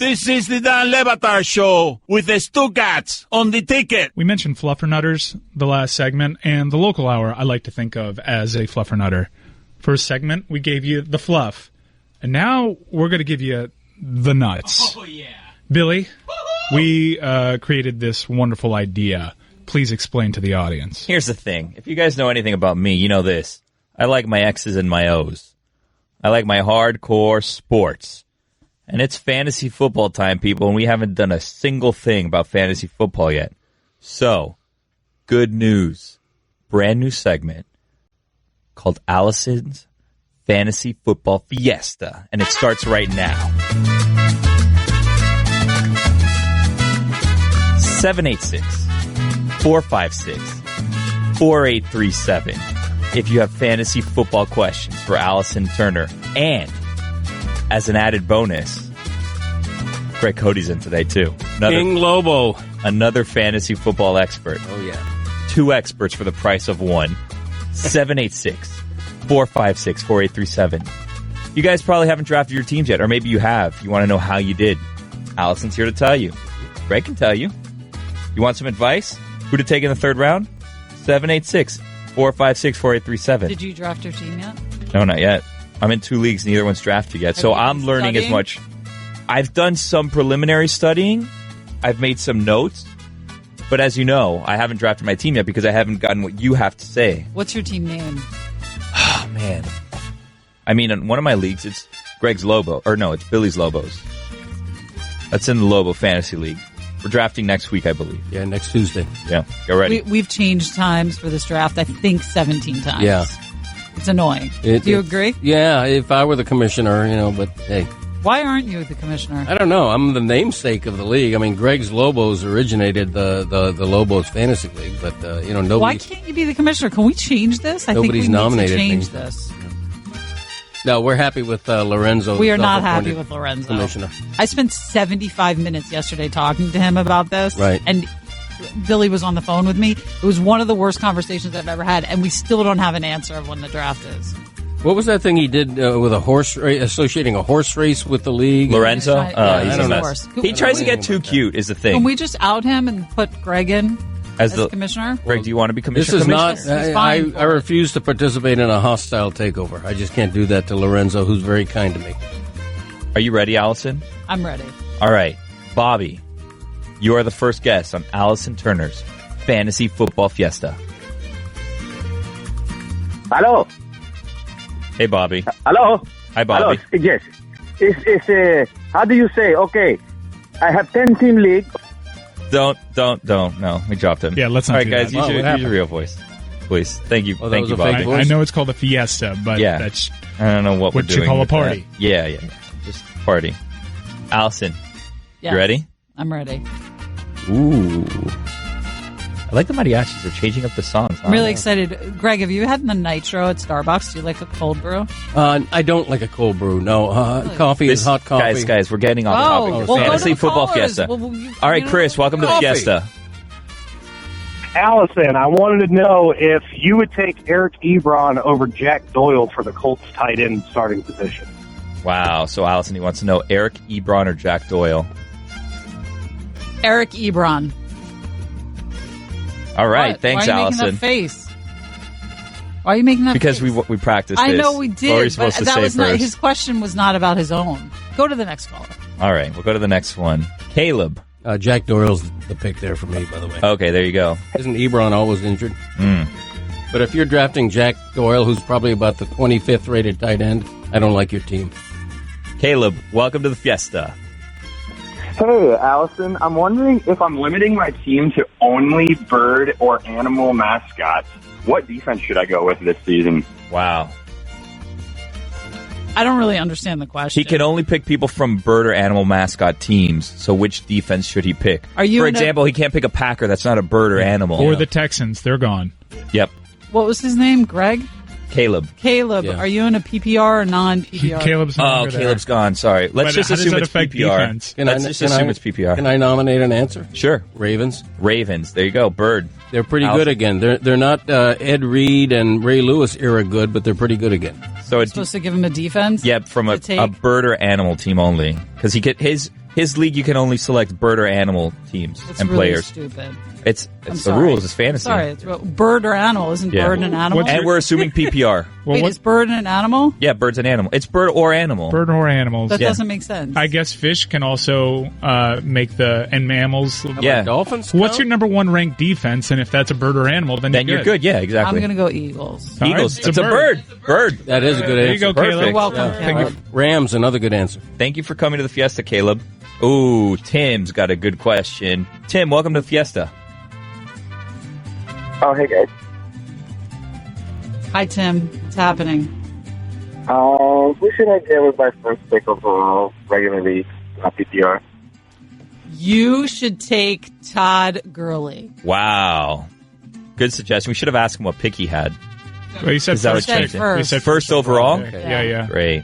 This is the Dan Levatar Show with the Stuckats on the ticket. We mentioned fluffernutters the last segment, and the local hour I like to think of as a fluffernutter. First segment, we gave you the fluff, and now we're going to give you the nuts. Oh, yeah. Billy, we created this wonderful idea. Please explain to the audience. Here's the thing. If you guys know anything about me, you know this. I like my X's and my O's. I like my hardcore sports. And it's fantasy football time, people, and we haven't done a single thing about fantasy football yet. So, good news. Brand new segment called Allison's Fantasy Football Fiesta. And it starts right now. 786-456-4837. If you have fantasy football questions for Allison Turner. And as an added bonus, Greg Cody's in today, too. King Lobo. Another fantasy football expert. Oh, yeah. 2 experts for the price of 1. 786-456-4837. You guys probably haven't drafted your teams yet, or maybe you have. You want to know how you did. Allison's here to tell you. Greg can tell you. You want some advice? Who to take in the third round? 786-456-4837. Did you draft your team yet? No, not yet. I'm in 2 leagues, neither one's drafted yet. So I'm learning as much. I've done some preliminary studying. I've made some notes. But as you know, I haven't drafted my team yet because I haven't gotten what you have to say. What's your team name? Oh, man. I mean, in one of my leagues, it's Greg's Lobo. Or no, it's Billy's Lobos. That's in the Lobo Fantasy League. We're drafting next week, I believe. Yeah, next Tuesday. Yeah, go ready. We've changed times for this draft, I think, 17 times. Yeah. It's annoying. Do you agree? Yeah, if I were the commissioner, but hey. Why aren't you the commissioner? I don't know. I'm the namesake of the league. I mean, Greg's Lobos originated the Lobos Fantasy League, but, nobody... Why can't you be the commissioner? Can we change this? I think we need to change this. No, we're happy with Lorenzo. We are not happy with Lorenzo. Commissioner. I spent 75 minutes yesterday talking to him about this. Right. And Billy was on the phone with me. It was one of the worst conversations I've ever had, and we still don't have an answer of when the draft is. What was that thing he did with a horse race, associating a horse race with the league? Lorenzo? He's a a mess. horse. He tries to get too cute is the thing. Can we just out him and put Greg in as the commissioner? Greg, do you want to be commissioner? This is not... He's I fine. refuse to participate in a hostile takeover. I just can't do that to Lorenzo, who's very kind to me. Are you ready, Allison? I'm ready. All right. Bobby, you are the first guest on Allison Turner's Fantasy Football Fiesta. Hello. Hey, Bobby. Hello. Hi, Bobby. Hello. Yes. It's how do you say? Okay, I have 10-team league. Don't. No, we dropped him. Yeah, let's not All right, do guys, that. use your real voice, please. Thank you. Oh, that Thank was you, a fake Bobby. voice? I know it's called a fiesta, but Yeah. that's I don't know what we're what you doing call a with party. that. Yeah. Just party. Allison, Yes. you ready? I'm ready. Ooh. I like the mariachis. They're changing up the songs. I'm really excited. Greg, have you had the Nitro at Starbucks? Do you like a cold brew? I don't like a cold brew. No, coffee is hot coffee. Guys, we're getting off topic. well, Here. go to Fantasy the Football callers. Fiesta. Well, All right, Chris, welcome to the Coffee. Fiesta. Allison, I wanted to know if you would take Eric Ebron over Jack Doyle for the Colts tight end starting position. Wow. So, Allison, he wants to know Eric Ebron or Jack Doyle. Eric Ebron. All right. What? Thanks, Why are you Allison. making that face? Why are you making that Because face? we practiced I this. know we What were did, you supposed but to that say was not, first? his question was not about his own. Go to the next caller. All right. We'll go to the next one. Caleb. Jack Doyle's the pick there for me, by the way. Okay, there you go. Isn't Ebron always injured? Mm. But if you're drafting Jack Doyle, who's probably about the 25th rated tight end, I don't like your team. Caleb, welcome to the Fiesta. Hey, Allison, I'm wondering if I'm limiting my team to only bird or animal mascots, what defense should I go with this season? Wow. I don't really understand the question. He can only pick people from bird or animal mascot teams, so which defense should he pick? Are you For in a- example, he can't pick a Packer that's not a bird or animal. Or the Texans, they're gone. Yep. What was his name? Greg? Caleb. Caleb, Yeah. are you in a PPR or non-PPR? Caleb's no Oh, longer there. Caleb's gone. Sorry. Let's But just how does assume that it's affect PPR. defense? Let's just assume it's PPR. Can I nominate an answer? Sure. Ravens. Ravens. There you go. Bird. They're pretty Allison. good again. They're not Ed Reed and Ray Lewis era good, but they're pretty good again. So it's supposed to give him a defense? from to a take? bird or animal team only, because he get his His league, you can only select bird or animal teams It's and really players. stupid. It's I'm the sorry. rules. It's fantasy. Sorry, it's bird or animal. Isn't Yeah. bird an animal? And we're assuming PPR. Wait, is bird an animal? Yeah, bird's an animal. It's bird or animal. Bird or animals. That doesn't make sense. I guess fish can also make and mammals. Yeah. Dolphins. What's your number one ranked defense? And if that's a bird or animal, then you're good. Yeah, exactly. I'm going to go Eagles. Eagles. All right, It's a bird. Bird. That is a good There answer. you go, Caleb. You're welcome, Caleb. Rams, another good answer. Thank you for coming to the Fiesta, Caleb. Ooh, Tim's got a good question. Tim, welcome to the Fiesta. Oh, hey guys. Hi, Tim. What's happening? Who should I get with my first pick overall, regular league, PPR? You should take Todd Gurley. Wow. Good suggestion. We should have asked him what pick he had. Well, you said Is that first. what you said said? first. You said First overall? Okay. Yeah. Great.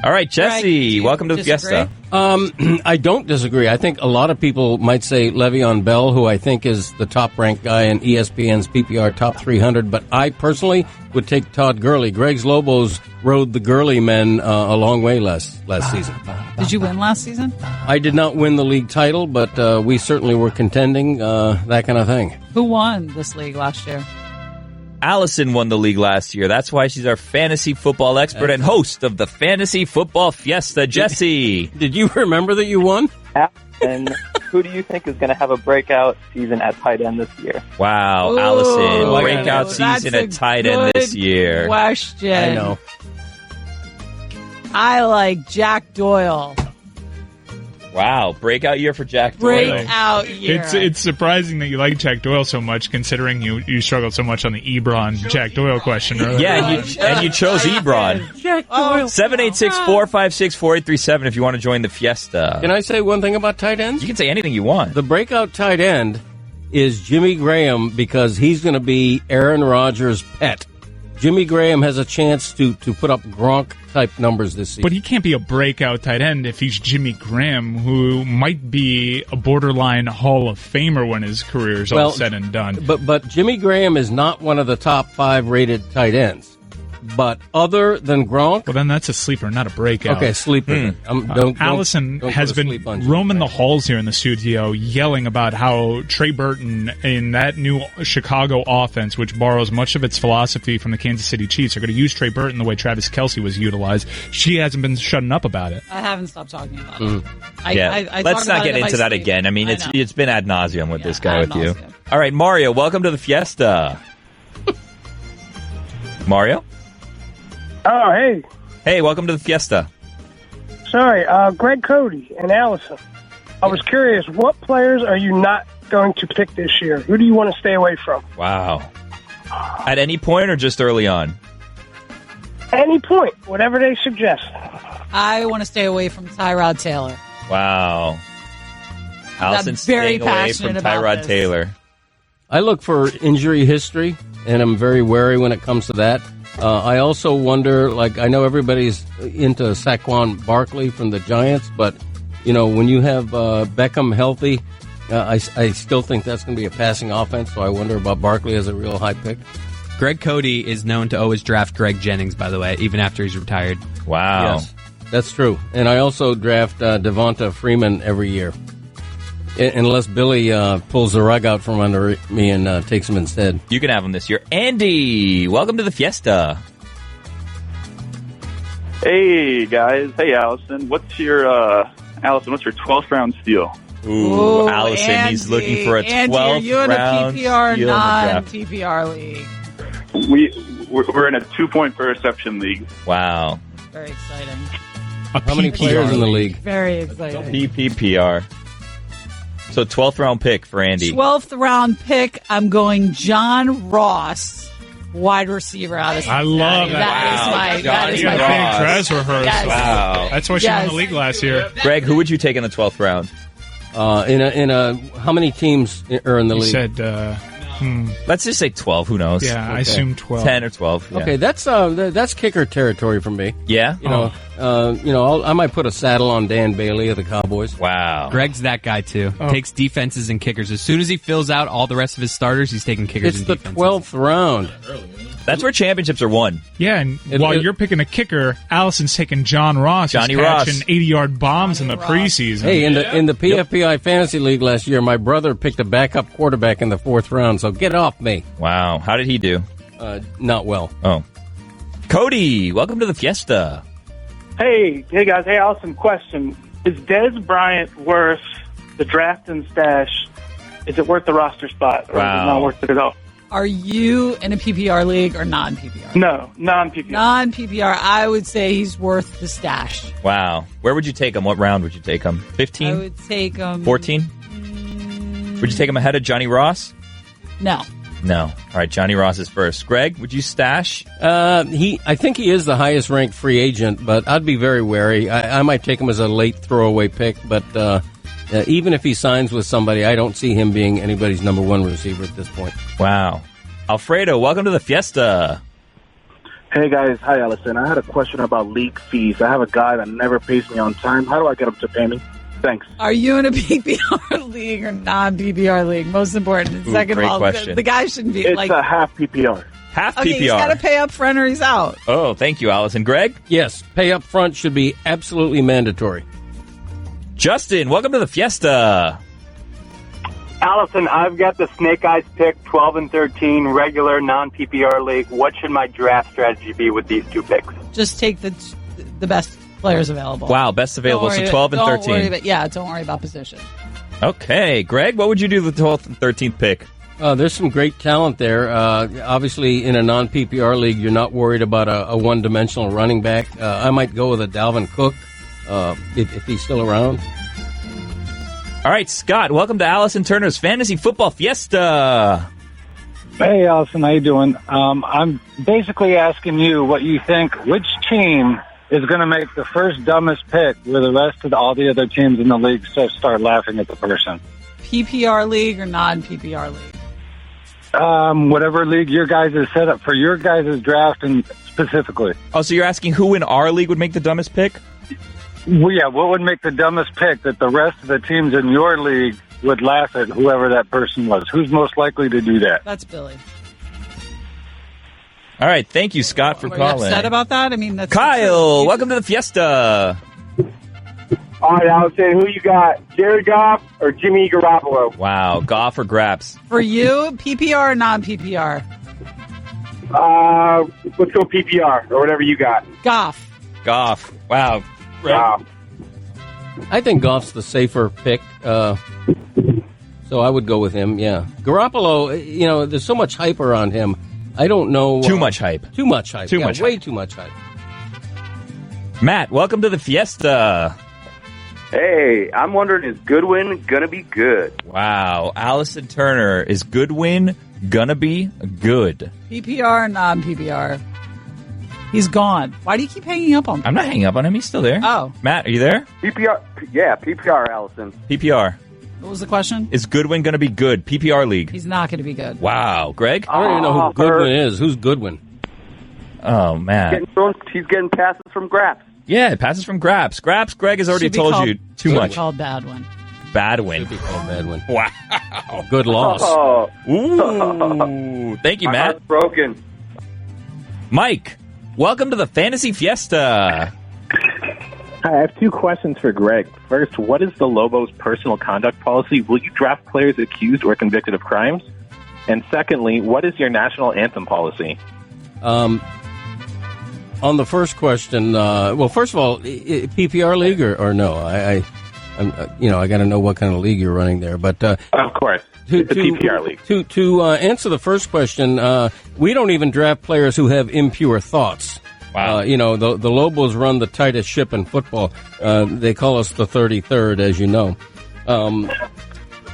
All right, Jesse, Greg, do you welcome to the disagree? Fiesta. I don't disagree. I think a lot of people might say Le'Veon Bell, who I think is the top-ranked guy in ESPN's PPR Top 300, but I personally would take Todd Gurley. Greg's Lobos rode the Gurley men a long way last season. Did you win last season? I did not win the league title, but we certainly were contending, that kind of thing. Who won this league last year? Allison won the league last year. That's why she's our fantasy football expert and host of the Fantasy Football Fiesta. Jesse. Did you remember that you won? And who do you think is going to have a breakout season at tight end this year? Wow, Ooh, Allison. Breakout that's season a at tight end this good year. Question. I know. I like Jack Doyle. Wow, breakout year for Jack Doyle. Breakout year. It's surprising that you like Jack Doyle so much, considering you struggled so much on the Ebron Jack Doyle question earlier. Yeah, and you chose Ebron. Jack Doyle. 786-456-4837 if you want to join the Fiesta. Can I say one thing about tight ends? You can say anything you want. The breakout tight end is Jimmy Graham because he's going to be Aaron Rodgers' pet. Jimmy Graham has a chance to put up Gronk-type numbers this season. But he can't be a breakout tight end if he's Jimmy Graham, who might be a borderline Hall of Famer when his career is all said and done. But Jimmy Graham is not one of the top 5 rated tight ends. But other than Gronk... Well, then that's a sleeper, not a breakout. Okay, sleeper. Allison has been roaming the halls here in the studio yelling about how Trey Burton in that new Chicago offense, which borrows much of its philosophy from the Kansas City Chiefs, are going to use Trey Burton the way Travis Kelce was utilized. She hasn't been shutting up about it. I haven't stopped talking about Mm. it. I Let's talk not about get it in into my that sleep. again. I mean, I know. it's been ad nauseum with this guy ad with you. nauseum. All right, Mario, welcome to the Fiesta. Mario? Oh, hey. Hey, welcome to the Fiesta. Sorry, Greg Cody and Allison. I was curious, what players are you not going to pick this year? Who do you want to stay away from? Wow. At any point or just early on? Any point, whatever they suggest. I want to stay away from Tyrod Taylor. Wow. Allison's very staying away from passionate about Tyrod this. Taylor. I look for injury history, and I'm very wary when it comes to that. I also wonder, I know everybody's into Saquon Barkley from the Giants, but, when you have Beckham healthy, I still think that's going to be a passing offense, so I wonder about Barkley as a real high pick. Greg Cody is known to always draft Greg Jennings, by the way, even after he's retired. Wow. Yes, that's true. And I also draft Devonta Freeman every year. Unless Billy pulls the rug out from under me and takes him instead. You can have him this year. Andy, welcome to the Fiesta. Hey, guys. Hey, Allison. What's your 12th round steal? Ooh, Allison, Andy, he's looking for a 12th Andy, are you in a round PPR, steal in the draft. non-PPR league? We're in a 2-point per reception league. Wow. Very exciting. How many players in the league? Very exciting. PPR. So 12th round pick for Andy. 12th round pick, I'm going John Ross, wide receiver out of Cincinnati. I love that. That is my Big dress rehearsal. Yes. Wow. That's why she won the league last year. Greg, who would you take in the 12th round? How many teams are in the You league? said, Let's just say 12. Who knows? yeah, I assume 12. 10 or 12. Yeah. Okay, that's kicker territory for me. Yeah? I might put a saddle on Dan Bailey of the Cowboys. Wow. Greg's that guy, too. Takes defenses and kickers. As soon as he fills out all the rest of his starters, he's taking kickers It's and the defenses. 12th round. That's where championships are won. Yeah, and while you're picking a kicker, Allison's taking John Ross. Johnny who's Ross. catching 80-yard bombs in the preseason. Hey, in the PFPI Fantasy League last year, my brother picked a backup quarterback in the 4th round, so get off me. Wow. How did he do? Not well. Oh. Cody, welcome to the Fiesta. Hey guys. Hey, Allison, question. Is Dez Bryant worth the draft and stash? Is it worth the roster spot? Or is it not worth it at all? Are you in a PPR league or non-PPR? No, non-PPR. Non-PPR, I would say he's worth the stash. Wow. Where would you take him? What round would you take him? 15? I would take him... 14? Would you take him ahead of Johnny Ross? No. No. All right, Johnny Ross is first. Greg, would you stash? I think he is the highest ranked free agent, but I'd be very wary. I might take him as a late throwaway pick, but even if he signs with somebody, I don't see him being anybody's number one receiver at this point. Wow. Alfredo, welcome to the Fiesta. Hey, guys. Hi, Allison. I had a question about league fees. I have a guy that never pays me on time. How do I get him to pay me? Thanks. Are you in a PPR league or non-PPR league? Most important. Second of all, the guy shouldn't be It's a half PPR. Half okay, PPR. He's got to pay up front or he's out. Oh, thank you, Allison. Greg? Yes, pay up front should be absolutely mandatory. Justin, welcome to the Fiesta. Allison, I've got the Snake Eyes pick, 12 and 13, regular non-PPR league. What should my draft strategy be with these two picks? Just take the best players available. Wow, best available. So 12 and 13. Don't worry about position. Okay, Greg, what would you do with the 12th and 13th pick? There's some great talent there. Obviously, in a non-PPR league, you're not worried about a one-dimensional running back. I might go with a Dalvin Cook if he's still around. All right, Scott, welcome to Allison Turner's Fantasy Football Fiesta. Hey, Allison, how you doing? I'm basically asking you what you think, which team is going to make the first dumbest pick where the rest of all the other teams in the league start laughing at the person. PPR league or non-PPR league? Whatever league your guys is set up for your guys' draft and specifically. Oh, so you're asking who in our league would make the dumbest pick? Well, yeah, what would make the dumbest pick that the rest of the teams in your league would laugh at whoever that person was? Who's most likely to do that? That's Billy. All right, thank you, Scott, for Are calling. you upset about that? I mean, that's Kyle, welcome to the Fiesta. All right, Allison, who you got? Jared Goff or Jimmy Garoppolo? Wow, Goff or Graps? For you, PPR or non-PPR? Let's go PPR or whatever you got. Goff. Wow. Wow. I think Goff's the safer pick, so I would go with him, yeah. Garoppolo, there's so much hype around him. I don't know. Too much hype. Too much hype. Too much way hype. too much hype. Matt, welcome to the Fiesta. Hey, I'm wondering, is Goodwin going to be good? Wow. Allison Turner, is Goodwin going to be good? PPR or non-PPR? He's gone. Why do you keep hanging up on him? I'm not hanging up on him. He's still there. Oh. Matt, are you there? PPR. Yeah, PPR, Allison. PPR. What was the question? Is Goodwin going to be good? PPR league. He's not going to be good. Wow. Greg? I don't even know who Goodwin is. Who's Goodwin? Oh, man. He's getting passes from Graps. Yeah, passes from Graps. Graps, Greg has already told you too much. Called bad one. Bad win. Should be called bad win. Wow. Good loss. Oh. Ooh. Thank you, My Matt. heart's broken. Mike, welcome to the Fantasy Fiesta. Hi, I have two questions for Greg. First, what is the Lobos' personal conduct policy? Will you draft players accused or convicted of crimes? And secondly, what is your national anthem policy? On the first question, first of all, PPR league or no? I got to know what kind of league you're running there. But of course, it's a PPR league. To answer the first question, we don't even draft players who have impure thoughts. Wow. The Lobos run the tightest ship in football. They call us the 33rd, as you know.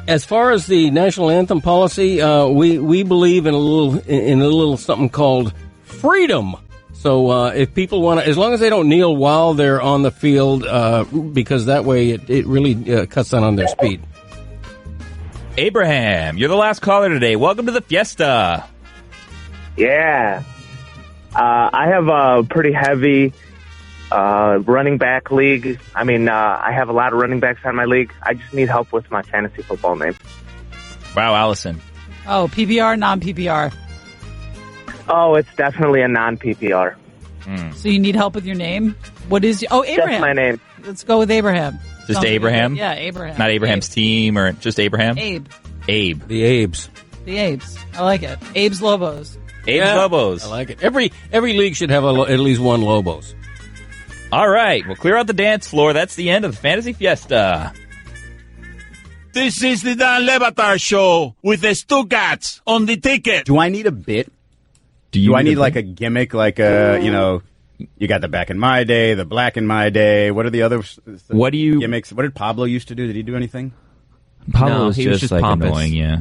As far as the national anthem policy, we believe in a little something called freedom. So if people want to, as long as they don't kneel while they're on the field, because that way it really cuts down on their speed. Abraham, you're the last caller today. Welcome to the Fiesta. Yeah. I have a pretty heavy running back league. I mean, I have a lot of running backs on my league. I just need help with my fantasy football name. Wow, Allison. Oh, PPR, non-PPR? Oh, it's definitely a non-PPR. So you need help with your name? What is Abraham? That's my name. Let's go with Abraham. Just Abraham? Yeah, Abraham. Not Abraham's team or just Abraham? Abe. Abe. The Abes. The Abes. I like it. Abe's Lobos. Abe's Lobos. I like it. Every league should have at least one Lobos. All right, we'll clear out the dance floor. That's the end of the Fantasy Fiesta. This is the Dan Levatar Show with the Stugatz on the ticket. Do I need a bit? Do I need like a gimmick, like you got the Back in My Day, the Black in My Day. What are the other gimmicks? What did Pablo used to do? Did he do anything? Pablo was he just, was just like pompous. annoying, yeah.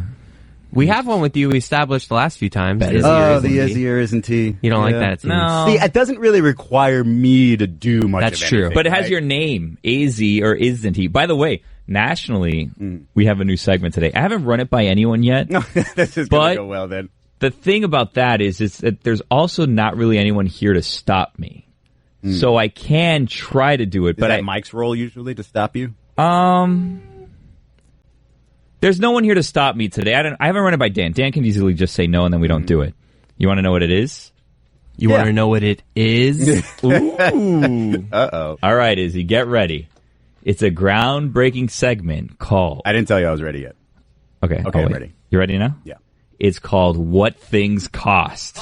We have one with you we established the last few times. The Izzy or isn't he? You don't like that, it seems. No. See, it doesn't really require me to do much That's of true. anything, But it has right? your name, AZ or isn't he? By the way, nationally, we have a new segment today. I haven't run it by anyone yet. No, this is going to go well then. The thing about that is that there's also not really anyone here to stop me. So I can try to do it. Is that Mike's role usually to stop you? There's no one here to stop me today. I haven't run it by Dan. Dan can easily just say no and then we don't do it. You want to know what it is? You want to know what it is? Ooh. Uh-oh. All right, Izzy, get ready. It's a groundbreaking segment called... I didn't tell you I was ready yet. Okay, I'm ready. You ready now? Yeah. It's called What Things Cost.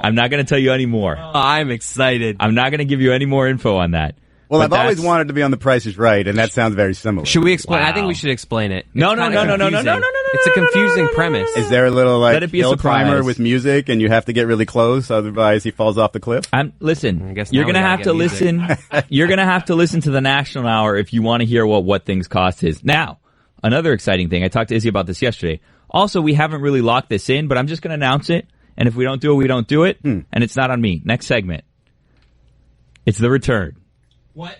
I'm not going to tell you any more. I'm excited. I'm not going to give you any more info on that. Well, But I've always that's- wanted to be on The Price is Right, and that sounds very similar. Should we explain? I Wow. think we should explain it. No. It's a confusing premise. Is there a little Let it be a hill surprise. climber with music, and you have to get really close, otherwise he falls off the cliff? Listen, guess you're now we going to gotta have get to music. listen. You're going to have to listen to the National Hour if you want to hear what Things Cost is. Now, another exciting thing. I talked to Izzy about this yesterday. Also, we haven't really locked this in, but I'm just going to announce it. And if we don't do it, we don't do it. And it's not on me. Next segment. It's the return. What?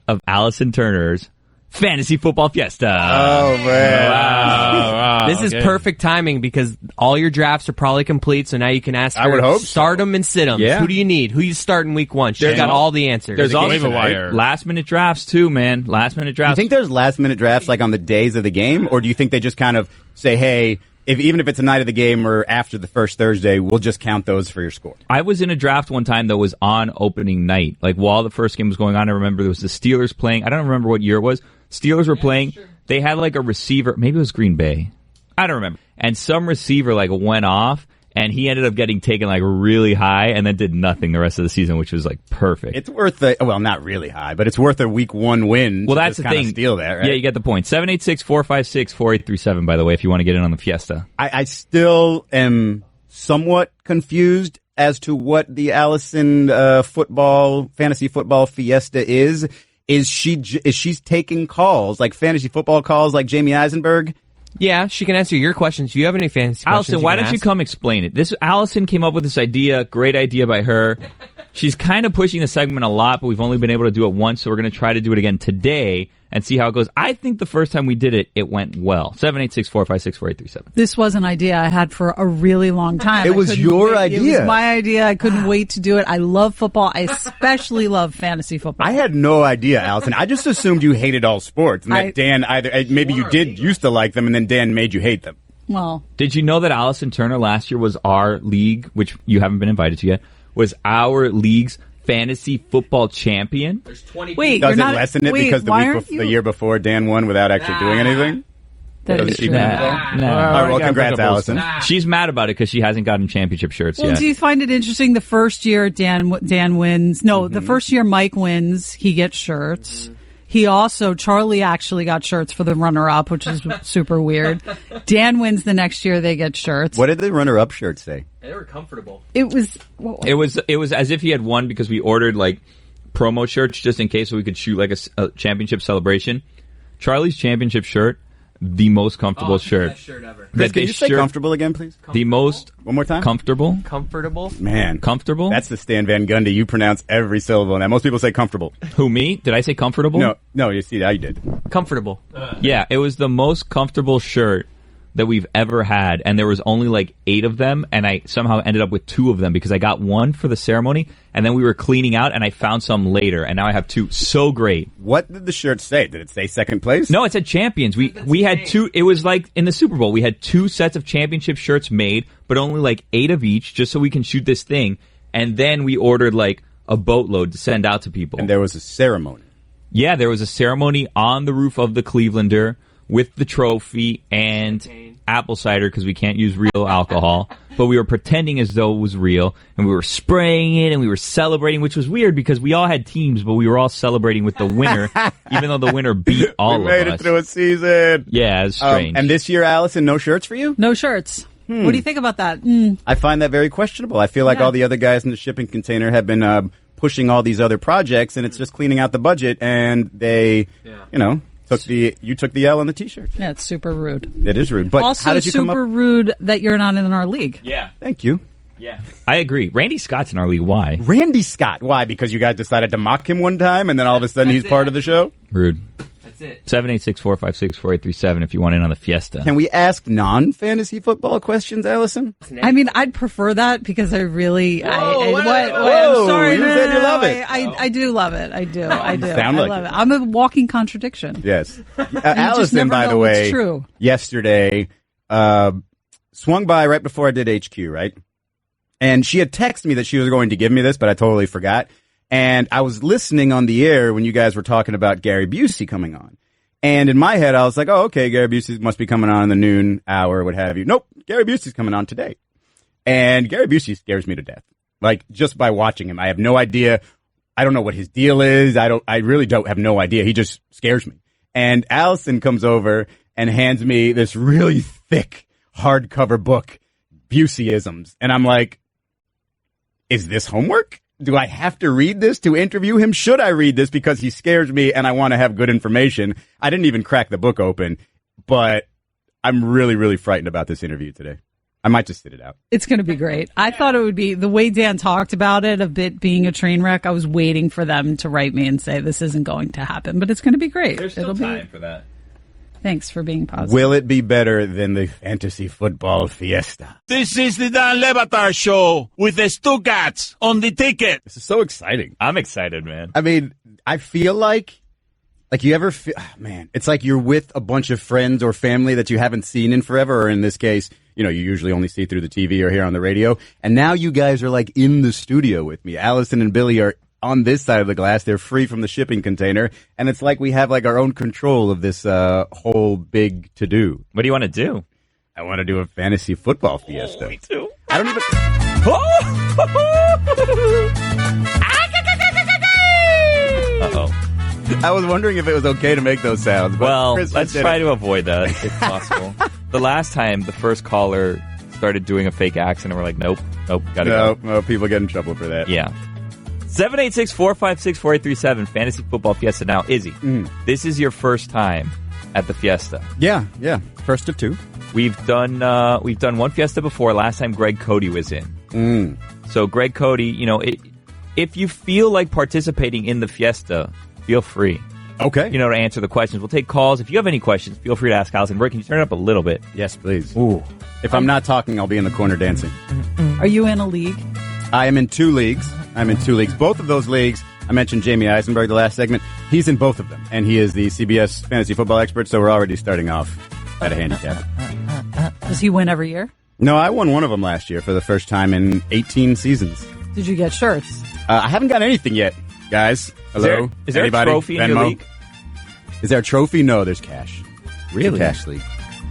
Of Allison Turner's Fantasy Football Fiesta. Oh, man. Wow. This is perfect timing because all your drafts are probably complete, so now you can ask her, I would hope so. start them and sit them. Yeah. Who do you need? Who you start in week one? She's There's got al- all the answers. There's also waiver wire. last-minute drafts, too, man. Last-minute Do you drafts. think there's last-minute drafts like on the days of the game, or do you think they just kind of say, hey, even if it's a night of the game or after the first Thursday, we'll just count those for your score? I was in a draft one time that was on opening night. Like, while the first game was going on, I remember there was the Steelers playing. I don't remember what year it was. Steelers were playing. Sure. They had, like, a receiver. Maybe it was Green Bay. I don't remember. And some receiver, like, went off, and he ended up getting taken, like, really high and then did nothing the rest of the season, which was, like, perfect. It's worth not really high, but it's worth a week one win. Well, to that's just the kinda thing. Steal that, right? Yeah, you get the point. 786-456-4837, by the way, if you want to get in on the Fiesta. I still am somewhat confused as to what the Allison fantasy football fiesta is. Is she's taking calls, like fantasy football calls, like Jamie Eisenberg? Yeah, she can answer your questions. Do you have any fantasy questions? Allison, why don't you come explain it? Allison came up with this idea. Great idea by her. She's kind of pushing the segment a lot, but we've only been able to do it once, so we're going to try to do it again today and see how it goes. I think the first time we did it, it went well. 786-456-4837. This was an idea I had for a really long time. It was your idea. It was my idea. I couldn't wait to do it. I love football. I especially love fantasy football. I had no idea, Allison. I just assumed you hated all sports, and that Dan maybe you did used to like them, and then Dan made you hate them. Well, did you know that Allison Turner last year was our league, which you haven't been invited to yet, was our league's fantasy football champion? There's 20 Wait, Does it lessen it because the year before Dan won without actually doing anything? That is true. All right, well, congrats, Allison. She's mad about it because she hasn't gotten championship shirts Well, yet. do you find it interesting the first year Dan wins? No, the first year Mike wins, he gets shirts. Charlie actually got shirts for the runner-up, which is super weird. Dan wins the next year, they get shirts. What did the runner-up shirt say? They were comfortable. It was as if he had won because we ordered like promo shirts just in case so we could shoot like a championship celebration. Charlie's championship shirt, the most comfortable shirt. Best shirt ever. Chris, can you say comfortable again, please? The most one more time. Comfortable. Man, comfortable. That's the Stan Van Gundy. You pronounce every syllable in that. Most people say comfortable. Who, me? Did I say comfortable? No. You see, I did. Comfortable. Yeah, it was the most comfortable shirt that we've ever had, and there was only like 8 of them, and I somehow ended up with 2 of them because I got one for the ceremony, and then we were cleaning out, and I found some later, and now I have 2. So great. What did the shirt say? Did it say second place? No, it said champions. We had 2. It was like in the Super Bowl. We had 2 sets of championship shirts made, but only like 8 of each, just so we can shoot this thing. And then we ordered like a boatload to send out to people. And there was a ceremony. Yeah, there was a ceremony on the roof of the Clevelander with the trophy and apple cider because we can't use real alcohol. But we were pretending as though it was real, and we were spraying it, and we were celebrating, which was weird because we all had teams, but we were all celebrating with the winner, even though the winner beat all of us. We made it through a season. Yeah, it's strange. And this year, Allison, no shirts for you? No shirts. What do you think about that? I find that very questionable. I feel like all the other guys in the shipping container have been pushing all these other projects, and it's just cleaning out the budget, and they, you took the L on the T-shirt. Yeah, it's super rude. It is rude. But also how did you come up? super rude that you're not in our league. Yeah. Thank you. Yeah. I agree. Randy Scott's in our league. Why? Randy Scott. Why? Because you guys decided to mock him one time, and then all of a sudden he's part of the show? Rude. That's it. 786-456-4837 if you want in on the fiesta. Can we ask non-fantasy football questions, Allison? I mean, I'd prefer that because I really, Whoa, I'm sorry. You said you love it. I do love it. I do. I do. Sound I like love it. it. I'm a walking contradiction. Yes. just Allison, never by know the what's way, true. yesterday swung by right before I did HQ, right? And she had texted me that she was going to give me this, but I totally forgot. And I was listening on the air when you guys were talking about Gary Busey coming on. And in my head, I was like, oh, okay, Gary Busey must be coming on in the noon hour, what have you. Nope, Gary Busey's coming on today. And Gary Busey scares me to death. Like, just by watching him. I have no idea. I don't know what his deal is. I really don't have no idea. He just scares me. And Allison comes over and hands me this really thick hardcover book, Buseyisms. And I'm like, is this homework? Do I have to read this to interview him? Should I read this because he scares me and I want to have good information? I didn't even crack the book open, but I'm really, really frightened about this interview today. I might just sit it out. It's going to be great. I thought it would be the way Dan talked about it, a bit being a train wreck. I was waiting for them to write me and say this isn't going to happen, but it's going to be great. There's still time for that. Thanks for being positive. Will it be better than the fantasy football fiesta? This is the Dan Levatar Show with the Stuttgarts on the ticket. This is so exciting. I'm excited, man. I mean, I feel like you ever feel, man, it's like you're with a bunch of friends or family that you haven't seen in forever, or in this case, you usually only see through the TV or hear on the radio. And now you guys are like in the studio with me. Allison and Billy are on this side of the glass. They're free from the shipping container. And it's like we have like our own control of this whole big to-do. What do you want to do? I want to do a fantasy football fiesta. Me too. I don't even... Uh-oh. I was wondering if it was okay to make those sounds. But Well, Chris let's did try it. to avoid that if possible. The last time, the first caller started doing a fake accent, and we're like, nope, gotta go. No, people get in trouble for that. Yeah. 786-456-4837, Fantasy Football Fiesta. Now, Izzy, this is your first time at the Fiesta. Yeah. First of 2. We've done one Fiesta before. Last time Greg Cody was in. So Greg Cody, if you feel like participating in the Fiesta, feel free. Okay. To answer the questions. We'll take calls. If you have any questions, feel free to ask Allison. Rick, can you turn it up a little bit? Yes, please. Ooh. If I'm not talking, I'll be in the corner dancing. Are you in a league? I am in 2 leagues. Both of those leagues, I mentioned Jamie Eisenberg the last segment. He's in both of them, and he is the CBS fantasy football expert, so we're already starting off at a handicap. Does he win every year? No, I won one of them last year for the first time in 18 seasons. Did you get shirts? I haven't got anything yet, guys. Hello? Is there Anybody? a trophy in your Venmo? league? Is there a trophy? No, there's cash. Really? It's a cash league.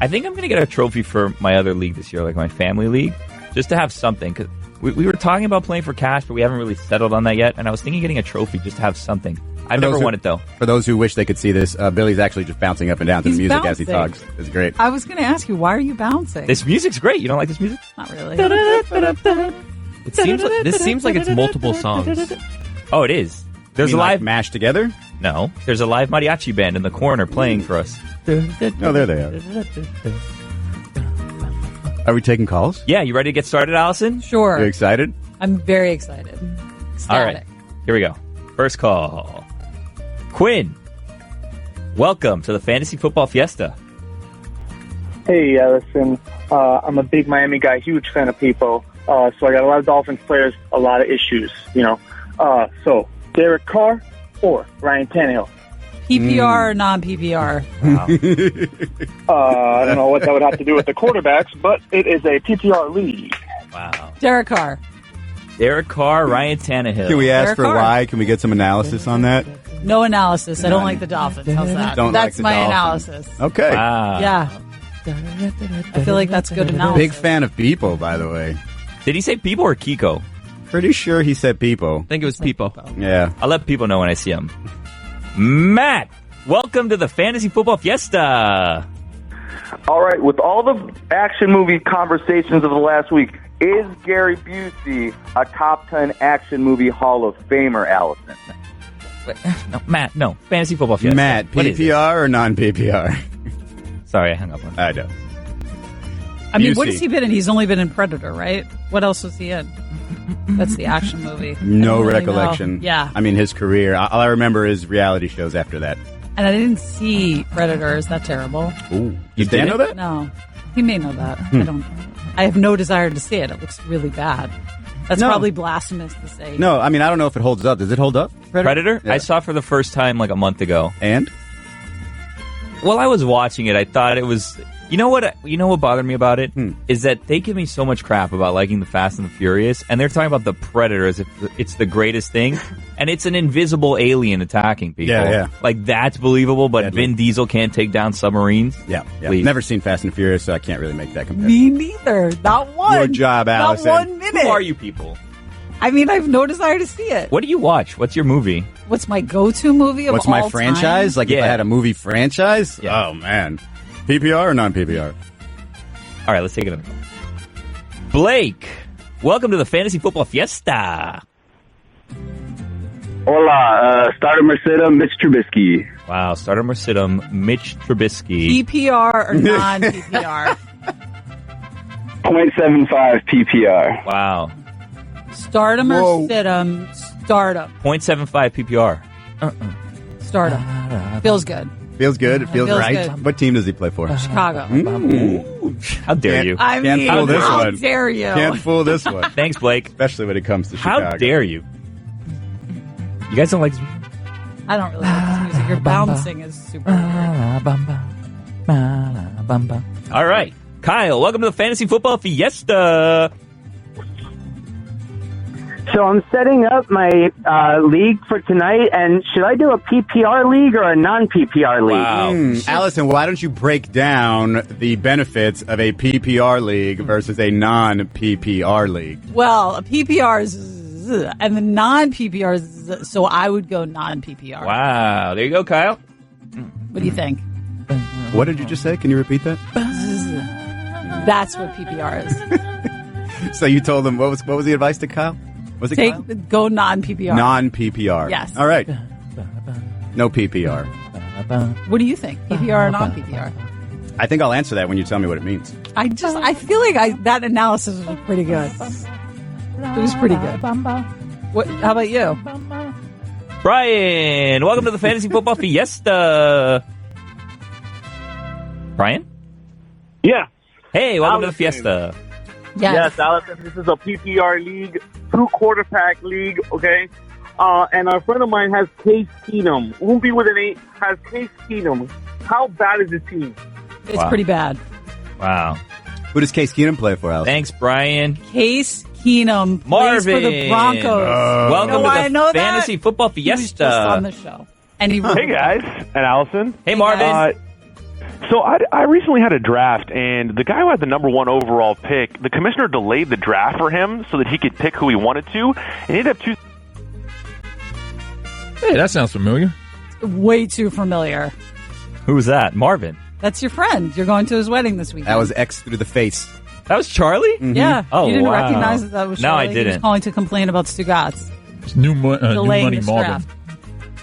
I think I'm going to get a trophy for my other league this year, like my family league, just to have something. Cause we were talking about playing for cash, but we haven't really settled on that yet. And I was thinking getting a trophy just to have something. I've never won it, though. For those who wish they could see this, Billy's actually just bouncing up and down to the music as he talks. It's great. I was going to ask you, why are you bouncing? This music's great. You don't like this music? Not really. This seems like it's multiple songs. Oh, it is. There's a live mashed together? No. There's a live mariachi band in the corner playing for us. Oh, there they are. Are we taking calls? Yeah, you ready to get started, Allison? Sure. You excited? I'm very excited. All right. Here we go. First call. Quinn. Welcome to the Fantasy Football Fiesta. Hey, Allison. I'm a big Miami guy, huge fan of people. So I got a lot of Dolphins players, a lot of issues, So, Derek Carr or Ryan Tannehill? PPR or non-PPR? I don't know what that would have to do with the quarterbacks, but it is a PPR league. Wow. Derek Carr. Derek Carr, Ryan Tannehill. Can we ask Derek for Carr. why? Can we get some analysis on that? No analysis. I don't like the Dolphins. How's that? Don't like That's the my Dolphins. analysis. Okay. Wow. Yeah. I feel like that's good analysis. Big fan of Peepo, by the way. Did he say people or Kiko? Pretty sure he said Peepo. I think it was people. Yeah. I'll let people know when I see him. Matt, welcome to the Fantasy Football Fiesta. All right, with all the action movie conversations of the last week, is Gary Busey a top 10 action movie Hall of Famer, Allison? No, Matt, no. Fantasy Football Fiesta. Matt, What is it? PPR or non-PPR? Sorry, I hung up on that. I know. I mean, Busey. what has he been in? He's only been in Predator, right? What else was he in? That's the action movie. No I don't really recollection. know. Yeah. I mean, his career. All I remember is reality shows after that. And I didn't see Predator. Is that terrible? Ooh. You Dan know that? No. He may know that. I don't. I have no desire to see it. It looks really bad. That's No. probably blasphemous to say. No, I mean, I don't know if it holds up. Does it hold up? Predator? Yeah. I saw it for the first time like a month ago. And? While I was watching it, I thought it was... You know what bothered me about it? Is that they give me so much crap about liking the Fast and the Furious, and they're talking about the Predator as if it's the greatest thing, and it's an invisible alien attacking people. Yeah. Like, that's believable, but Deadly. Vin Diesel can't take down submarines? Yeah. Please. Never seen Fast and Furious, so I can't really make that comparison. Me neither. Not one. Your job, Allison. Not 1 minute. Who are you people? I mean, I have no desire to see it. What do you watch? What's your movie? What's my go-to movie of What's all my time? franchise? Like if I had a movie franchise? Yeah. Oh, man. PPR or non-PPR? All right, let's take it on. Blake, welcome to the Fantasy Football Fiesta. Hola, starter Mercedes, Mitch Trubisky. Wow, starter Mercedes, Mitch Trubisky. PPR or non-PPR? 0.75 PPR. Wow. Stardom or Stidham? Stardom. 0.75 PPR. Stardom. Feels good. Feels good. It feels Feels right. good. What team does he play for? Chicago. How dare you? I Can't mean, fool this how one. dare you? Can't fool this one. Thanks, Blake. Especially when it comes to Chicago. How dare you? You guys don't like... I don't really like this music. Your bouncing is super weird. All right. Kyle, welcome to the Fantasy Football Fiesta. So I'm setting up my league for tonight, and should I do a PPR league or a non-PPR league? Allison, why don't you break down the benefits of a PPR league versus a non-PPR league? Well, a PPR is and the non-PPR is so I would go non-PPR. Wow. There you go, Kyle. What do you think? What did you just say? Can you repeat that? That's what PPR is. So you told him, what was the advice to Kyle? Was it Kyle? Go non-PPR. Non-PPR. Yes. All right. No PPR. What do you think? PPR or non-PPR? I think I'll answer that when you tell me what it means. I feel like that analysis was pretty good. It was pretty good. What? How about you? Brian, welcome to the Fantasy Football Fiesta. Brian? Yeah. Hey, welcome to the Fiesta. Yes, Allison, this is a PPR league, 2-quarterback league, okay? And a friend of mine has Case Keenum. Whoopi with an 8 has Case Keenum. How bad is his team? It's pretty bad. Wow. Who does Case Keenum play for, Allison? Thanks, Brian. Case Keenum plays for the Broncos. Welcome to the Fantasy Football He was Fiesta. just on the show. And he Hey, guys. And Allison. Hey, Marvin. So I recently had a draft, and the guy who had the number 1 overall pick, the commissioner delayed the draft for him so that he could pick who he wanted to, and he ended up choosing... Hey, that sounds familiar. Way too familiar. Who's that? Marvin. That's your friend. You're going to his wedding this weekend. That was X through the face. That was Charlie? Mm-hmm. Yeah. Oh, you didn't wow. recognize that was No, Charlie? I didn't. He was calling to complain about Stugatz. It's New Money this Marvin. draft.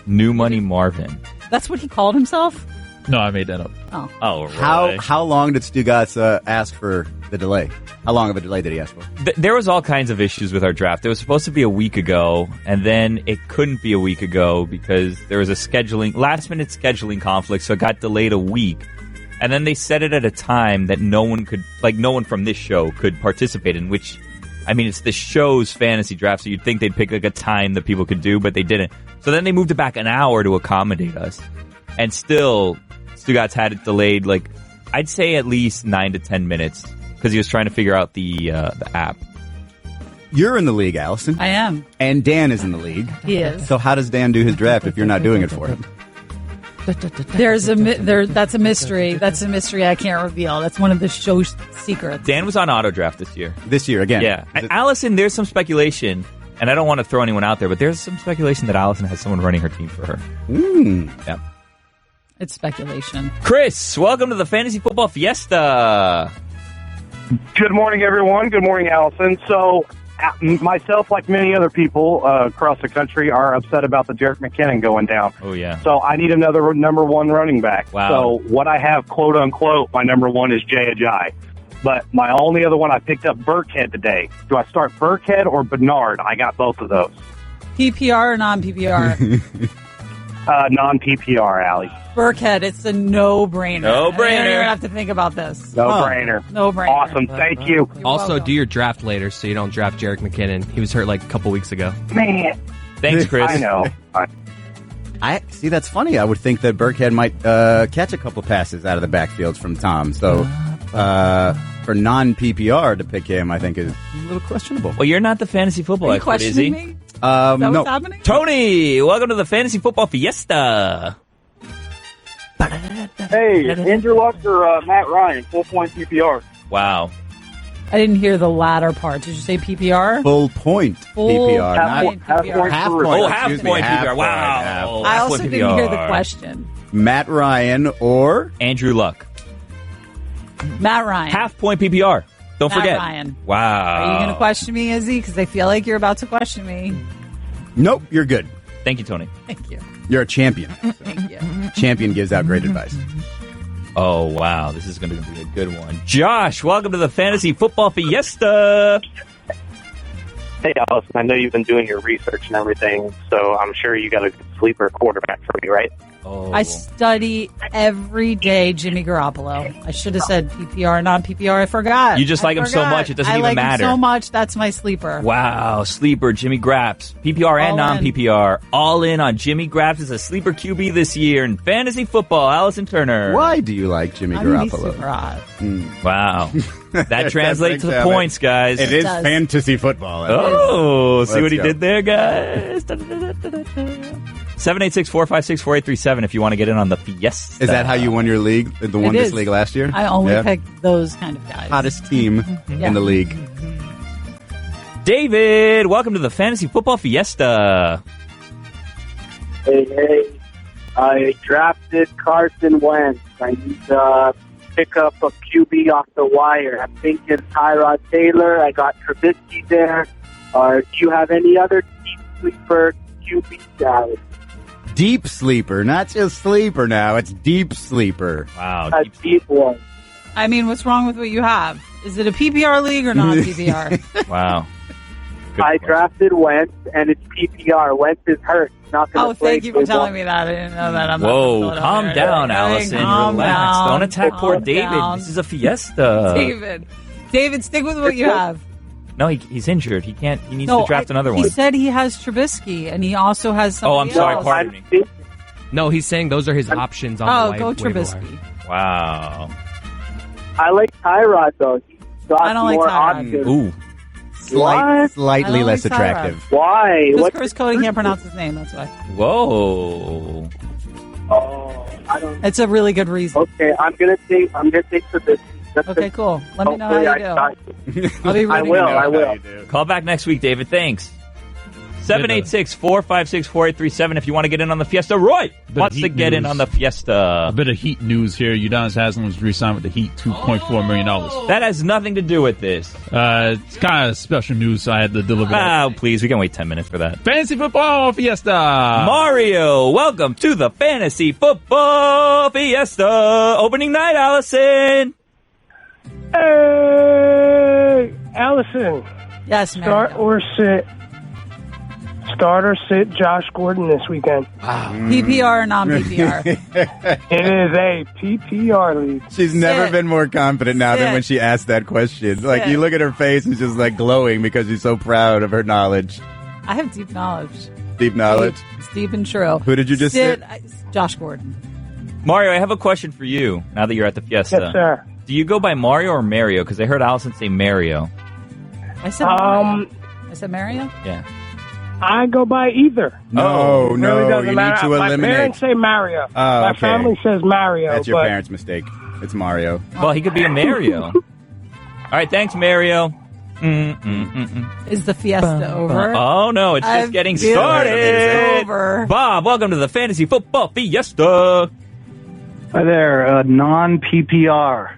New Money Marvin. That's what he called himself? No, I made that up. Oh. Oh, really? How long did Stugatz ask for the delay? How long of a delay did he ask for? There was all kinds of issues with our draft. It was supposed to be a week ago, and then it couldn't be a week ago because there was a last-minute scheduling conflict, so it got delayed a week. And then they set it at a time that no one from this show could participate in, which, I mean, it's the show's fantasy draft, so you'd think they'd pick like a time that people could do, but they didn't. So then they moved it back an hour to accommodate us. And still, Stugatz had it delayed, like, I'd say at least 9 to 10 minutes, because he was trying to figure out the app. You're in the league, Allison. I am. And Dan is in the league. He is. So how does Dan do his draft if you're not doing it for him? That's a mystery. That's a mystery I can't reveal. That's one of the show's secrets. Dan was on auto draft this year. This year, again. Yeah. Allison, there's some speculation, and I don't want to throw anyone out there, but there's some speculation that Allison has someone running her team for her. Yeah. It's speculation. Chris, welcome to the Fantasy Football Fiesta. Good morning, everyone. Good morning, Allison. So, myself, like many other people across the country, are upset about the Jerick McKinnon going down. Oh, yeah. So, I need another number one running back. Wow. So, what I have, quote unquote, my number one is Jay Ajayi. But my only other one, I picked up Burkhead today. Do I start Burkhead or Bernard? I got both of those. PPR or non-PPR? Non-PPR, Allie. Burkhead, it's a no-brainer. No-brainer. I don't even have to think about this. No-brainer. No-brainer. Awesome. Thank you. Also, do your draft later so you don't draft Jerick McKinnon. He was hurt like a couple weeks ago. Man. Thanks, Chris. I know. I see. That's funny. I would think that Burkhead might catch a couple passes out of the backfields from Tom. So for non-PPR to pick him, I think is a little questionable. Well, you're not the fantasy football Are you expert, is he? questioning me? Is that No. what's happening? Tony, welcome to the Fantasy Football Fiesta. Hey, Andrew Luck or Matt Ryan, 4-point PPR. Wow. I didn't hear the latter part. Did you say PPR? Full point PPR. Half point PPR. Half point. Oh, half Excuse me, point half PPR. point, Wow. half point. I Half also point didn't hear the PPR. question. Matt Ryan or Andrew Luck. Matt Ryan. Half point PPR. Don't Matt forget. Ryan. Wow. Are you going to question me, Izzy? Because I feel like you're about to question me. Nope, you're good. Thank you, Tony. Thank you. You're a champion. Thank you. Champion gives out great advice. Oh, wow. This is going to be a good one. Josh, welcome to the Fantasy Football Fiesta. Hey, Allison, I know you've been doing your research and everything, so I'm sure you got a good sleeper quarterback for me, right? Oh. I study every day Jimmy Garoppolo. I should have said PPR, non-PPR. I forgot. You just like him so much, it doesn't I even like matter. him so much, that's my sleeper. Wow. Sleeper, Jimmy Graps. PPR and All in. non-PPR. All in on Jimmy Graps as a sleeper QB this year in fantasy football. Allison Turner. Why do you like Jimmy I mean, he's Garoppolo? super hot. Wow. That translates to the That points, guys. It is does. fantasy football. Oh, see Let's what he go. did there, guys? 786-456-4837 if you want to get in on the Fiesta. Is that how you won your league, the one is. this league last year? I only Yeah. pick those kind of guys. Hottest team Yeah. in the league. David, welcome to the Fantasy Football Fiesta. Hey, I drafted Carson Wentz. I need to pick up a QB off the wire. I'm thinking Tyrod Taylor. I got Trubisky there. Do you have any other deep sleeper QB guys? Deep sleeper, not just sleeper now. It's deep sleeper. Wow. A deep one. I mean, what's wrong with what you have? Is it a PPR league or non-PPR? Wow. I drafted Wentz, and it's PPR. Wentz is hurt. Not going to Oh, play. thank you for telling me that. I didn't know that. I'm Whoa, not calm down, Allison. Calm Relax. down. Don't attack poor Calm David. down. This is a fiesta. David, stick with what you have. No, he's injured. He can't. He needs to draft another one. He said he has Trubisky, and he also has somebody Oh, I'm sorry. else. Pardon me. No, he's saying those are his options on Oh, the go waiver wire. Trubisky. Wow. I like Tyrod, though. He's got I don't like more Tyrod. options. Ooh. What? Slightly I don't less like Tyrod. attractive. Why? Because What's Chris Cody can't pronounce his name, that's why. Whoa. Oh, I don't. It's a really good reason. Okay, I'm gonna take Trubisky. That's Okay, cool. Let me know how Hopefully you do. I I'll be I rooting will. for you. I will. Call back next week, David. Thanks. 786-456-4837 if you want to get in on the Fiesta. Roy wants to get in on the Fiesta. A bit of Heat news here. Udonis Haslam was re-signed with the Heat, $2.4 million. That has nothing to do with this. It's kind of special news, so I had to deliver. Oh, please. We can wait 10 minutes for that. Fantasy Football Fiesta. Mario, welcome to the Fantasy Football Fiesta. Opening night, Allison. Hey, Allison. Yes, Start or sit? start or sit Josh Gordon this weekend? PPR or non-PPR? It is a PPR league. She's never been more confident now than when she asked that question. Like, you look at her face and she's like glowing because she's so proud of her knowledge. I have deep knowledge. Deep knowledge? It's deep and true. Who did you just sit? Josh Gordon. Mario, I have a question for you now that you're at the fiesta. Yes, sir. Do you go by Mario or Mario? Because I heard Allison say Mario. I said Mario. I said Mario? Yeah. I go by either. No, It really doesn't you matter. need to eliminate. My parents say Mario. Oh, My okay. family says Mario. That's your but parents' mistake. It's Mario. Well, he could be a Mario. All right, thanks, Mario. Is the fiesta over? Oh, no, it's just getting started. It's over. Bob, welcome to the Fantasy Football Fiesta. Hi there, non-PPR.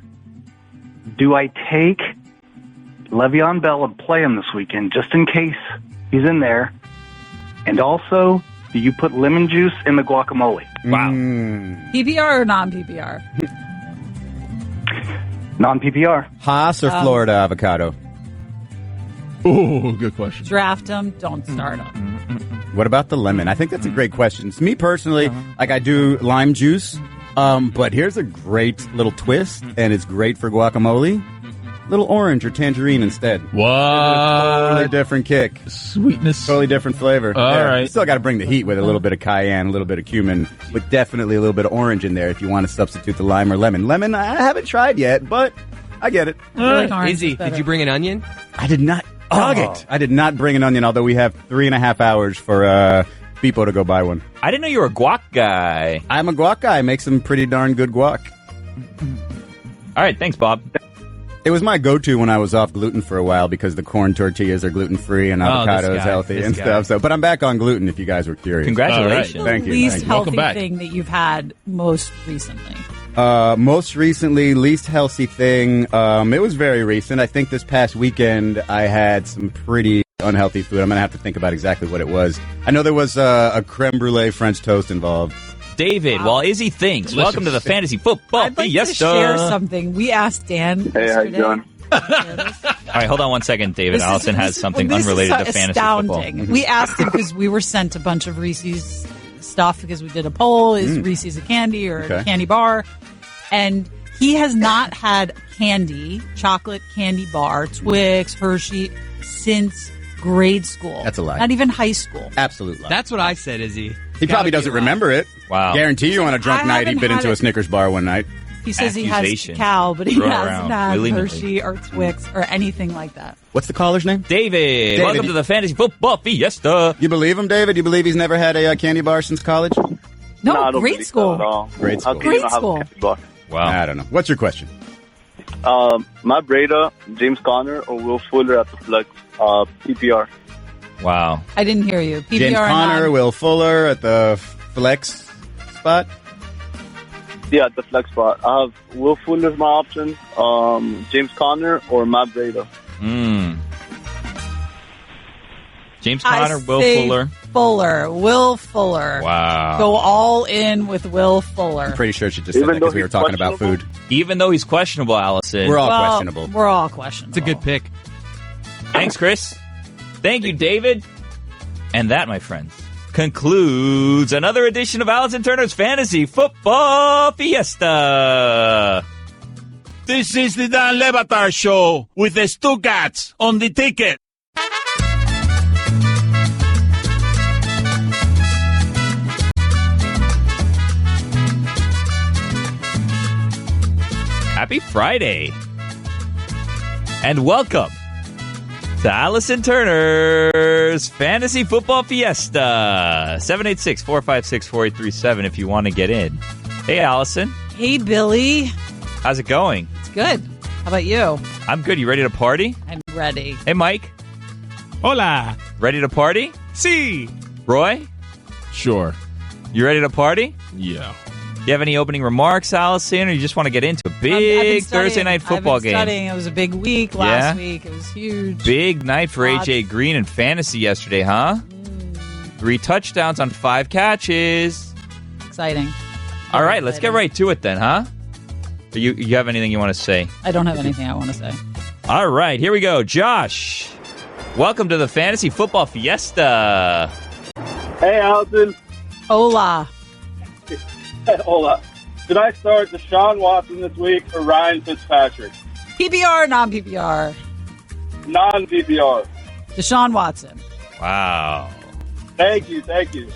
Do I take Le'Veon Bell and play him this weekend just in case he's in there? And also, do you put lemon juice in the guacamole? Wow. PPR or non-PPR? Non-PPR. Haas or Florida avocado? Oh, good question. Draft him. Don't start him. What about the lemon? I think that's a great question. To me personally, like I do lime juice, but here's a great little twist, and it's great for guacamole. Little orange or tangerine instead. What? Totally different kick. Sweetness. Totally different flavor. All right. Still got to bring the heat with a little bit of cayenne, a little bit of cumin, but definitely a little bit of orange in there if you want to substitute the lime or lemon. Lemon, I haven't tried yet, but I get it. Izzy, did you bring an onion? I did not. It. I did not bring an onion, although we have 3.5 hours for people to go buy one. I didn't know you were a guac guy. I'm a guac guy. I make some pretty darn good guac. All right, thanks, Bob. It was my go-to when I was off gluten for a while because the corn tortillas are gluten-free and avocado is healthy and stuff. So, but I'm back on gluten if you guys were curious. Congratulations. Thank you. Least Thank you. healthy thing that you've had most recently. Most recently, least healthy thing. It was very recent. I think this past weekend I had some pretty unhealthy food. I'm going to have to think about exactly what it was. I know there was a creme brulee French toast involved. David, while Izzy thinks, welcome to the Fantasy Football I'd like Fiesta. to share something. We asked Dan Hey, how you yesterday. doing? All right, hold on one second, David. Allison has something unrelated to fantasy astounding. football. We asked him because we were sent a bunch of Reese's stuff because we did a poll. Is Reese's a candy or a candy bar? And he has not had candy, chocolate candy bar, Twix, Hershey, since grade school. That's a lie. Not even high school. Absolute lie. That's what I said, Izzy. He probably doesn't remember it. Wow. Guarantee you on a drunk I night he haven't bit had into a it. Snickers bar one night. He says he has Accusation. cacao, but he Throw it hasn't around had willy-nilly. Hershey or Twix or anything like that. What's the caller's name? David, welcome to the Fantasy Football Fiesta. You believe him, David? You believe he's never had a candy bar since college? No, I don't grade believe school. that at all. Grade How school. can you Grade not have a school. candy bar? Wow. I don't know. What's your question? Matt Breda, James Conner, or Will Fuller at the flex PPR? Wow. I didn't hear you. PPR James or Conner, non? Will Fuller at the flex spot? Yeah, at the flex spot. I have Will Fuller as my option, James Conner, or Matt Breda. James Conner, Will Fuller. Will Fuller. Wow. Go all in with Will Fuller. I'm pretty sure she just said that because we were talking about food. Even though he's questionable, Allison. We're all Well, questionable. We're all questionable. It's a good pick. Thanks, Chris. Thank you, David. And that, my friends, concludes another edition of Allison Turner's Fantasy Football Fiesta. This is the Dan Levatar Show with the Stugatz on the ticket. Happy Friday. And welcome to Allison Turner's Fantasy Football Fiesta. 786-456-4837 if you want to get in. Hey, Allison. Hey, Billy. How's it going? It's good. How about you? I'm good. You ready to party? I'm ready. Hey, Mike. Hola. Ready to party? Si. Roy? Sure. You ready to party? Yeah. You have any opening remarks, Allison, or you just want to get into a I've been big studying. Thursday night football I've been game? studying. It was a big week last week. It was huge. Big night for Lots. A.J. Green in fantasy yesterday, huh? 3 touchdowns on 5 catches. Exciting. All right, let's get right to it then, huh? You have anything you want to say? I don't have anything I want to say. All right, here we go. Josh, welcome to the Fantasy Football Fiesta. Hey, Allison. Hola. Hola. Should I start Deshaun Watson this week or Ryan Fitzpatrick? PPR or non-PPR? Non-PPR. Deshaun Watson. Wow. Thank you.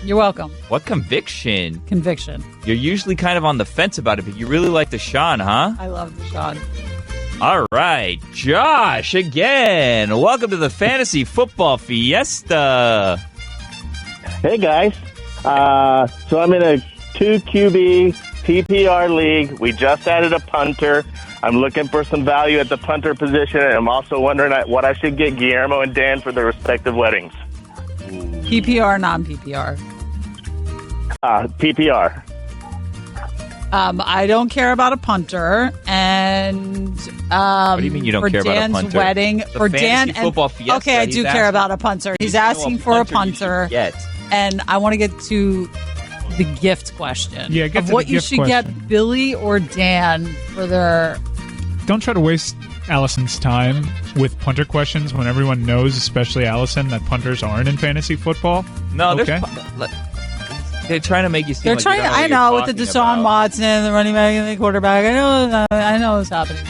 You're welcome. What conviction. Conviction. You're usually kind of on the fence about it, but you really like Deshaun, huh? I love Deshaun. All right. Josh, again. Welcome to the Fantasy Football Fiesta. Hey, guys. So I'm in a 2QB PPR league. We just added a punter. I'm looking for some value at the punter position, and I'm also wondering what I should get Guillermo and Dan for their respective weddings. PPR, non-PPR? PPR. I don't care about a punter, and what do you mean you don't care Dan's about a punter? wedding The for Fantasy Dan. Football Fiesta, okay, I do care about a punter. He's asking for a punter, and I want to get to the gift question. Yeah, get of to what the you gift should question. get Billy or Dan for their. Don't try to waste Allison's time with punter questions when everyone knows, especially Allison, that punters aren't in fantasy football. No, okay. They're trying to make you seem They're like trying. you don't know I what know you're with the talking Deshaun about. Watson, the running back, and the quarterback. I know what's happening.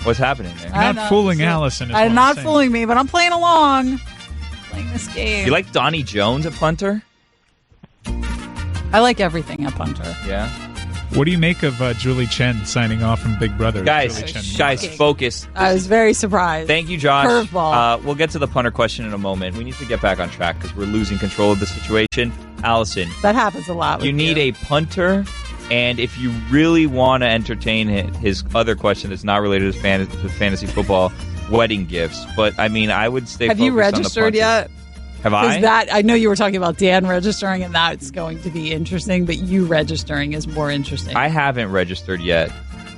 What's happening there? I You're know. not fooling Allison. Is what I'm I'm not saying. fooling me, but I'm playing along. Playing this game. You like Donnie Jones, a punter? I like everything at punter. Yeah. What do you make of Julie Chen signing off from Big Brother? Guys, Julie Chen. focus. I was very surprised. Thank you, Josh. Curveball. We'll get to the punter question in a moment. We need to get back on track because we're losing control of the situation. Allison, That happens a lot. you need a punter, and if you really want to entertain his other question that's not related to fantasy football, wedding gifts. But, I mean, I would stay Have focused you registered on the punter. yet? Have I? I know you were talking about Dan registering, and that's going to be interesting, but you registering is more interesting. I haven't registered yet.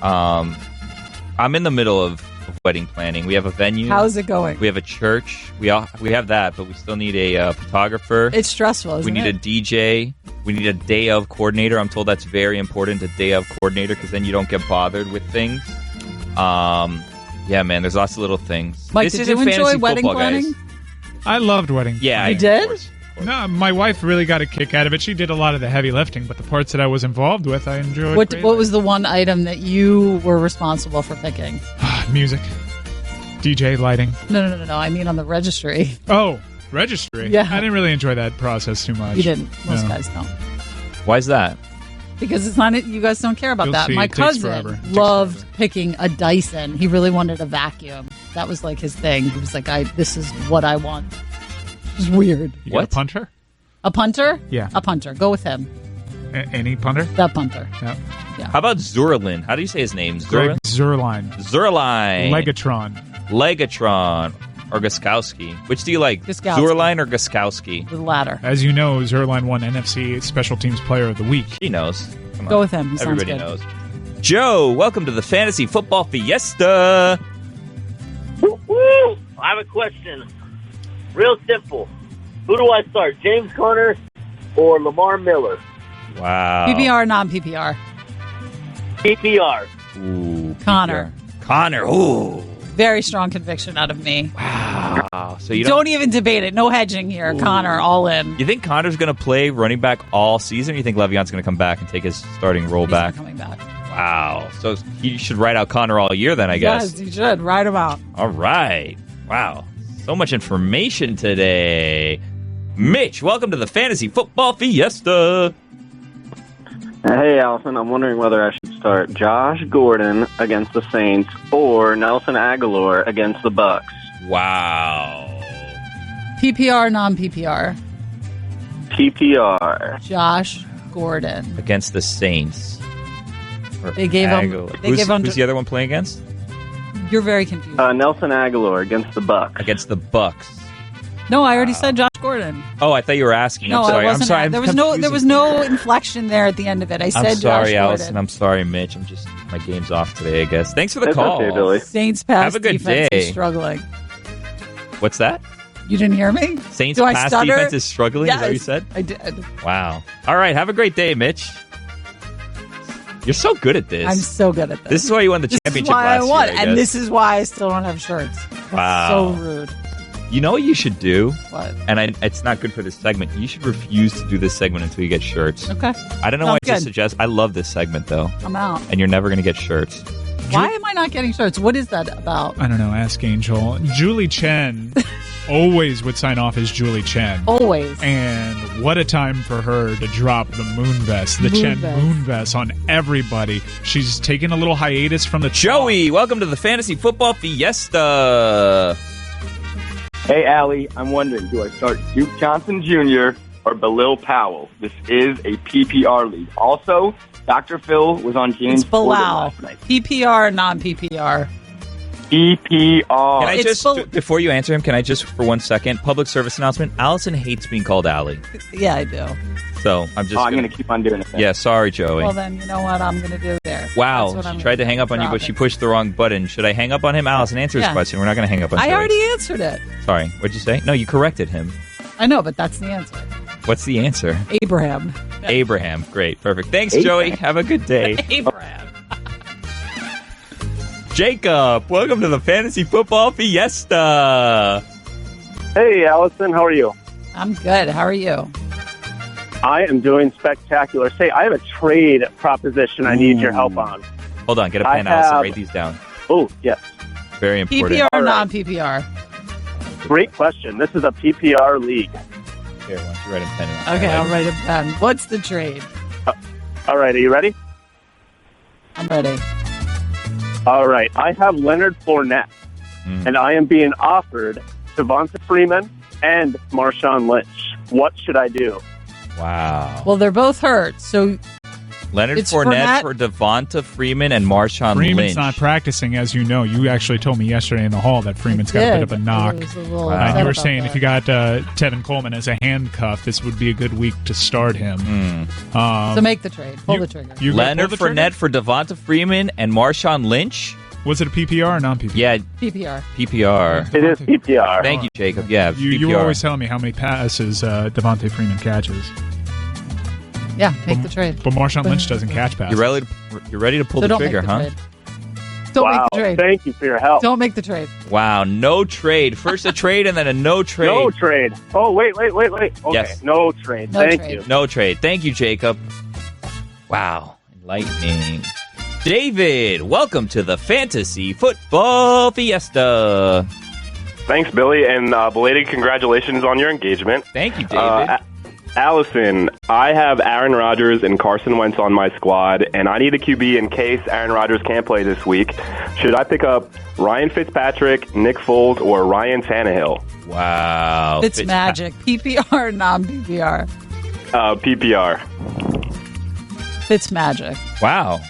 I'm in the middle of wedding planning. We have a venue. How's it going? We have a church. We have that, but we still need a photographer. It's stressful, isn't We need it? a DJ. We need a day of coordinator. I'm told that's very important, a day of coordinator, because then you don't get bothered with things. Yeah, man, there's lots of little things. Mike, This did isn't you enjoy fantasy wedding football, guys. planning? I loved wedding. Yeah, You did? No, my wife really got a kick out of it. She did a lot of the heavy lifting, but the parts that I was involved with, I enjoyed. What was the one item that you were responsible for picking? Music, DJ, lighting. No. I mean on the registry. Oh, registry. Yeah. I didn't really enjoy that process too much. You didn't. Most No. guys don't. Why is that? Because it's not. You guys don't care about You'll that. see, My it takes cousin forever. It takes loved picking a Dyson. He really wanted a vacuum. That was like his thing. He was like, "This is what I want." It was weird. You got a punter? A punter? Yeah. A punter. Go with him. Any punter? That punter. Yeah. How about Zurlin? How do you say his name? Greg Zerline. Zerline. Legatron. Or Guskowski. Which do you like? Guskowski. Zurline or Guskowski? The latter. As you know, Zerline won NFC Special Teams Player of the Week. He knows. Come on. Go with him. He sounds Everybody good. knows. Joe, welcome to the Fantasy Football Fiesta. Woo! I have a question. Real simple. Who do I start, James Conner or Lamar Miller? Wow. PPR, non-PPR. PPR. Ooh, Connor. Connor. Ooh. Very strong conviction out of me. Wow. So you Don't even debate it. No hedging here. Connor, all in. You think Connor's going to play running back all season, or you think Le'Veon's going to come back and take his starting role He's back? not coming back. Wow. So he should ride out Connor all year then, I guess. Yes, you should. Write him out. All right. Wow. So much information today. Mitch, welcome to the Fantasy Football Fiesta. Hey, Allison, I'm wondering whether I should start Josh Gordon against the Saints or Nelson Aguilar against the Bucks. Wow. PPR, non-PPR. PPR. Josh Gordon. Against the Saints. Or They gave him- Aguilar. they who's, gave him who's to- the other one playing against? You're very confused. Nelson Aguilar against the Bucks. Against the Bucks. No, I already said Josh Gordon. Oh, I thought you were asking. No, I'm sorry. I wasn't. I'm sorry. There I'm was no inflection there at the end of it. I said I'm sorry, Josh Allison. Gordon. I'm sorry, Mitch. My game's off today, I guess. Thanks for the It's call. okay, Billy. Saints pass Have a good defense day. is struggling. What's that? You didn't hear me? Saints Do I pass stutter? defense is struggling? Is that what you Yes, said? I did. Wow. All right. Have a great day, Mitch. You're so good at this. I'm so good at this. This is why you won the This is championship why last I won, year, I and guess. this is why I still don't have shirts. Wow. So rude. You know what you should do? What? And it's not good for this segment. You should refuse to do this segment until you get shirts. Okay. I don't know why I just suggest. I love this segment, though. I'm out. And you're never going to get shirts. Why am I not getting shirts? What is that about? I don't know. Ask Angel. Julie Chen always would sign off as Julie Chen. Always. And what a time for her to drop the moon vest, the Chen moon vest on everybody. She's taking a little hiatus from the Joey, welcome to the Fantasy Football Fiesta. Hey, Allie, I'm wondering, do I start Duke Johnson Jr. or Bilal Powell? This is a PPR league. Also, Dr. Phil was on James It's Bilal. last night. PPR or non-PPR? PPR. Can I just, before you answer him, can I just, for 1 second, public service announcement? Allison hates being called Allie. Yeah, I do. So I'm just I'm going to keep on doing it then. Yeah, sorry, Joey. Well, then you know what I'm going to do there. Wow, she tried to hang up on you, but she pushed the wrong button. Should I hang up on him? Allison, answer his question. We're not going to hang up on Joey. I already answered it. Sorry, what'd you say? No, you corrected him. I know, but that's the answer. What's the answer? Abraham. Abraham. Great. Perfect. Thanks, Joey. Have a good day. Abraham. Jacob, welcome to the Fantasy Football Fiesta. Hey, Allison, how are you? I'm good. How are you? I am doing spectacular. Say, I have a trade proposition I need your help on. Hold on, get a pen, Allison. Write these down. Oh, yes. Very important. PPR or non-PPR? Great question. This is a PPR league. Here, why don't you write a pen? Okay, I'll write a pen. What's the trade? All right, are you ready? I'm ready. All right, I have Leonard Fournette, and I am being offered Devonta Freeman and Marshawn Lynch. What should I do? Wow. Well, they're both hurt, so Leonard it's Fournette for Devonta Freeman and Marshawn Freeman's Lynch. not practicing, as you know. You actually told me yesterday in the hall that Freeman's got a bit of a knock. Wow. You were saying if you got Tevin Coleman as a handcuff, this would be a good week to start him. So make the trade. Pull the trigger. Leonard Fournette for Devonta Freeman and Marshawn Lynch. Was it a PPR or non-PPR? Yeah. PPR. PPR. It is PPR. Thank you, Jacob. Yeah, You were always telling me how many passes Devonta Freeman catches. Yeah, make the trade. But Marshawn Lynch doesn't catch passes. You're ready to pull So the don't trigger, make the huh? trade. Don't make the trade. Thank you for your help. Don't make the trade. Wow, no trade. First a trade and then a no trade. No trade. Oh, wait. Okay, Yes. no trade. No Thank trade. you. No trade. Thank you, Jacob. Wow, enlightening. David, welcome to the Fantasy Football Fiesta. Thanks, Billy, and belated congratulations on your engagement. Thank you, David. Allison, I have Aaron Rodgers and Carson Wentz on my squad, and I need a QB in case Aaron Rodgers can't play this week. Should I pick up Ryan Fitzpatrick, Nick Foles, or Ryan Tannehill? Wow. It's magic. PPR or non-PPR? PPR. It's magic. Wow.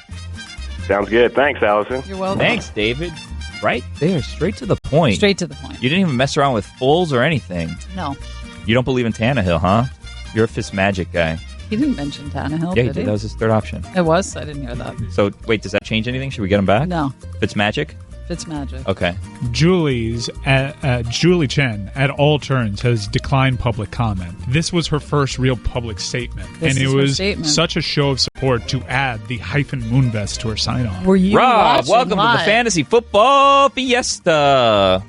Sounds good. Thanks, Allison. You're welcome. Thanks, David. Right there, straight to the point. Straight to the point. You didn't even mess around with Foles or anything. No. You don't believe in Tannehill, huh? You're a Fitzmagic guy. He didn't mention Tannehill, Yeah, he did did. he? That was his third option. It was? I didn't hear that. So, wait, does that change anything? Should we get him back? No. Fitzmagic? It's magic. Okay. Julie Chen, at all turns, has declined public comment. This was her first real public statement. This and is it her was statement. such a show of support to add the hyphen moonvest to her sign-on. Were you Rob, watching welcome to the live? Fantasy Football Fiesta.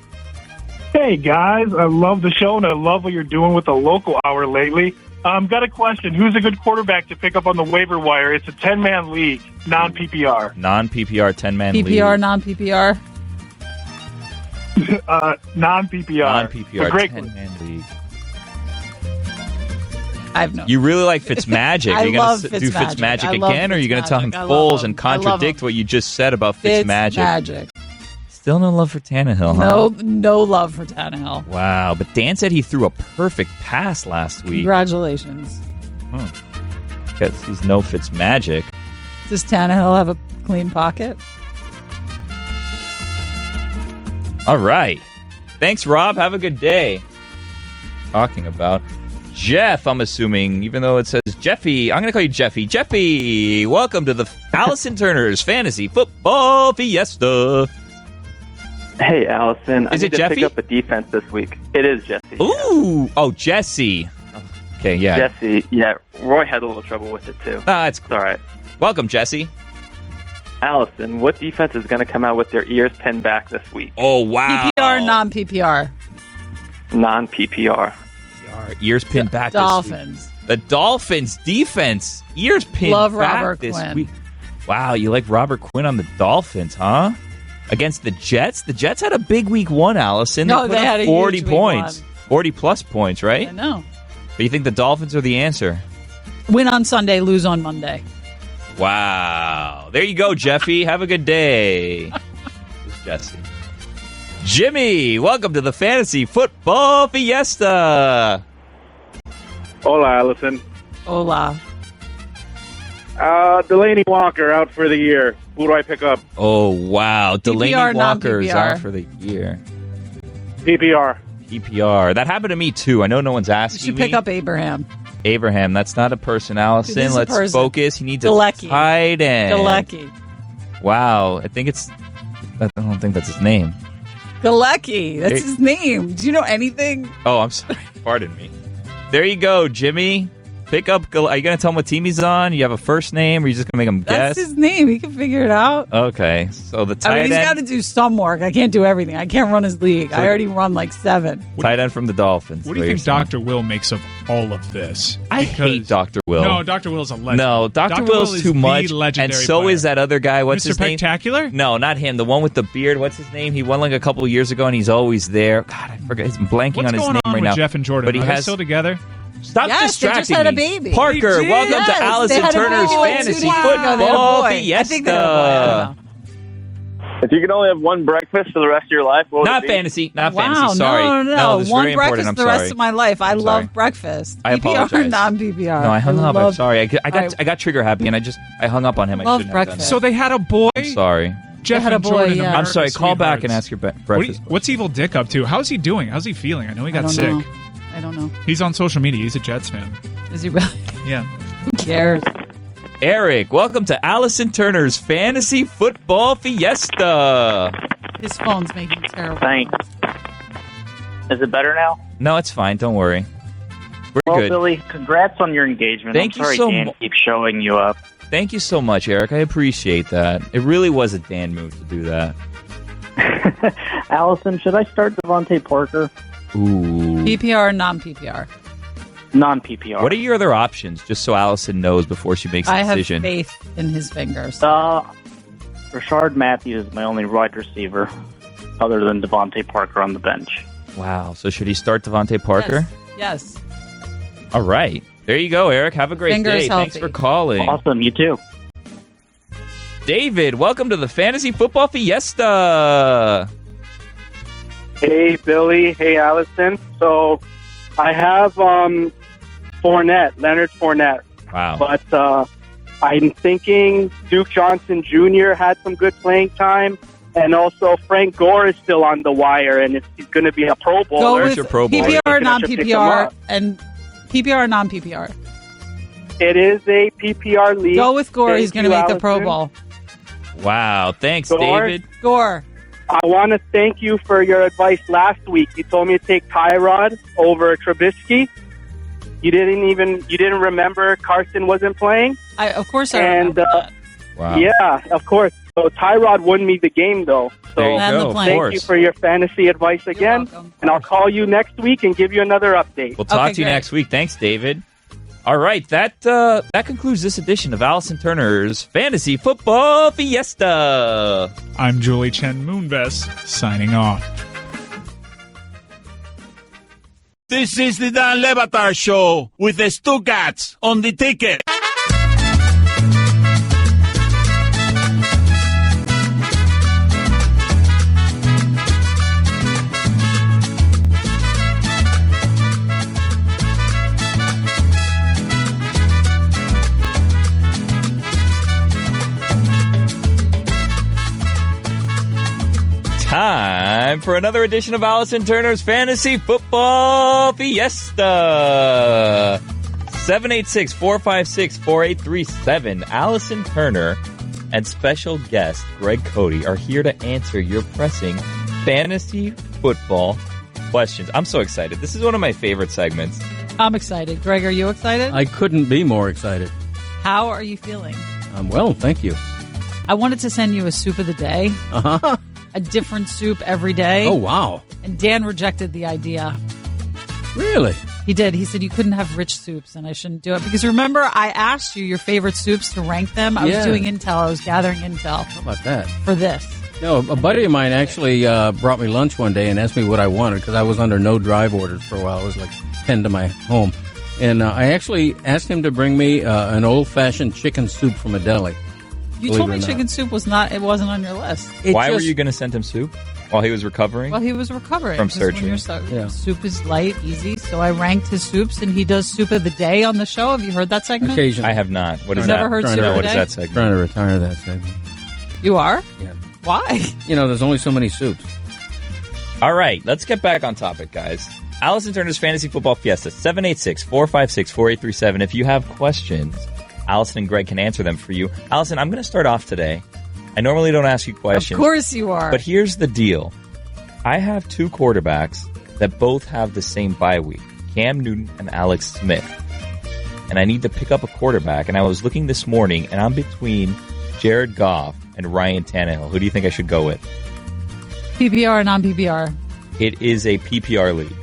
Hey, guys. I love the show, and I love what you're doing with the local hour lately. Got a question. Who's a good quarterback to pick up on the waiver wire? It's a 10-man league, non-PPR. Non-PPR, 10-man league. PPR, non-PPR? Non-PPR. Non-PPR, A great 10-man league. I have no. You really like Fitzmagic. I Are you love going to do Fitzmagic. Fitzmagic I love again, or are you going to tell him Fitzmagic. I love Foles him. and I love contradict him. what you just said about Fitzmagic? Magic. Still no love for Tannehill, huh? No love for Tannehill. Wow, but Dan said he threw a perfect pass last week. Congratulations. Guess he's no Fitzmagic. Does Tannehill have a clean pocket? All right. Thanks, Rob. Have a good day. Talking about Jeff, I'm assuming, even though it says Jeffy. I'm going to call you Jeffy. Jeffy, welcome to the Allison Turner's Fantasy Football Fiesta. Hey, Allison. I Is need it to Jeffy? pick up a defense this week. It is Jesse. Ooh. Oh, Jesse. Okay, yeah. Jesse, yeah. Roy had a little trouble with it, too. It's all right. Welcome, Jesse. Allison, what defense is going to come out with their ears pinned back this week? Oh, wow. PPR, non-PPR? non-PPR. Ears pinned back Dolphins. this week. The Dolphins defense. Ears pinned Love back Robert this Quinn. week. Wow, you like Robert Quinn on the Dolphins, huh? Against the Jets? The Jets had a big week one, Allison. No, put they up had a 40 huge week points. one. 40-plus points, right? I know. But you think the Dolphins are the answer? Win on Sunday, lose on Monday. Wow. There you go, Jeffy. Have a good day. It's Jesse. Jimmy, welcome to the Fantasy Football Fiesta. Hola, Allison. Hola. Delaney Walker out for the year. Who do I pick up? Oh, wow. Delaney PPR, Walker's non-PPR. out for the year. PPR. PPR. That happened to me, too. I know no one's You asking should pick me. up Abraham. Abraham, that's not a person, Allison. It is a Let's person. focus. He needs Galecki. a tight end. Galecki. Wow. I don't think that's his name. Galecki. That's Hey. his name. Do you know anything? Oh, I'm sorry. Pardon me. There you go, Jimmy. Pick up. Are you going to tell him what team he's on? You have a first name, or are you just going to make him That's guess? his name. He can figure it out. Okay. So the tight I mean, he's got end. to do some work. I can't do everything. I can't run his league. I already run like 7. Tight end from the Dolphins. What do you think Dr. Will makes of all of this? I hate Dr. Will. No, Dr. Will's a legend. No, Dr. Will's is too the much. And legendary so player. is that other guy. What's Mr. his name? Spectacular? No, not him. The one with the beard. What's his name? He won like a couple years ago, and he's always there. God, I forget. I'm blanking What's on his going name on right with now. Jeff and Jordan? But he Are they has. still together? Stop Yes, they distracting just had a me. baby. Parker, They welcome did. to Yes, Allison they had a Turner's baby like 2 Fantasy weeks ago. They had a Football boy. Fiesta. I think they had a boy. I don't know. If you could only have one breakfast for the rest of your life, what would Not it be? fantasy. Not Wow, fantasy. Sorry. no. this is One very breakfast important. I'm the sorry. rest of my life. I I'm sorry. love breakfast. I PPR, apologize. non-PPR. No, I hung up. I'm love- sorry. I got All right. I got trigger happy, and I hung up on him. I Love shouldn't have done breakfast. So they had a boy? that. I'm sorry. Jeff had a and boy, Jordan, yeah. I'm America's sorry. Call back sweethearts. and ask your What breakfast. what's Evil Dick up to? How's he doing? How's he feeling? I know he I got don't sick. know. I don't know. He's on social media. He's a Jets fan. Is he really? Yeah. Who cares? Eric, welcome to Allison Turner's Fantasy Football Fiesta. His phone's making me terrible. Thanks. Is it better now? No, it's fine. Don't worry. We're Well, good. Billy, congrats on your engagement. Thank I'm you sorry so Dan mu- keeps showing you up. Thank you so much, Eric. I appreciate that. It really was a Dan move to do that. Allison, should I start Devontae Parker? Ooh. PPR, non-PPR. Non-PPR. What are your other options, just so Allison knows before she makes a I have decision? faith in his fingers. Rashard Matthews is my only wide receiver other than Devontae Parker on the bench. Wow. So should he start Devontae Parker? Yes. All right. There you go, Eric. Have a great Fingers day. Thanks healthy. for calling. Awesome. You too. David, welcome to the Fantasy Football Fiesta. Hey, Billy. Hey, Allison. So I have Leonard Fournette. Wow. But I'm thinking Duke Johnson Jr. had some good playing time. And also Frank Gore is still on the wire. And if he's going to be a Pro Go Bowler, with PPR, I should pick him non-PPR, up. and PPR, non-PPR. It is a PPR league. Go with Gore. Thank He's going to you, make the Pro Allison. Bowl. Wow. Thanks, Gore? David. Gore. I want to thank you for your advice last week. You told me to take Tyrod over Trubisky. You didn't remember Carson wasn't playing. Of course I remember that. Wow. Yeah, of course. So Tyrod won me the game, though. So There you And go, the plane. of thank you course. for your fantasy advice again. And I'll call you next week and give you another update. We'll talk to you next week. Thanks, David. All right, that concludes this edition of Allison Turner's Fantasy Football Fiesta. I'm Julie Chen Moonves, signing off. This is the Dan Levatar Show with the Stugatz on the ticket. Time for another edition of Allison Turner's Fantasy Football Fiesta. 786-456-4837. Allison Turner and special guest Greg Cody are here to answer your pressing fantasy football questions. I'm so excited. This is one of my favorite segments. I'm excited. Greg, are you excited? I couldn't be more excited. How are you feeling? I'm well, thank you. I wanted to send you a soup of the day. Uh-huh. A different soup every day. Oh, wow. And Dan rejected the idea. Really? He did. He said you couldn't have rich soups, and I shouldn't do it. Because remember, I asked you your favorite soups to rank them. I was doing intel. I was gathering intel. How about that? For this. No, a buddy of mine actually brought me lunch one day and asked me what I wanted because I was under no drive orders for a while. It was like 10 to my home. And I actually asked him to bring me an old-fashioned chicken soup from a deli. You told me chicken soup was not. It wasn't on your list. Why were you going to send him soup while he was recovering? Well, he was recovering from surgery. Soup is light, easy. So I ranked his soups, and he does soup of the day on the show. Have you heard that segment? Occasionally. I have not. What is You've that? never heard soup of the What is day? that segment? Trying to retire that segment. You are? Yeah. Why? You know, there's only so many soups. All right, let's get back on topic, guys. Allison Turner's Fantasy Football Fiesta, 786-456-4837. If you have questions, Allison and Greg can answer them for you. Allison, I'm going to start off today. I normally don't ask you questions. Of course you are. But here's the deal. I have two quarterbacks that both have the same bye week, Cam Newton and Alex Smith. And I need to pick up a quarterback. And I was looking this morning, and I'm between Jared Goff and Ryan Tannehill. Who do you think I should go with? PPR or non-PPR? It is a PPR league.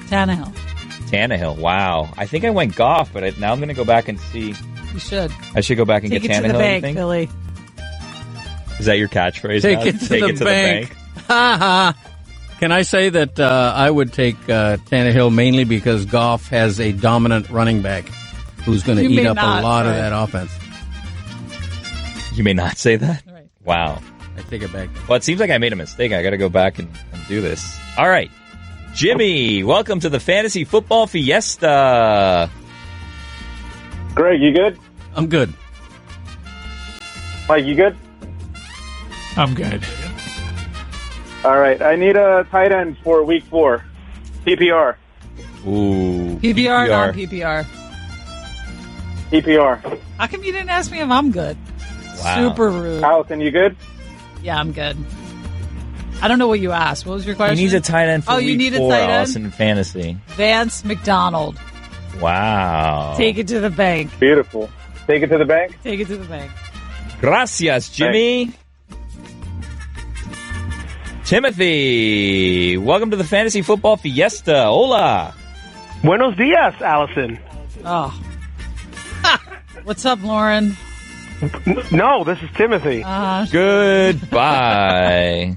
Tannehill. Wow. I think I went Goff, but now I'm going to go back and see. You should. I should go back and Take get it Tannehill. to the bank, Billy. Is that your catchphrase? Take now? it to the bank. Can I say that I would take Tannehill mainly because Goff has a dominant running back who's going to eat up a lot of that offense. You may not say that? Right. Wow. I take it back. Well, it seems like I made a mistake. I got to go back and do this. All right. Jimmy, welcome to the Fantasy Football Fiesta. Greg, you good? I'm good. Mike, you good? I'm good. All right. I need a tight end for week 4. PPR. Ooh. PPR or non-PPR? PPR. How come you didn't ask me if I'm good? Wow. Super rude. Allison, you good? Yeah, I'm good. I don't know what you asked. What was your question? He needs a tight end for you week need a 4, tight end? Allison, in fantasy. Vance McDonald. Wow. Take it to the bank. Beautiful. Take it to the bank? Take it to the bank. Gracias, Jimmy. Timothy, welcome to the Fantasy Football Fiesta. Hola. Buenos dias, Allison. Oh. What's up, Lauren? No, this is Timothy. Goodbye.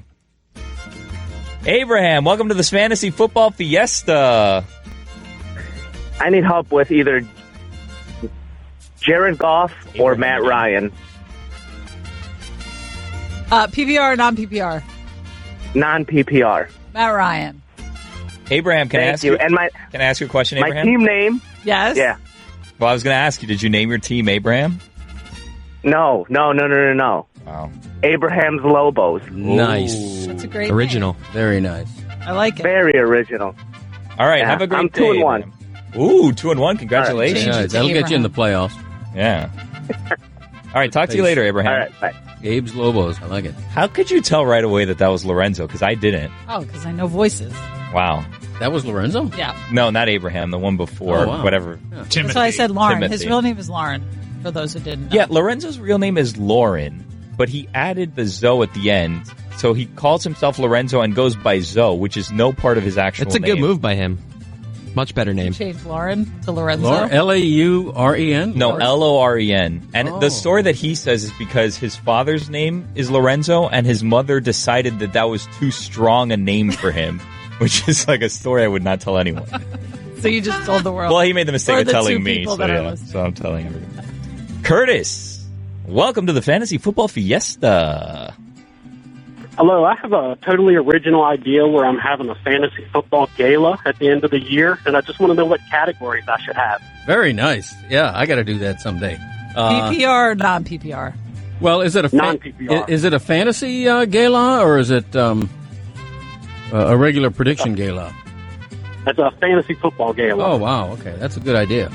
Abraham, welcome to the Fantasy Football Fiesta. I need help with either Jared Goff or Matt Ryan. PPR or non-PPR? Non-PPR. Matt Ryan. Abraham, can I ask you? And can I ask you a question, my Abraham? team name? Yes. Yeah. Well, I was going to ask you, did you name your team Abraham? No. Wow. Abraham's Lobos. Nice. That's a great original. name. Very nice. I like it. Very original. All right, Yeah, have a great I'm day. 2-1. Abraham. Ooh, 2-1. Congratulations. Yeah, that'll get you in the playoffs. Yeah. All right, talk to you later, Abraham. All right, bye. Gabe's Lobos. I like it. How could you tell right away that was Lorenzo? Because I didn't. Oh, because I know voices. Wow. That was Lorenzo? Yeah. No, not Abraham. The one before. Oh, wow. Whatever. Yeah. That's why I said Lauren. Timothy. His real name is Lauren, for those who didn't know. Yeah, Lorenzo's real name is Lauren, but he added the Zoe at the end. So he calls himself Lorenzo and goes by Zoe, which is no part of his actual It's a name. good move by him. Much better name. Change Lauren to Lorenzo. Lauren? No, Loren. And the story that he says is because his father's name is Lorenzo, and his mother decided that was too strong a name for him, which is like a story I would not tell anyone. So you just told the world. Well, he made the mistake Or of the two telling me, people so, that are yeah, listening. so I'm telling everyone. Curtis, welcome to the Fantasy Football Fiesta. Hello, I have a totally original idea where I'm having a fantasy football gala at the end of the year, and I just want to know what categories I should have. Very nice. Yeah, I got to do that someday. PPR or non-PPR? Well, is it a Non-PPR. Is it a fantasy gala or is it a regular prediction gala? It's a fantasy football gala. Oh wow, okay, that's a good idea.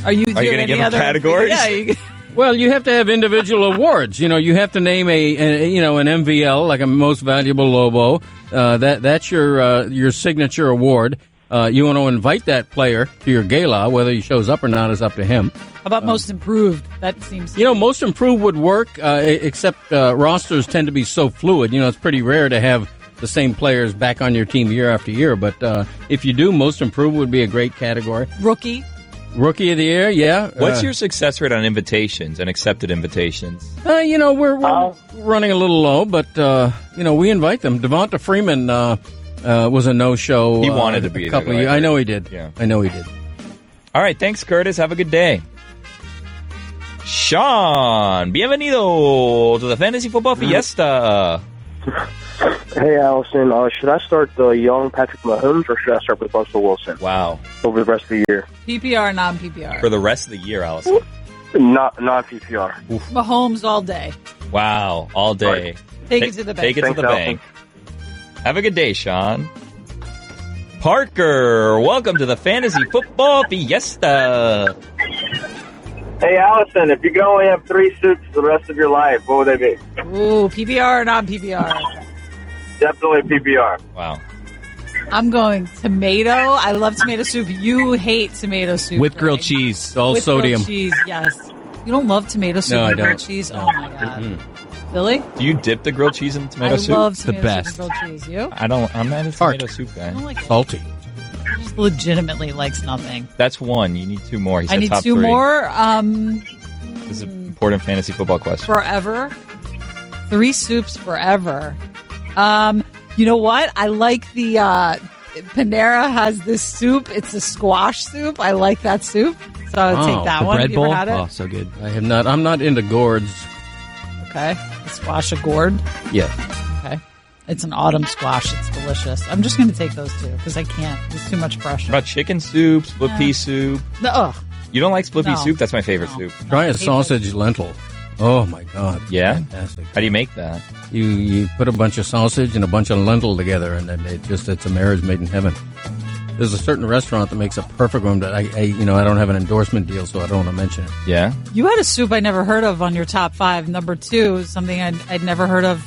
Are you going to give him categories? Yeah. Well, you have to have individual awards. You know, you have to name an MVL, like a most valuable Lobo. That's your signature award. You want to invite that player to your gala. Whether he shows up or not is up to him. How about most improved? That seems. Most improved would work, except rosters tend to be so fluid. It's pretty rare to have the same players back on your team year after year. But if you do, most improved would be a great category. Rookie of the year, yeah. What's your success rate on invitations and accepted invitations? We're running a little low, but we invite them. Devonta Freeman was a no-show. He wanted to be a couple there, of years. right? I know he did. Yeah. I know he did. All right, thanks, Curtis. Have a good day. Sean, bienvenido to the Fantasy Football Fiesta. Hey, Allison. Should I start the young Patrick Mahomes or should I start with Russell Wilson? Wow. Over the rest of the year. PPR, non-PPR. For the rest of the year, Allison. Not PPR. Mahomes all day. Wow, all day. Right. Take it to the bank. Take it Thanks, to the Allison. bank. Have a good day, Sean. Parker, welcome to the Fantasy Football Fiesta. Hey, Allison, if you could only have 3 soups for the rest of your life, what would they be? Ooh, PPR or non-PPR? Definitely PPR. Wow. I'm going tomato. I love tomato soup. You hate tomato soup. With grilled cheese. All With sodium. grilled cheese, yes. You don't love tomato soup No, I and grilled don't. cheese? No. Oh, my God. Mm-mm. Billy? Do you dip the grilled cheese in the tomato soup? I love The tomato best. soup and grilled cheese. You? I'm not a tomato soup guy. I don't like Salty. He just legitimately likes nothing. That's one. You need 2 more. He said I need top 2 3. more. This is an important fantasy football question. Forever. 3 soups forever. You know what? I like the Panera has this soup. It's a squash soup. I like that soup. So I'll take that the one. bread Have you ever bowl? had it? Oh, so good. I have not. I'm not into gourds. Okay. A squash a gourd. Yeah. Okay. It's an autumn squash. It's delicious. I'm just going to take those 2 because I can't. There's too much pressure. What about chicken soup, split pea soup? No, ugh. You don't like split pea No. soup? That's my favorite soup. Try a sausage lentil. Oh my God! Yeah? Fantastic. How do you make that? You put a bunch of sausage and a bunch of lentil together, and then it's a marriage made in heaven. There's a certain restaurant that makes a perfect one that I don't have an endorsement deal, so I don't want to mention it. Yeah? You had a soup I never heard of on your top 5. Number 2 is something I'd never heard of.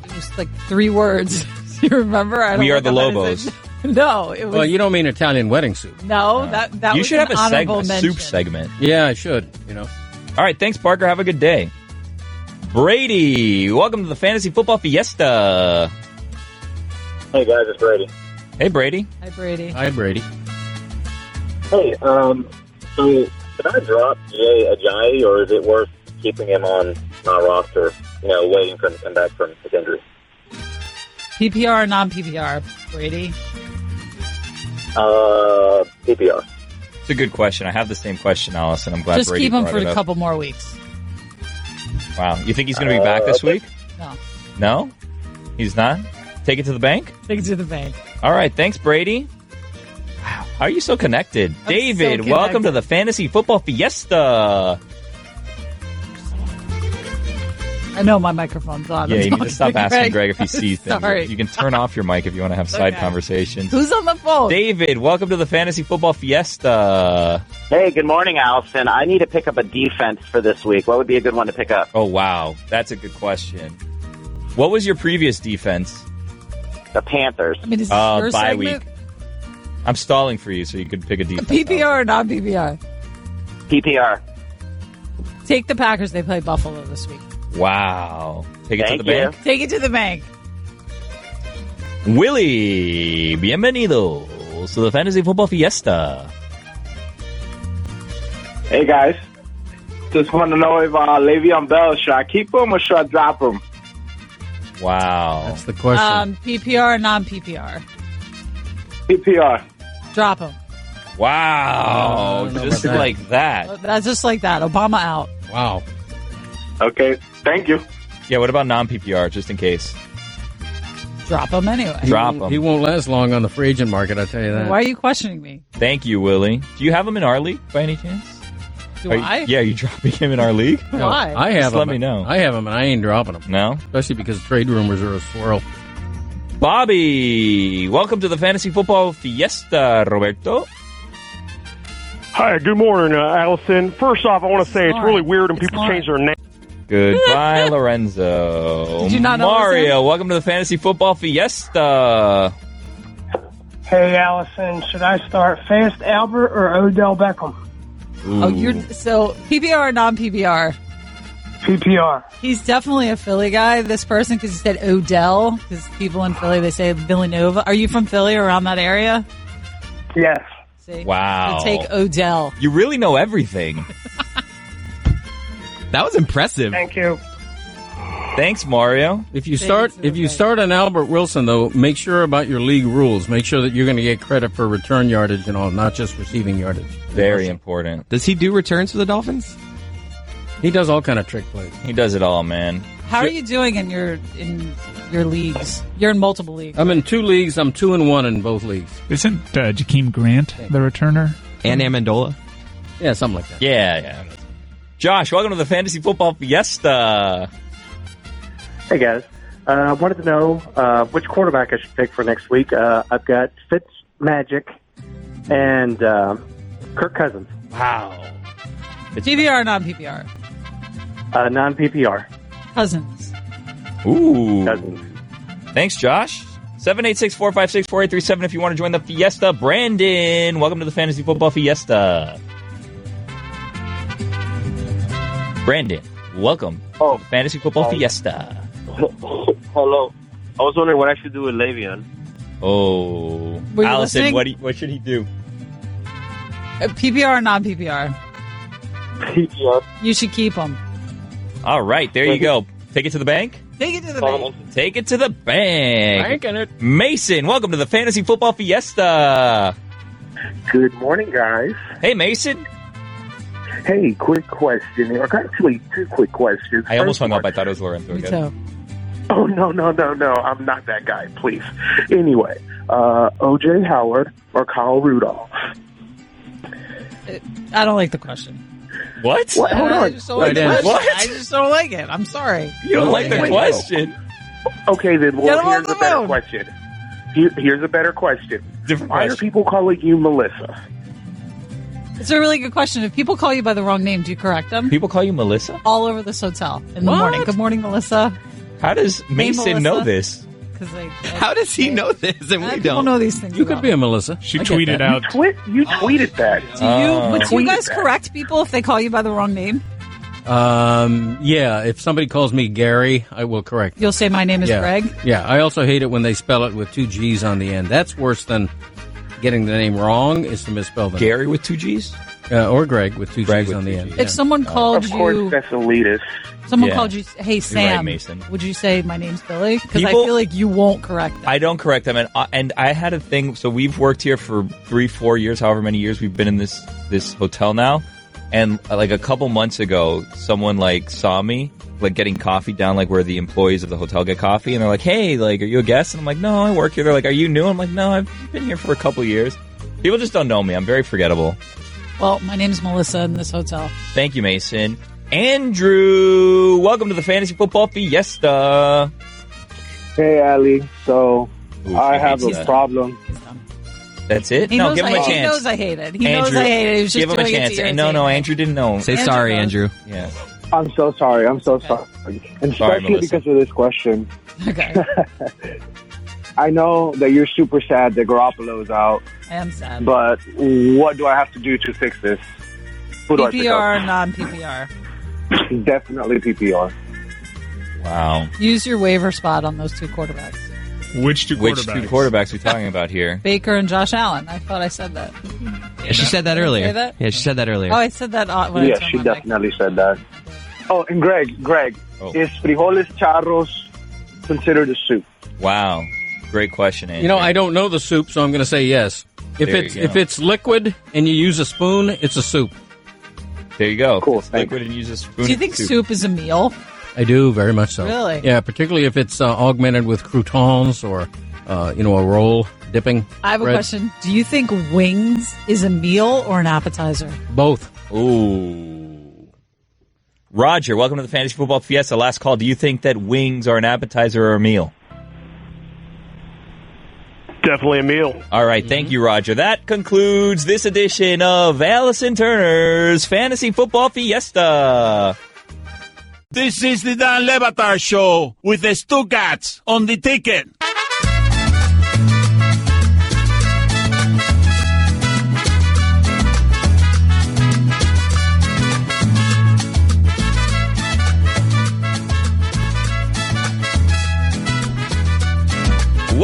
It was like 3 words. You remember? I don't We are look the up Lobos. anything. No, it was. Well, you don't mean Italian wedding soup. No, that You was should have an a honorable mention. soup segment. Yeah, I should. All right, thanks, Parker. Have a good day. Brady, welcome to the Fantasy Football Fiesta. Hey, guys, it's Brady. Hey, Brady. Hi, Brady. Hi, Brady. Hey, so should I drop Jay Ajayi, or is it worth keeping him on my roster, waiting for him to come back from his injury? PPR or non-PPR, Brady? PPR. It's a good question. I have the same question, Allison. I'm glad Just Brady keep him brought for it a up. couple more weeks. Wow. You think he's going to be back this week? No. No? He's not? Take it to the bank? Take it to the bank. All right. Thanks, Brady. Wow. How are you so connected? David, so welcome to connected. the Fantasy Football Fiesta. I know my microphone's on. Yeah, I'm you need to talking stop asking Greg. Greg if he sees things. Sorry. You can turn off your mic if you want to have side Okay. conversations. Who's on the phone? David, welcome to the Fantasy Football Fiesta. Hey, good morning, Allison. I need to pick up a defense for this week. What would be a good one to pick up? Oh, wow. That's a good question. What was your previous defense? The Panthers. I mean, is this your bye segment? week. I'm stalling for you so you could pick a defense. PPR or non-PPR? PPR. Take the Packers. They play Buffalo this week. Wow. Take it to Thank the bank. Take it to the bank. Willie, bienvenido to the Fantasy Football Fiesta. Hey, guys. Just want to know if Le'Veon Bell, should I keep him or should I drop him? Wow. That's the question. PPR or non-PPR? PPR. Drop him. Wow. Just about that. like that. That's just like that. Obama out. Wow. Okay. Thank you. Yeah, what about non-PPR, just in case? Drop him anyway. Drop him. He won't last long on the free agent market, I'll tell you that. Why are you questioning me? Thank you, Willie. Do you have him in our league, by any chance? Do Are you- I? Yeah, you dropping him in our league? Why? I have Just him. let me know. I have him, and I ain't dropping him. No? Especially because trade rumors are a swirl. Bobby, welcome to the Fantasy Football Fiesta, Roberto. Hi, good morning, Allison. First off, I want to say it's really weird when people change their name. Goodbye, Lorenzo. Did you not know Mario, welcome to the Fantasy Football Fiesta. Hey, Allison, should I start Fast Albert or Odell Beckham? Oh, you're so PPR or non-PPR? PPR. He's definitely a Philly guy, this person, because he said Odell, because people in Philly, they say Villanova. Are you from Philly or around that area? Yes. See? Wow. So take Odell. You really know everything. That was impressive. Thank you. Thanks, Mario. If you start on Albert Wilson, though, make sure about your league rules. Make sure that you're going to get credit for return yardage and all, not just receiving yardage. Very important. Does he do returns for the Dolphins? He does all kind of trick plays. He does it all, man. How are you doing in your leagues? You're in multiple leagues. I'm in 2 leagues. I'm 2-1 in both leagues. Isn't Jakeem Grant the returner? And Amendola? Yeah, something like that. Yeah. Josh, welcome to the Fantasy Football Fiesta. Hey, guys. I wanted to know which quarterback I should pick for next week. I've got Fitzmagic and Kirk Cousins. Wow. PPR or non-PPR? Non-PPR. Cousins. Ooh. Cousins. Thanks, Josh. 786-456-4837 if you want to join the Fiesta. Brandon, welcome to the Fantasy Football Fiesta. Brandon, welcome to the Fantasy Football Fiesta. Hello. I was wondering what I should do with Le'Veon. Oh. Were you Allison, listening? what should he do? PPR or non-PPR? PPR. You should keep him. All right, there you go. Take it to the bank? Take it to the bank. Take it to the bank. Banking it. Mason, welcome to the Fantasy Football Fiesta. Good morning, guys. Hey, Mason. Hey, quick question. Or actually, 2 quick questions. I almost hung up. I thought it was Lorenzo Me again. too. Oh, no. I'm not that guy, please. Anyway, O.J. Howard or Kyle Rudolph? I don't like the question. What? Hold on. I just don't like the question. What? I just don't like it. I'm sorry. You don't like the question? Okay, then, Get well, him off here's the a better phone. question. Here's a better question. Different Why are question. people calling you Melissa? It's a really good question. If people call you by the wrong name, do you correct them? People call you Melissa? All over this hotel in the What? morning. Good morning, Melissa. How does Mason know Melissa. this? How does he know this and we People don't? know these things. You could be a Melissa. She tweeted out. You tweeted that. Do you guys Tweeted that. correct people if they call you by the wrong name? Yeah, if somebody calls me Gary, I will correct them. You'll say my name is Yeah. Greg. Yeah, I also hate it when they spell it with 2 G's on the end. That's worse than getting the name wrong, is to misspell the Gary with 2 G's? or Greg with 2 G's on the end. If someone called Of course, you, that's elitist. someone Yeah. called you, hey Sam, Mason. would you say my name's Billy? Because I People- feel like you won't correct them. I don't correct them, and I had a thing. So we've worked here for 3-4 years, however many years we've been in this hotel now. And like a couple months ago, someone like saw me like getting coffee down like where the employees of the hotel get coffee, and they're like, "Hey, like, are you a guest?" And I'm like, "No, I work here." They're like, "Are you new?" I'm like, "No, I've been here for a couple years." People just don't know me. I'm very forgettable. Well, my name's Melissa in this hotel. Thank you, Mason. Andrew, welcome to the Fantasy Football Fiesta. Hey, Ali. So Ooh, I she have hates a that. problem. That's it? He No, knows give him a He chance. knows I hate it. He Andrew, knows I hate it. He was just give him a doing it chance. to No, irritate me. Andrew didn't know. Say Andrew sorry, knows. Andrew. Yeah. I'm so sorry. I'm so sorry. And especially Melissa. because of this question. Okay. I know that you're super sad that Garoppolo's out, I am sad. but what do I have to do to fix this? Who do I pick PPR, non-PPR. up? Definitely PPR. Wow. Use your waiver spot on those 2 quarterbacks. Which 2 quarterbacks? Which 2 quarterbacks are we talking about here? Baker and Josh Allen. I thought I said that. Yeah, she said that Did I earlier. say that? Yeah, she said that earlier. Oh, I said that when I Yeah, turned she my mic. definitely said that. Oh, and Greg, Oh. is frijoles charros considered a soup? Wow. Great question, Andrew. You know, I don't know the soup, so I'm going to say yes. If There it's you go. if it's liquid and you use a spoon, it's a soup. There you go. Cool, It's liquid and use a spoon. Do you think soup is a meal? I do, very much so. Really? Yeah, particularly if it's augmented with croutons or, a roll dipping. I have a bread. question. Do you think wings is a meal or an appetizer? Both. Ooh. Roger, welcome to the Fantasy Football Fiesta. Last call. Do you think that wings are an appetizer or a meal? Definitely a meal. All right, thank you, Roger. That concludes this edition of Allison Turner's Fantasy Football Fiesta. This is the Dan Levatar Show with the Stuttgarts on the ticket.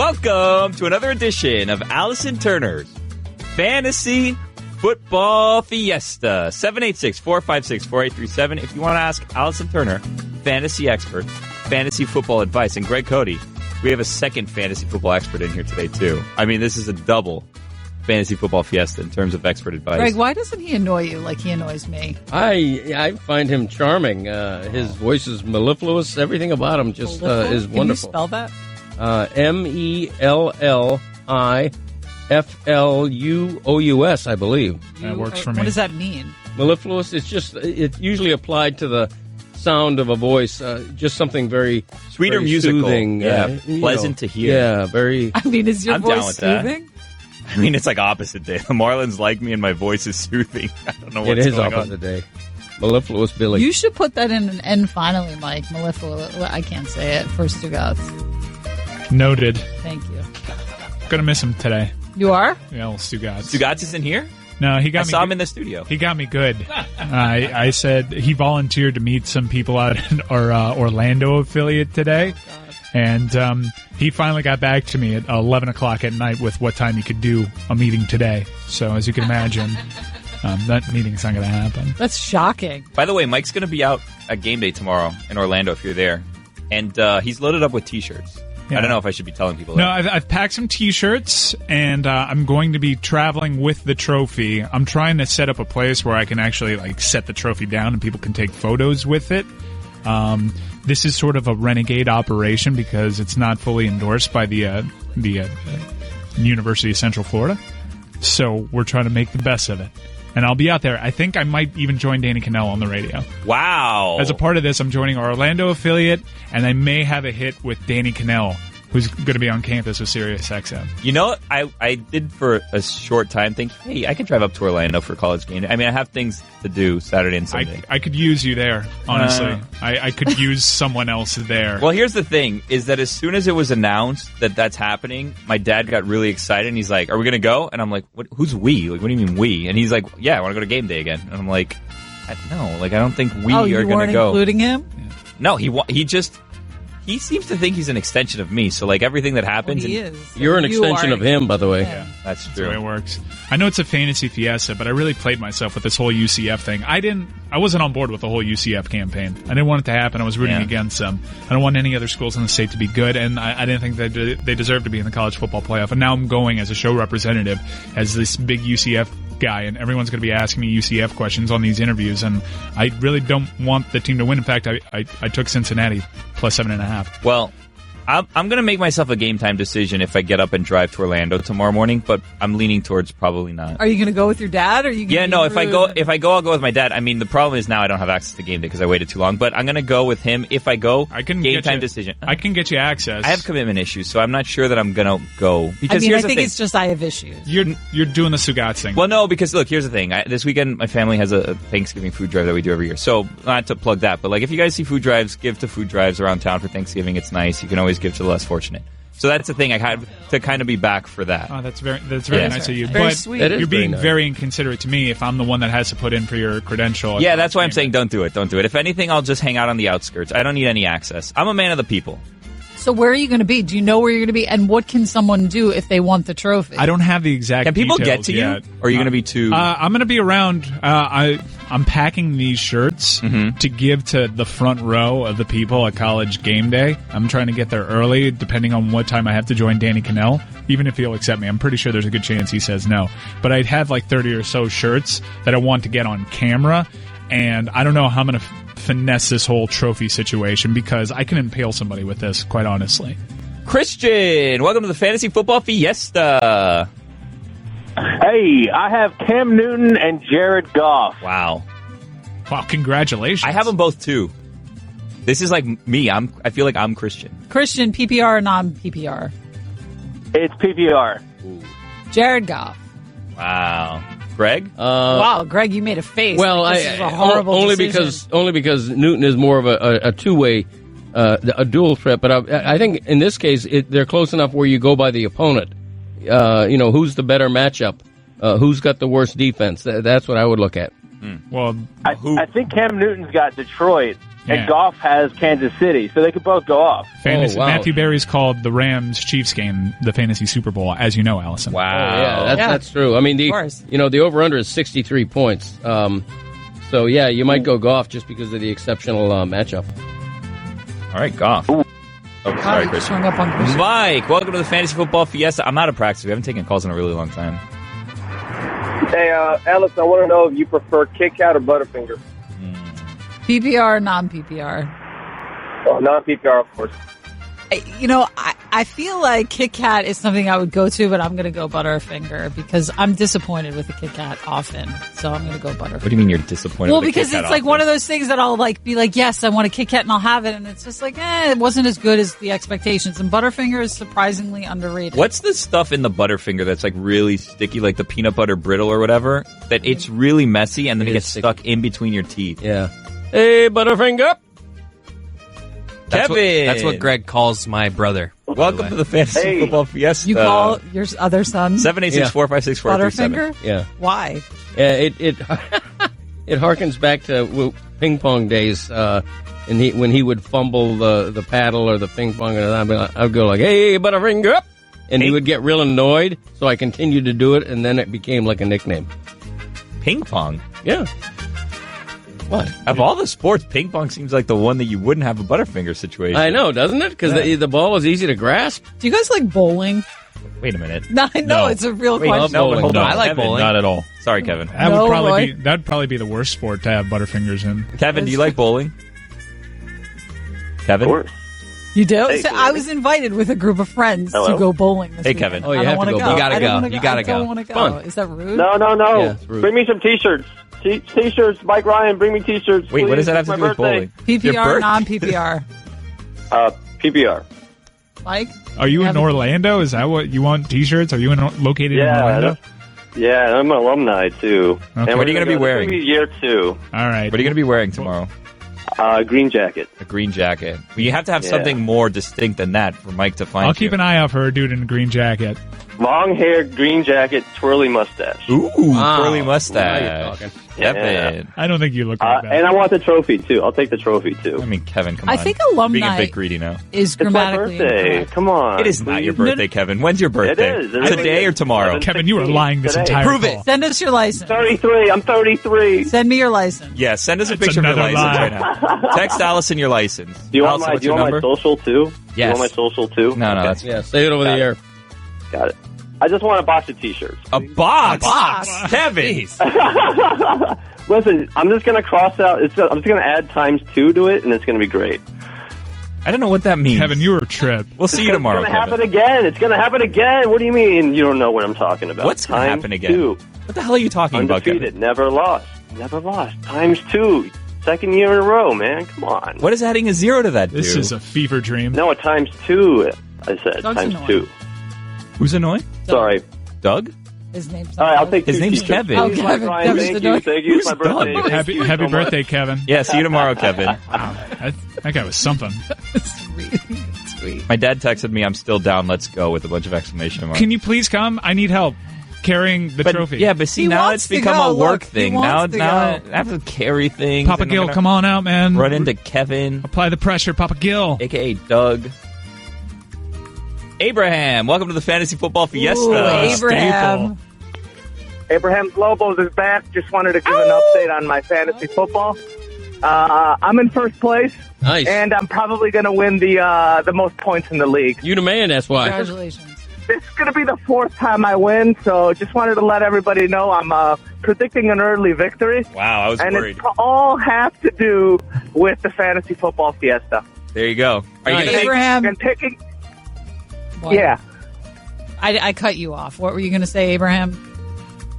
Welcome to another edition of Allison Turner's Fantasy Football Fiesta. 786-456-4837. If you want to ask Allison Turner, fantasy expert, fantasy football advice, and Greg Cody, we have a second fantasy football expert in here today, too. I mean, this is a double fantasy football fiesta in terms of expert advice. Greg, why doesn't he annoy you like he annoys me? I find him charming. His voice is mellifluous. Everything about him just is wonderful. Can you spell that? Mellifluous, I believe. That works for me. What does that mean? Mellifluous, it's usually applied to the sound of a voice, just something very sweet or very musical. Soothing, Pleasant to hear. Yeah, very. I mean, is your I'm down voice with that. soothing? I mean, it's like opposite day. The Marlins like me and my voice is soothing. I don't know what's It is going opposite on. day. Mellifluous Billy. You should put that in an N finally, Mike. Mellifluous. I can't say it. First two guys. Noted. Thank you. Gonna miss him today. You are? Yeah, well, Stugotz. Stugotz is in here? No, he got I me. saw him in the studio. He got me good. I said he volunteered to meet some people out in our Orlando affiliate today. And he finally got back to me at 11 o'clock at night with what time he could do a meeting today. So as you can imagine, that meeting's not going to happen. That's shocking. By the way, Mike's going to be out at game day tomorrow in Orlando if you're there. And he's loaded up with T-shirts. Yeah. I don't know if I should be telling people No, that. I've packed some T-shirts, and I'm going to be traveling with the trophy. I'm trying to set up a place where I can actually set the trophy down and people can take photos with it. This is sort of a Renegade operation because it's not fully endorsed by the University of Central Florida. So we're trying to make the best of it. And I'll be out there. I think I might even join Danny Cannell on the radio. Wow. As a part of this, I'm joining our Orlando affiliate, and I may have a hit with Danny Cannell, who's going to be on campus with SiriusXM. You know, I did for a short time think, hey, I could drive up to Orlando for a college game. I mean, I have things to do Saturday and Sunday. I could use you there, honestly. I could use someone else there. Well, here's the thing, is that as soon as it was announced that that's happening, my dad got really excited, and he's like, are we going to go? And I'm like, who's we? Like, what do you mean we? And he's like, yeah, I want to go to game day again. And I'm like, no, I don't think we are going to go. Including him? No, he seems to think he's an extension of me. So, everything that happens... Well, he is. You're an extension of him, by the way. Yeah, that's true. That's the way it works. I know it's a fantasy fiesta, but I really played myself with this whole UCF thing. I wasn't on board with the whole UCF campaign. I didn't want it to happen. I was rooting against them. I don't want any other schools in the state to be good, and I didn't think that they deserved to be in the college football playoff. And now I'm going as a show representative, as this big UCF guy, and everyone's going to be asking me UCF questions on these interviews, and I really don't want the team to win. In fact, I took Cincinnati plus 7.5. Well, I'm going to make myself a game time decision if I get up and drive to Orlando tomorrow morning, but I'm leaning towards probably not. Are you going to go with your dad? Or are you gonna if I go, I'll go with my dad. I mean, the problem is now I don't have access to game day because I waited too long, but I'm going to go with him. If I go, game time decision. I can get you access. I have commitment issues, so I'm not sure that I'm going to go. Because I think it's just I have issues. You're doing the Stugotz thing. Well, no, because look, here's the thing. This weekend, my family has a Thanksgiving food drive that we do every year. So, not to plug that, but if you guys see food drives, give to food drives around town for Thanksgiving. It's nice. You can always give to the less fortunate. So that's the thing. I had to kind of be back for that. Oh, that's very nice of you. Very but sweet. You're being very inconsiderate to me if I'm the one that has to put in for your credential. Yeah, that's why I'm saying don't do it. Don't do it. If anything, I'll just hang out on the outskirts. I don't need any access. I'm a man of the people. So where are you going to be? Do you know where you're going to be? And what can someone do if they want the trophy? I don't have the exact Can people details get to yet. you? Or are you going to be too... I'm going to be around. I'm packing these shirts to give to the front row of the people at college game day. I'm trying to get there early, depending on what time I have to join Danny Cannell. Even if he'll accept me, I'm pretty sure there's a good chance he says no. But I'd have 30 or so shirts that I want to get on camera, and I don't know how I'm going to finesse this whole trophy situation because I can impale somebody with this, quite honestly. Christian, welcome to the Fantasy Football Fiesta. Hey, I have Cam Newton and Jared Goff. Wow, congratulations. I have them both, too. This is like me. I feel like I'm Christian. Christian, PPR or non-PPR? It's PPR. Ooh. Jared Goff. Wow. Greg? Wow, Greg, you made a face. Well, this is a horrible only decision. because Newton is more of a two-way, a dual threat. But I think in this case they're close enough where you go by the opponent. Who's the better matchup? Who's got the worst defense? That's what I would look at. Well, I think Cam Newton's got Detroit, Yeah. And Goff has Kansas City, so they could both go off. Fantasy, Matthew Berry's called the Rams-Chiefs game the fantasy Super Bowl, as you know, Allison. Wow. That's true. I mean, the over-under is 63 points. So, yeah, you might go Goff just because of the exceptional matchup. All right, Goff. Oh, sorry, Chris. Mike, welcome to the Fantasy Football Fiesta. I'm out of practice. We haven't taken calls in a really long time. Hey, Alex, I want to know if you prefer Kit Kat or Butterfinger. PPR or non-PPR? Oh, non-PPR, of course. I feel like Kit Kat is something I would go to, but I'm going to go Butterfinger because I'm disappointed with the Kit Kat often. So I'm going to go Butterfinger. What do you mean you're disappointed with the Kit Kat because it's like often? one of those things that I'll be like, yes, I want a Kit Kat and I'll have it. And it's just like, it wasn't as good as the expectations. And Butterfinger is surprisingly underrated. What's the stuff in the Butterfinger that's like really sticky, like the peanut butter brittle or whatever, that it's really messy and then it gets stuck in between your teeth? Yeah. Hey, Butterfinger. Kevin. That's what Greg calls my brother. Welcome to the Fantasy Football Fiesta. You call your other son 786-456-437. Butterfinger? Yeah. Why? Yeah, it it harkens back to ping pong days. And when he would fumble the paddle or the ping pong, and I'd go like, "Hey, Butterfinger up," and he would get real annoyed. So I continued to do it, and then it became like a nickname. Ping pong? Yeah. What? Of all the sports, ping pong seems like the one that you wouldn't have a Butterfinger situation. I know, doesn't it? Because the ball is easy to grasp. Do you guys like bowling? Wait a minute. No, it's a real question. Hold on. I like Kevin, bowling. Not at all. Sorry, Kevin. That'd probably be the worst sport to have Butterfingers in. Kevin, do you like bowling? Kevin? Of course. You do? Hey, So I was invited with a group of friends Hello? to go bowling this Hey, weekend. Kevin. Oh, you I have don't to want to go. go. You gotta I don't go. wanna You gotta I don't go. want to go. Fun. Is that rude? No. Yeah, it's rude. Bring me some T-shirts. T-shirts. Mike Ryan, bring me T-shirts. Wait, please. what does that have It's to my do with birthday. bowling? PPR, non-PPR. PPR. Mike? Are you in Orlando? Is that what you want? T-shirts? Are you located in Orlando? Yeah, I'm an alumni too. Okay. And What are you going to be wearing? It's gonna be year 2. All right. What are you going to be wearing tomorrow? Green jacket. A green jacket. Well, you have to have something more distinct than that for Mike to find I'll keep an eye out for a dude in a green jacket. Long hair, green jacket, twirly mustache. Ooh, Wow. curly Now mustache. you're talking. Kevin. I don't think you look like that. And I want the trophy too. I'll take the trophy too. I mean, Kevin, come I on. think You're alumni being a bit greedy now. is It's my grammatically birthday. incorrect. Come on. It is not your birthday, Kevin. When's your birthday? It is. It really Today is. or tomorrow? Kevin, you are lying this Today. entire Prove call. it. Send us your license. 33. I'm 33. Send me your license. Yeah, send us a That's picture of your another license lie. right now. Text Allison your license. Do you want Allison, my what's Do you your want number? my social too? Yes. Do you want my social too? No, Okay. that's Yeah, say it over the air. Got it. I just want a box of T-shirts. a box. Kevin. Listen, I'm just gonna cross out. I'm just gonna add ×2 to it, and it's gonna be great. I don't know what that means. Kevin, you were a trip. We'll see you tomorrow, It's gonna Kevin. happen again. It's gonna happen again. What do you mean you don't know what I'm talking about? What's going to happen again? ×2. What the hell are you talking about, Kevin? Undefeated, never lost. Never lost. ×2. Second year in a row, man. Come on. What is adding a zero to that, dude? This is a fever dream. No, a ×2. I said Doug's ×2. annoying. Who's annoying? Sorry. Doug? His name's All right, I'll take His two name's T-shirts. Kevin. Oh, Please, Kevin. Ryan, Kevin's thank the you. dog. Thank you. It's my Who's Doug? birthday. Happy Thank you so birthday, much. Kevin. Yeah, see you tomorrow, Kevin. That guy was something. Sweet. My dad texted me, I'm still down, let's go, with a bunch of exclamation marks. Can you please come? I need help carrying the trophy. Yeah, but see, He now wants it's to become go. a work Look, he thing. wants Now to go. I have to carry things. Papa and I'm Gil, gonna come on out, man. Run into Kevin, Apply the pressure, Papa Gil. a.k.a. Doug. Abraham, welcome to the Fantasy Football Fiesta. Ooh, Abraham. Abraham's Lobos is back. Just wanted to give an update on my fantasy football. I'm in first place. Nice. And I'm probably going to win the most points in the league. You the man, that's why. Congratulations. It's going to be the 4th time I win, so just wanted to let everybody know I'm predicting an early victory. Wow, I was and worried. it all has to do with the fantasy football fiesta. There you go. Are you Nice. going to Abraham. And picking, What? yeah. I cut you off. What were you going to say, Abraham?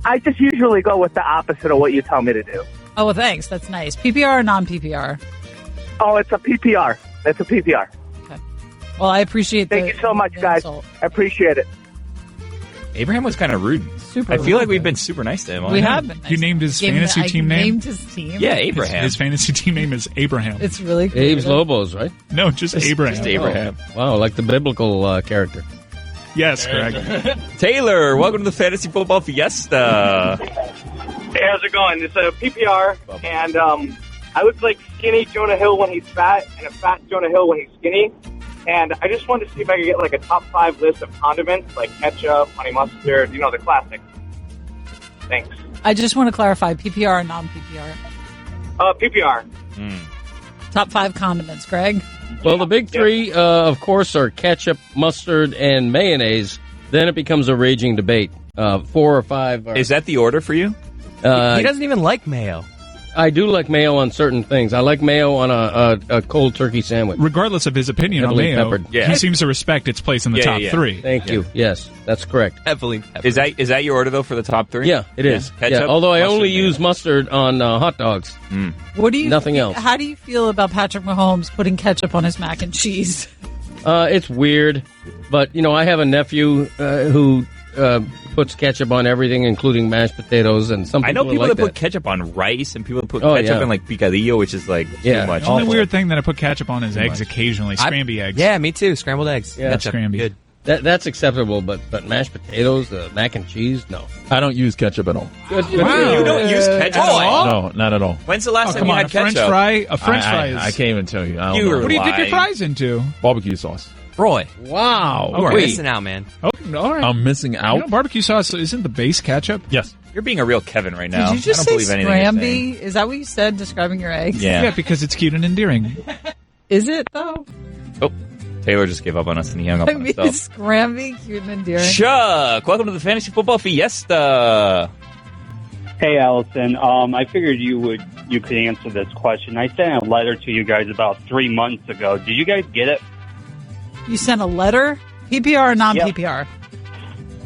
I just usually go with the opposite of what you tell me to do. Oh, well, thanks. That's nice. PPR or non-PPR? Oh, it's a PPR. It's a PPR. Well, I appreciate Thank you so much, guys. insult. I appreciate it. Abraham was kind of rude. Super I feel like rude. we've been super nice to him. We have been. You named his fantasy I team name? named his team. Yeah, Abraham. His fantasy team name is Abraham. It's really cool. Abe's Lobos, right? No, just Abraham. Just Abraham. Oh, wow, like the biblical character. Yes, Greg. Taylor, welcome to the Fantasy Football Fiesta. Hey, how's it going? It's a PPR, and I look like skinny Jonah Hill when he's fat and a fat Jonah Hill when he's skinny. And I just wanted to see if I could get like a top 5 list of condiments like ketchup, honey mustard, the classics. Thanks. I just want to clarify, PPR or non-PPR? PPR. Top 5 condiments, Greg? Well, the big three, of course, are ketchup, mustard, and mayonnaise. Then it becomes a raging debate. 4 or 5 are... Is that the order for you? He doesn't even like mayo. I do like mayo on certain things. I like mayo on a cold turkey sandwich. Regardless of his opinion on mayo, he seems to respect its place in the top 3. Thank you. Yes, that's correct. Heavily peppered. Is that your order, though, for the top 3? Yeah, it is. Ketchup, although I mustard, only mayo. use mustard on hot dogs. What do you? Nothing else. How do you feel about Patrick Mahomes putting ketchup on his mac and cheese? It's weird, but I have a nephew who puts ketchup on everything, including mashed potatoes, and some people I know people like that put ketchup on rice, and people that put Oh, ketchup yeah. in like picadillo, which is like too much. The only weird thing that I put ketchup on is eggs occasionally, scrambled eggs. Yeah, me too. Scrambled eggs. Yeah, Ketchup. scramby. Good. That's acceptable, but mashed potatoes, mac and cheese, no. I don't use ketchup at all. Good You don't use ketchup at all? No, not at all. When's the last time come you on, had a French ketchup? fry? A French fry is... I can't even tell you. I don't You know. were What do you dip your lying. fries into? Barbecue sauce. Roy. Wow. You are Wait. missing out, man. Oh, all right. I'm missing out. You know, barbecue sauce isn't the base ketchup? Yes. You're being a real Kevin right now. Did you just I don't say believe anything you're saying. scramby? Is that what you said describing your eggs? Yeah. Yeah, because it's cute and endearing. Is it though? Oh, Taylor just gave up on us and he hung up I on mean, himself. scramby, cute and endearing. Chuck, welcome to the Fantasy Football Fiesta. Hey, Allison. I figured you could answer this question. I sent a letter to you guys about 3 months ago. Did you guys get it? You sent a letter? PPR or non-PPR?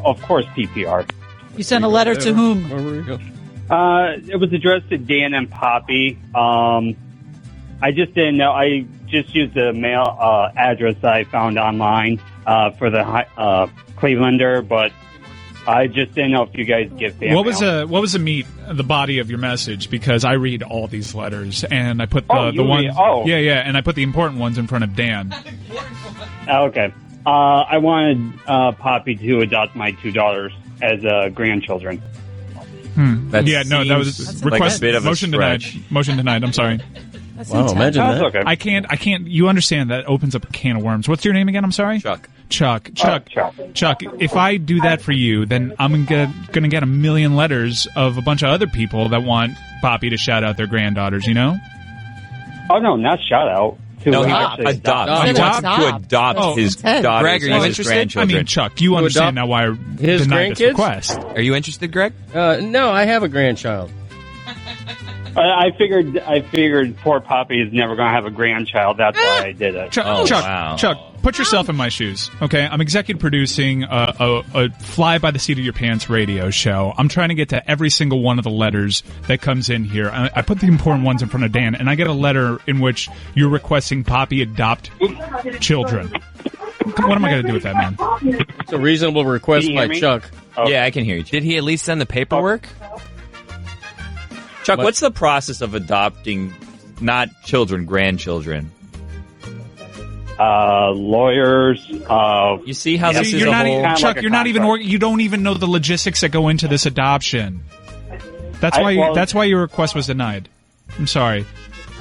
Of course, PPR. You sent a letter to whom? It was addressed to Dan and Poppy. I just didn't know. I just used the mail address I found online for the Clevelander, but I just didn't know if you guys get fan What mail. was the body of your message? Because I read all these letters, and I put Oh, the you ones. read- oh. Yeah, and I put the important ones in front of Dan. Okay. I wanted Poppy to adopt my 2 daughters as grandchildren. That Yeah, no, that was seems like request. a bit of a motion denied. stretch. Motion denied. I'm sorry. Wow, imagine that. Okay. I can't. You understand that opens up a can of worms. What's your name again? I'm sorry. Chuck. Chuck. Chuck. If I do that for you, then I'm gonna get a million letters of a bunch of other people that want Poppy to shout out their granddaughters. You know? Oh, no, not shout out. To No, he actually adopt. adopt. He Adopt? wants to adopt Oh, his Ted. daughters Greg, are you as his interested? I grandchildren. mean, Chuck, you understand now why I his denied this grandkids? request. Are you interested, Greg? No, I have a grandchild. I figured poor Poppy is never going to have a grandchild. That's why I did it. Chuck, put yourself in my shoes, okay? I'm executive producing a fly by the seat of your pants radio show. I'm trying to get to every single one of the letters that comes in here. I put the important ones in front of Dan, and I get a letter in which you're requesting Poppy adopt children. What am I going to do with that, man? It's a reasonable request Can you hear by me? Chuck. Oh. Yeah, I can hear you. Did he at least send the paperwork? Chuck, what's the process of adopting not children, grandchildren? Lawyers. You see how this is you're a not whole... Chuck, like a you're not even contract. you don't even know the logistics that go into this adoption. That's why your request was denied. I'm sorry.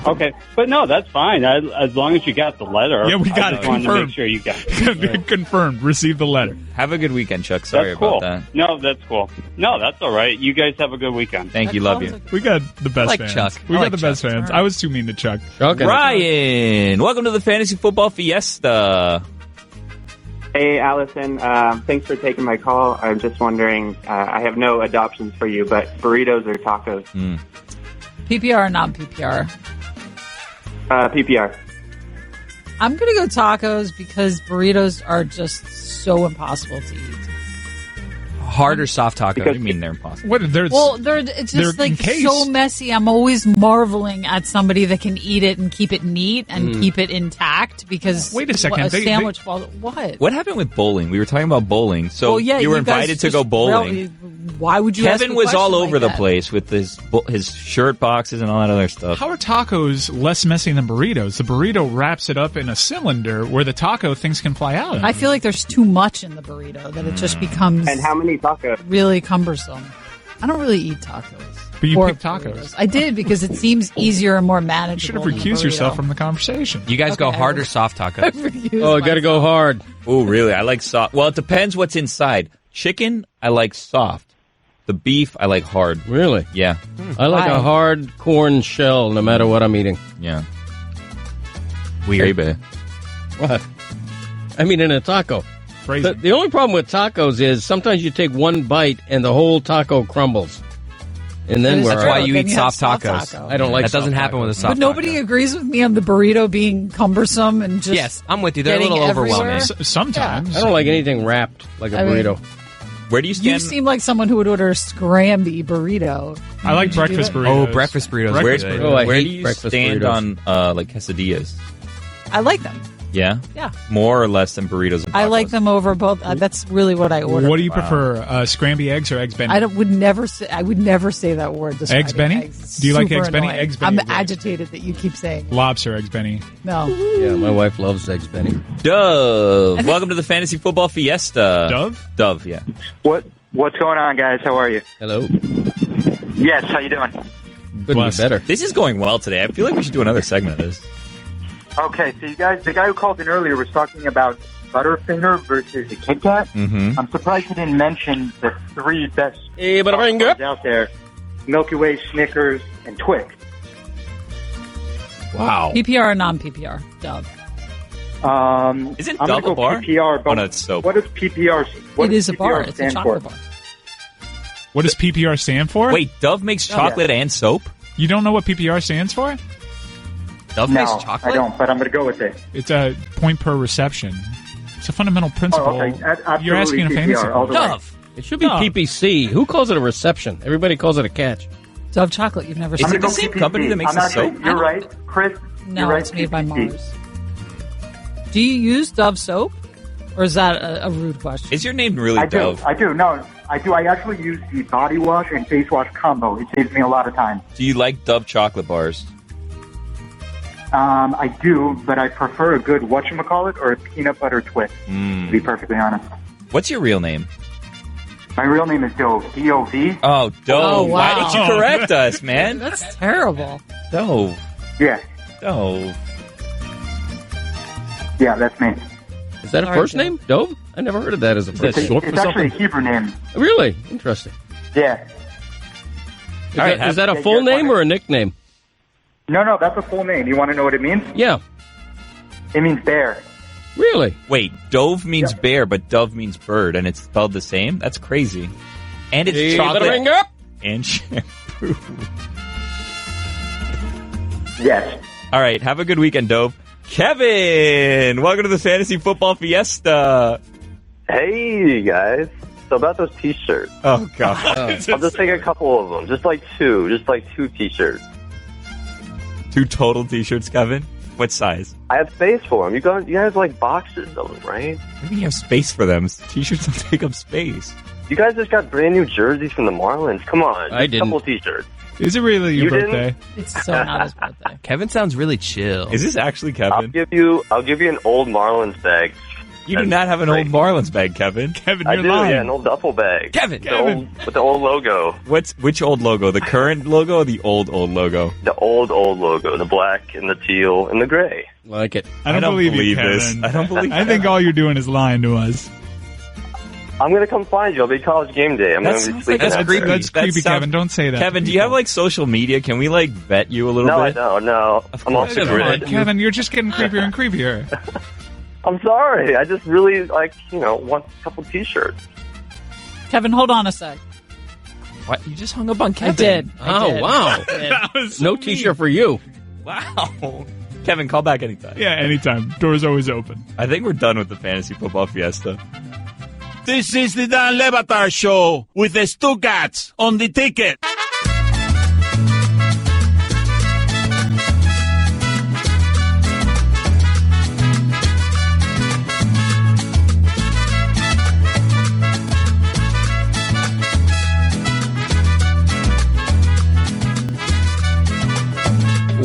Okay, but no, that's fine. As long as you got the letter. Yeah, we got I it just wanted to confirmed. make sure you got it. Confirmed. Received the letter. Have a good weekend, Chuck. Sorry That's cool. about that. No, that's cool. No, that's all right. You guys have a good weekend. Thank you. Love you. We got the best like fans. Chuck. We I got like the best Chuck. fans. I was too mean to Chuck. Ryan, welcome to the Fantasy Football Fiesta. Hey, Allison. Thanks for taking my call. I'm just wondering, I have no adoptions for you, but burritos or tacos? PPR or non-PPR? PPR. I'm going to go tacos because burritos are just so impossible to eat. Hard or soft taco? What do you mean they're impossible? What? It's just like so messy. I'm always marveling at somebody that can eat it and keep it neat and keep it intact because Wait a second, a sandwich. What? What happened with bowling? We were talking about bowling. So Well, yeah, you were you guys invited to just go bowling. Why would you? ask Kevin a was all question over like the that? place with his shirt boxes and all that other stuff. How are tacos less messy than burritos? The burrito wraps it up in a cylinder where the taco things can fly out. I feel like there's too much in the burrito that it just becomes And how many tacos? really cumbersome. I don't really eat tacos. But you Or picked tacos. burritos. I did because it seems easier and more manageable. You should have than a recused yourself burrito. from the conversation. You guys go Okay, hard I or soft tacos? Oh, got to go hard. Oh, really? I like soft. Well, it depends what's inside. Chicken, I like soft. The beef, I like hard. Really? Yeah. I like Why? a hard corn shell no matter what I'm eating. Yeah. Weird. Baby. What? I mean, in a taco. The only problem with tacos is sometimes you take one bite and the whole taco crumbles. And then That's we're why out. you Then eat you have soft soft tacos. taco. I don't like That doesn't soft happen with a tacos. soft But nobody agrees with me on the burrito being cumbersome and just. Yes, I'm with you. They're a getting little everywhere. overwhelming. Sometimes. I don't like anything wrapped like a I mean- burrito. Where do you You stand? seem like someone who would order a scramby burrito. I like Did you do breakfast that? burritos. Oh, breakfast burritos. Where's, are good. Oh, I where hate do you breakfast stand burritos. on like quesadillas? I like them. Yeah? Yeah. More or less than burritos and I tacos? like them over both. That's really what I order. What do you prefer, scramby eggs or eggs Benny? I would never say that word. Eggs describing Benny? Eggs. Do you like Super eggs Benny? annoying. Eggs Benny. I'm agitated that you keep saying Lobster eggs Benny. no. Yeah, my wife loves eggs, Benny. Dove. Welcome to the Fantasy Football Fiesta. Dove? Dove, yeah. What's going on, guys? How are you? Hello. Yes, how you doing? Couldn't be better. This is going well today. I feel like we should do another segment of this. Okay, so you guys, the guy who called in earlier was talking about Butterfinger versus a Kit Kat. Mm-hmm. I'm surprised he didn't mention the three best Hey, Butterfinger. out there: Milky Way, Snickers, and Twix. Wow. PPR or non-PPR? Dove. Isn't I'm Dove gonna a go bar? PPR, but Oh, no, it's soap. what does PPR? What It does is a bar. PPR It's a stand chocolate for? bar. What does PPR stand for? Wait, Dove makes chocolate and soap? You don't know what PPR stands for? Dove No, makes I chocolate? don't, but I'm going to go with it. It's a point per reception. It's a fundamental principle. okay. You're asking a Absolutely fantasy. PPR all the way. Dove. It should be Dove. PPC. Who calls it a reception? Everybody calls it a catch. Dove chocolate. You've never Is seen it the same company that makes the soap? You're right, Chris. No, you're right, it's made by PPC. Mars. Do you use Dove soap? Or is that a rude question? Is your name really I Dove? do. No, I do. I actually use the body wash and face wash combo. It saves me a lot of time. Do you like Dove chocolate bars? I do, but I prefer a good whatchamacallit or a peanut butter Twix, to be perfectly honest. What's your real name? My real name is Dove, D-O-V. Oh, Dove. Oh, Why wow. did you correct us, man? That's terrible. Dove. Yeah, Dove. yeah, that's me. Is that a Sorry, first Dove. name? Dove? I never heard of that as a first name. It's actually a Hebrew name. Really? Interesting. Yeah. Is that a full name or a nickname? No, that's a full name. You want to know what it means? Yeah. It means bear. Really? Wait, Dove means bear, but Dove means bird, and it's spelled the same? That's crazy. And it's Hey, chocolate Butterfinger. and shampoo. Yes. All right, have a good weekend, Dove. Kevin, welcome to the Fantasy Football Fiesta. Hey, guys. So about those T-shirts. Oh, God. I'll just take a couple of them. Just like two T-shirts. 2 total T-shirts, Kevin? What size? I have space for them. You guys like boxes of them, right? Maybe you have space for them. T-shirts don't take up space. You guys just got brand new jerseys from the Marlins. Come on. I Just didn't. A couple T-shirts. Is it really your You didn't? birthday? It's so not his birthday. Kevin sounds really chill. Is this actually I'll Kevin? give you an old Marlins bag. You do not have an old Marlins bag, Kevin. Kevin, I you're do, lying. yeah, an old duffel bag. Kevin! With the old logo. Which old logo? The current logo or the old logo? The old logo. The black and the teal and the gray. Like it. I don't believe you, this. Kevin. I don't believe I think all you're doing is lying to us. I'm going to come find you. I'll be college game day. I'm That going to be sounds like sleeping a- out That's there. That creepy, sounds- Kevin. Don't say that. Kevin, to do you have people. like social media? Can we like vet you a little No, I bit? don't. No. I'm off the Come on, grid. Kevin, you're just getting creepier and creepier. I'm sorry. I just really want a couple T-shirts. Kevin, hold on a sec. What? You just hung up on Kevin. I did. Oh, wow. That was so No mean. T-shirt for you. Wow. Kevin, call back anytime. Yeah, anytime. Door's always open. I think we're done with the Fantasy Football Fiesta. This is the Dan Levatar Show with the Stugatz on the ticket.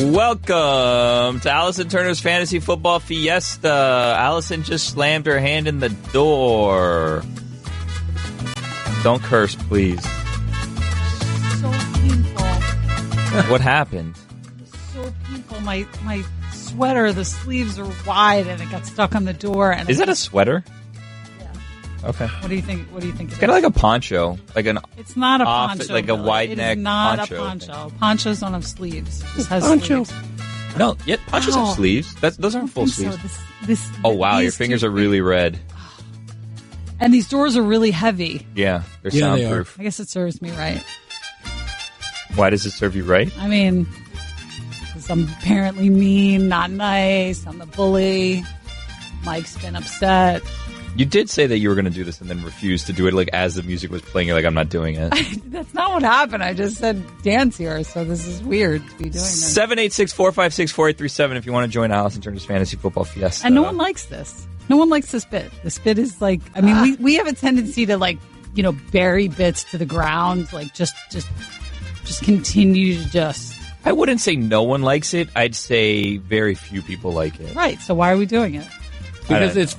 Welcome to Allison Turner's Fantasy Football Fiesta. Allison just slammed her hand in the door. Don't curse, please. What happened? So painful. My sweater, the sleeves are wide, and it got stuck on the door. And Is that a sweater? Yeah. Okay. What do you think? What do you think? It's kind of like a poncho, like an. It's not a off, poncho. like a wide it neck is not poncho. a poncho. Ponchos don't have sleeves. This has Poncho. sleeves. No, yet ponchos Wow. have sleeves. Those aren't full So sleeves. this. Oh wow, your these fingers two- are really red. And these doors are really heavy. Yeah, they're Yeah, they soundproof. I guess it serves me right. Why does it serve you right? I mean, 'cause I'm apparently mean, not nice. I'm the bully. Mike's been upset. You did say that you were going to do this and then refused to do it. Like as the music was playing, you're like, I'm not doing it. That's not what happened. I just said dance here, so this is weird to be doing this. 786-456-4837 if you want to join Allison Turner's Fantasy Football Fiesta. And no one likes this. No one likes this bit. This bit is like, I mean, we have a tendency to like, bury bits to the ground, like just continue to just. I wouldn't say no one likes it. I'd say very few people like it. Right. So why are we doing it? Because it's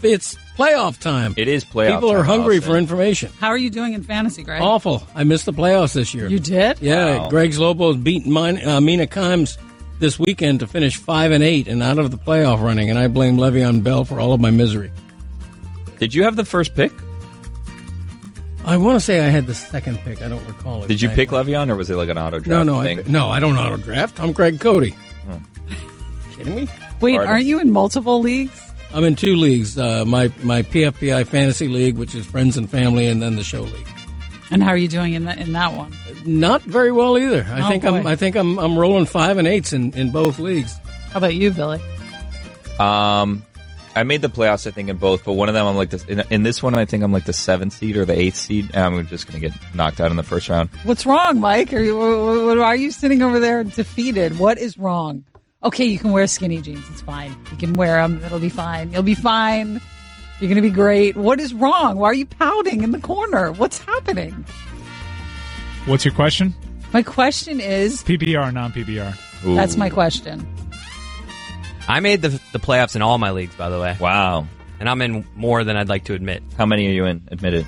playoff time. It is playoff People time, are hungry Allison. for information. How are you doing in fantasy, Greg? Awful. I missed the playoffs this year. You did? Yeah. Wow. Greg's Lobos beat Mina Kimes this weekend to finish 5-8 and out of the playoff running, and I blame Le'Veon Bell for all of my misery. Did you have the first pick? I want to say I had the second pick. I don't recall it. Did you pick Le'Veon, or was it like an auto draft No, thing? I don't auto draft. I'm Greg Cody. Kidding me? Wait, Pardon? aren't you in multiple leagues? I'm in 2 leagues. My PFPI Fantasy League, which is friends and family, and then the show league. And how are you doing in that one? Not very well either. I boy. think I'm rolling 5 and 8s in both leagues. How about you, Billy? I made the playoffs, I think, in both, but one of them I'm like this. In this one, I think I'm like the 7th seed or the 8th seed, and I'm just going to get knocked out in the first round. What's wrong, Mike? Why are you sitting over there defeated? What is wrong? Okay, you can wear skinny jeans. It's fine. You can wear them. It'll be fine. You'll be fine. You're going to be great. What is wrong? Why are you pouting in the corner? What's happening? What's your question? My question is... PPR or non-PPR? That's my question. I made the playoffs in all my leagues, by the way. Wow. And I'm in more than I'd like to admit. How many are you in? Admit it.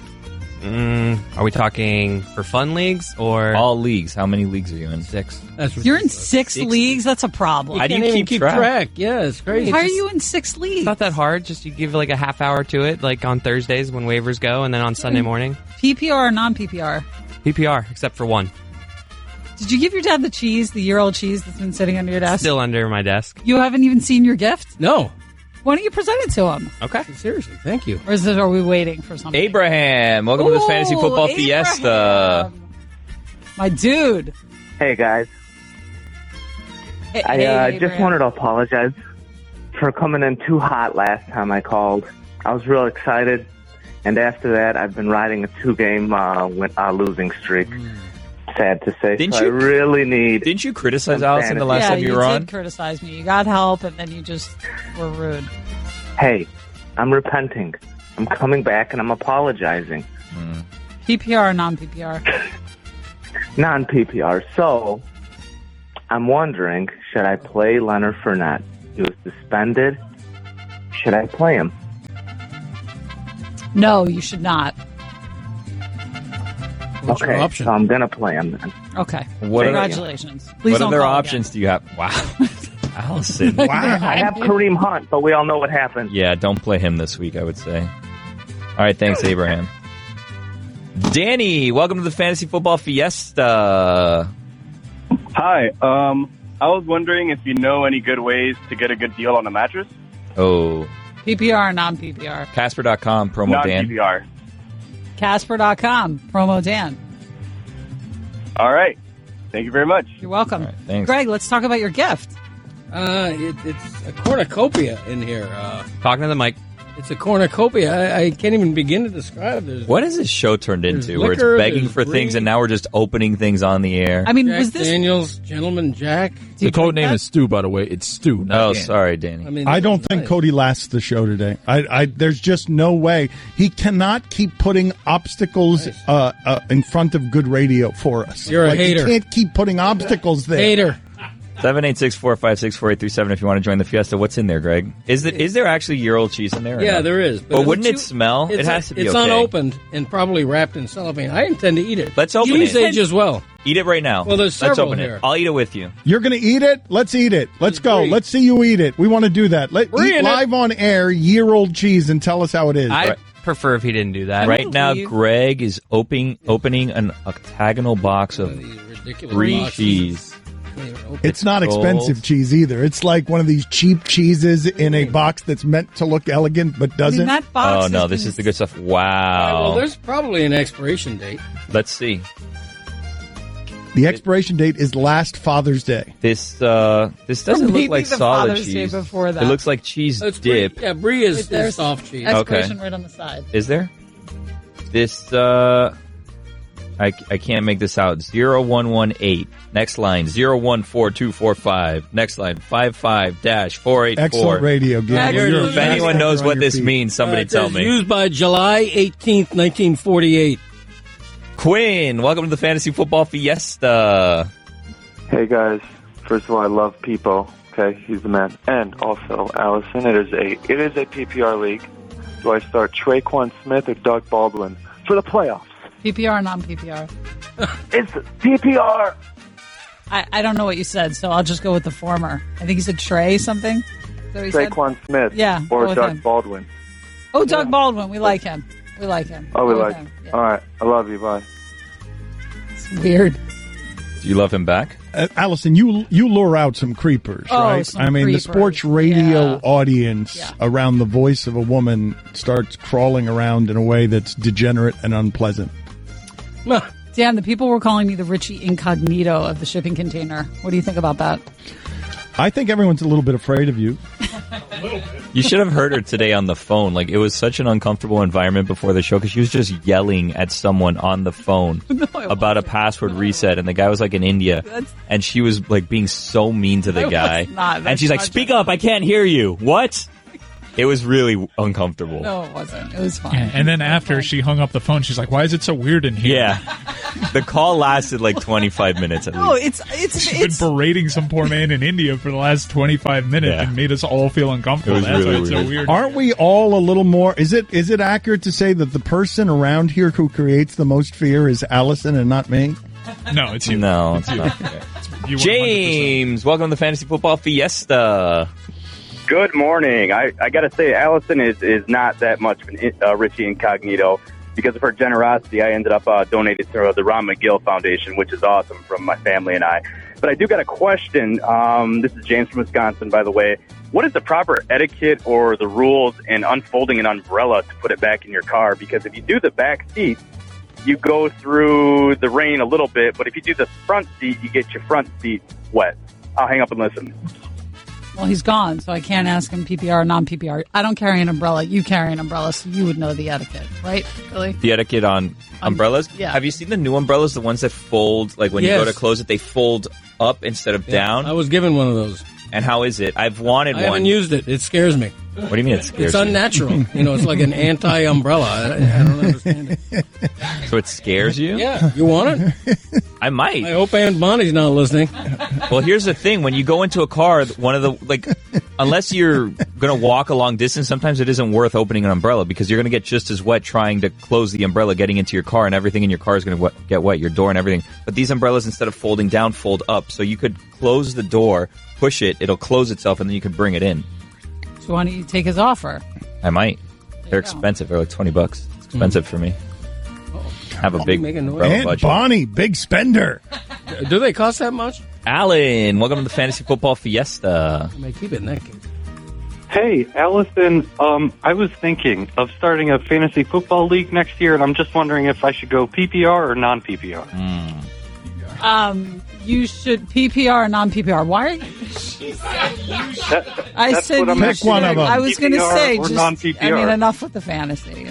Are we talking for fun leagues or... All leagues. How many leagues are you in? 6. You're in 6 leagues? That's a problem. How do you Can't even keep track? Yeah, it's crazy. How are you in 6 leagues? It's not that hard. Just you give like a half hour to it, like on Thursdays when waivers go, and then on Sunday morning. PPR or non-PPR? PPR, except for one. Did you give your dad the cheese, the year-old cheese that's been sitting under your desk? Still under my desk. You haven't even seen your gift? No. Why don't you present it to him? Okay. Seriously, thank you. Or are we waiting for something? Abraham, welcome to this Fantasy Football Abraham. Fiesta. My dude. Hey, guys. I just Abraham. wanted to apologize for coming in too hot last time I called. I was real excited, and after that, I've been riding a 2-game losing streak. Sad to say. Didn't so you- I really need... Didn't you criticize some Allison the last time you were you on? did criticize me. You got help, and then you just were rude. Hey, I'm repenting. I'm coming back, and I'm apologizing. PPR or non-PPR? Non-PPR. So, I'm wondering, should I play Leonard Fournette? He was suspended. Should I play him? No, you should not. What's your option? So I'm going to play him then. Okay. What Congratulations. Other, Please what don't other call options do you have? Wow. Allison. I have Kareem Hunt, but we all know what happened. Yeah, don't play him this week, I would say. All right, thanks, Abraham. Danny, welcome to the Fantasy Football Fiesta. Hi. I was wondering if you know any good ways to get a good deal on a mattress. Oh. PPR or non-PPR? Casper.com, promo Dan. Non-PPR. Casper.com, promo Dan. All right. Thank you very much. You're welcome. Thanks. Greg, let's talk about your gift. It's a cornucopia in here. Talking to the mic. It's a cornucopia. I can't even begin to describe it. What has this show turned into where it's liquor, begging there's for things green. and now we're just opening things on the air? I mean, Jack was this... Daniels, Gentleman Jack? The code name is Stu, by the way. It's Stu. not Oh, Dan. sorry, Danny. I mean, I don't think Cody lasts the show today. There's just no way. He cannot keep putting obstacles in front of good radio for us. You're a hater. He can't keep putting obstacles there. Hater. 786-456-4837 if you want to join the Fiesta. What's in there, Greg? Is there actually year-old cheese in there? or Yeah, not? there is. But wouldn't it smell? It has to be It's okay. unopened and probably wrapped in cellophane. I intend to eat it. Let's open Cheese it. age as well. Eat it right now. Well, there's Let's several open here. it. I'll eat it with you. You're going to eat it? Let's eat it. Let's go. Let's see you eat it. We want to do that. Eat live on air, year-old cheese, and tell us how it is. I prefer if he didn't do that. Right now, Greg is opening an octagonal box of brie cheese. It's not expensive cheese either. It's like one of these cheap cheeses in a box that's meant to look elegant but doesn't. Oh, no, this is the good stuff. Wow. Well, there's probably an expiration date. Let's see. The expiration date is last Father's Day. This doesn't look like solid Father's Day cheese. before that. It looks like cheese dip. Brie is soft cheese. Expiration right on the side. Is there? This, I can't make this out. 0118. Next line, 014245. Next line, 55-484. Excellent radio, Gil. If anyone knows what this means, somebody tell me. Used by July 18th, 1948. Quinn, welcome to the Fantasy Football Fiesta. Hey guys, first of all, I love Peepo. Okay, he's the man. And also, Allison, it is a PPR league. Do I start Traquan Smith or Doug Baldwin for the playoffs? PPR, non-PPR. It's PPR. I don't know what you said, so I'll just go with the former. I think he said Trey something. Is that what he said? Traquan Smith. Yeah, go Or with Doug him. Baldwin. Oh, Doug Baldwin. We like him. We like him. Oh, we Go with like him. Yeah. All right, I love you. Bye. It's weird. Do you love him back? Allison, you lure out some creepers, right? some I mean, creepers. the sports radio audience around the voice of a woman starts crawling around in a way that's degenerate and unpleasant. Dan, the people were calling me the Richie Incognito of the shipping container. What do you think about that? I think everyone's a little bit afraid of you. You should have heard her today on the phone. Like, it was such an uncomfortable environment before the show because she was just yelling at someone on the phone about a password reset, and the guy was like in India, and she was like being so mean to the guy. And she's like, "Speak up! I can't hear you." What? It was really uncomfortable. No, it wasn't. It was fine. Yeah, and then after she hung up the phone, she's like, "Why is it so weird in here?" Yeah, the call lasted like 25 minutes at least. She's been berating some poor man in India for the last 25 minutes and made us all feel uncomfortable. It was That's really why it's so weird. weird. Aren't we all a little more? Is it accurate to say that the person around here who creates the most fear is Allison and not me? No, it's you. No, it's it's you. not. You 100%. James, welcome to the Fantasy Football Fiesta. Good morning. I got to say, Allison is not that much of an Richie Incognito. Because of her generosity, I ended up donating to the Ron McGill Foundation, which is awesome from my family and I. But I do got a question. This is James from Wisconsin, by the way. What is the proper etiquette or the rules in unfolding an umbrella to put it back in your car? Because if you do the back seat, you go through the rain a little bit. But if you do the front seat, you get your front seat wet. I'll hang up and listen. Well, he's gone, so I can't ask him PPR or non-PPR. I don't carry an umbrella. You carry an umbrella, so you would know the etiquette, right, Billy? The etiquette on umbrellas? Yeah. Have you seen the new umbrellas, the ones that fold, like when you go to close it, they fold up instead of down? I was given one of those. And how is it? I've wanted I one. haven't used it. It scares me. What do you mean it scares It's you? unnatural. It's like an anti-umbrella. I don't understand it. So it scares you? Yeah. You want it? I might. I hope Aunt Bonnie's not listening. Well, here's the thing. When you go into a car, one of the, unless you're going to walk a long distance, sometimes it isn't worth opening an umbrella because you're going to get just as wet trying to close the umbrella, getting into your car, and everything in your car is going to get wet, your door and everything. But these umbrellas, instead of folding down, fold up. So you could close the door, push it, it'll close itself, and then you could bring it in. So why don't you take his offer? I might. They're expensive. They're like $20. It's expensive for me. Have a big umbrella Aunt budget. Bonnie, big spender. Do they cost that much? Alan, welcome to the Fantasy Football Fiesta. I may keep it in that case. Hey, Allison, I was thinking of starting a fantasy football league next year, and I'm just wondering if I should go PPR or non-PPR. You should PPR or non-PPR. Why are you... I said you pick should. one of them. I was going to say, or just, non-PPR. I mean, enough with the fantasy.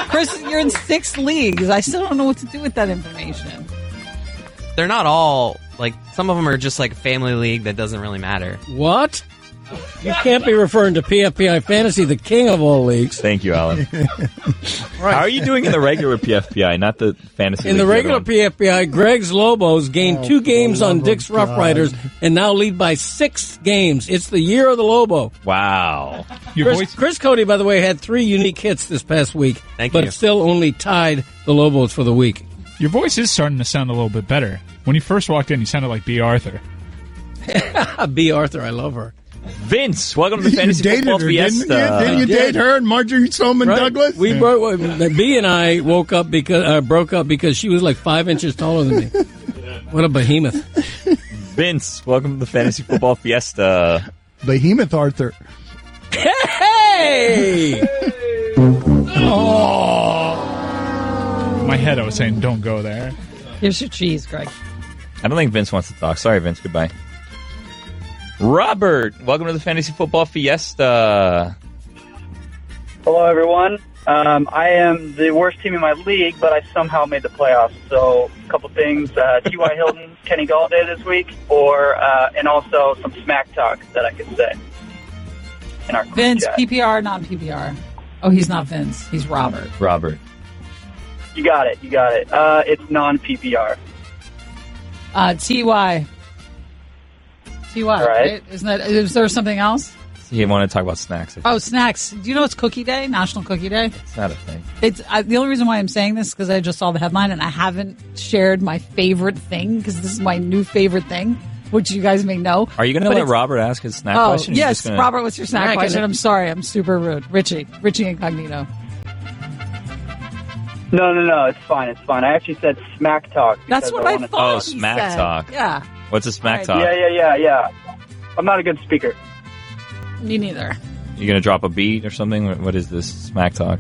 Chris, you're in 6 leagues. I still don't know what to do with that information. They're not all, like, some of them are just like a family league that doesn't really matter. What? You can't be referring to PFPI Fantasy, the king of all leagues. Thank you, Alan. How are you doing in the regular PFPI, not the fantasy In league, the regular other one? PFPI, Greg's Lobos gained 2 games on Dick's Rough Riders and now lead by 6 games. It's the year of the Lobo. Wow. Chris Cody, by the way, had 3 unique hits this past week, Thank but you. still only tied the Lobos for the week. Your voice is starting to sound a little bit better. When you first walked in, you sounded like B. Arthur. B. Arthur, I love her. Vince, welcome to the Fantasy Football Fiesta. Didn't you date her and Marjorie Stoneman Douglas? B and I broke up because she was like 5 inches taller than me. What a behemoth. Vince, welcome to the Fantasy Football Fiesta. Behemoth Arthur. Hey! Oh. In my head, I was saying, don't go there. Here's your cheese, Greg. I don't think Vince wants to talk. Sorry, Vince. Goodbye. Robert, welcome to the Fantasy Football Fiesta. Hello, everyone. I am the worst team in my league, but I somehow made the playoffs. So, a couple things: T.Y. Hilton, Kenny Galladay this week, and also some smack talk that I could say in our Vince, chat. PPR, non-PPR. Oh, he's not Vince. He's Robert. Robert. You got it. It's non-PPR. T.Y. T.Y., right? Is there something else? You want to talk about snacks? Oh, snacks. Do you know it's Cookie Day? National Cookie Day? It's not a thing. The only reason why I'm saying this is because I just saw the headline and I haven't shared my favorite thing because this is my new favorite thing, which you guys may know. Are you going to let Robert ask his snack question? Yes, Robert, what's your snack question? I'm sorry. I'm super rude. Richie Incognito. No, it's fine. I actually said smack talk. That's what I thought. Oh, smack talk. Yeah. What's a smack talk? Yeah. I'm not a good speaker. Me neither. You going to drop a beat or something? What is this smack talk?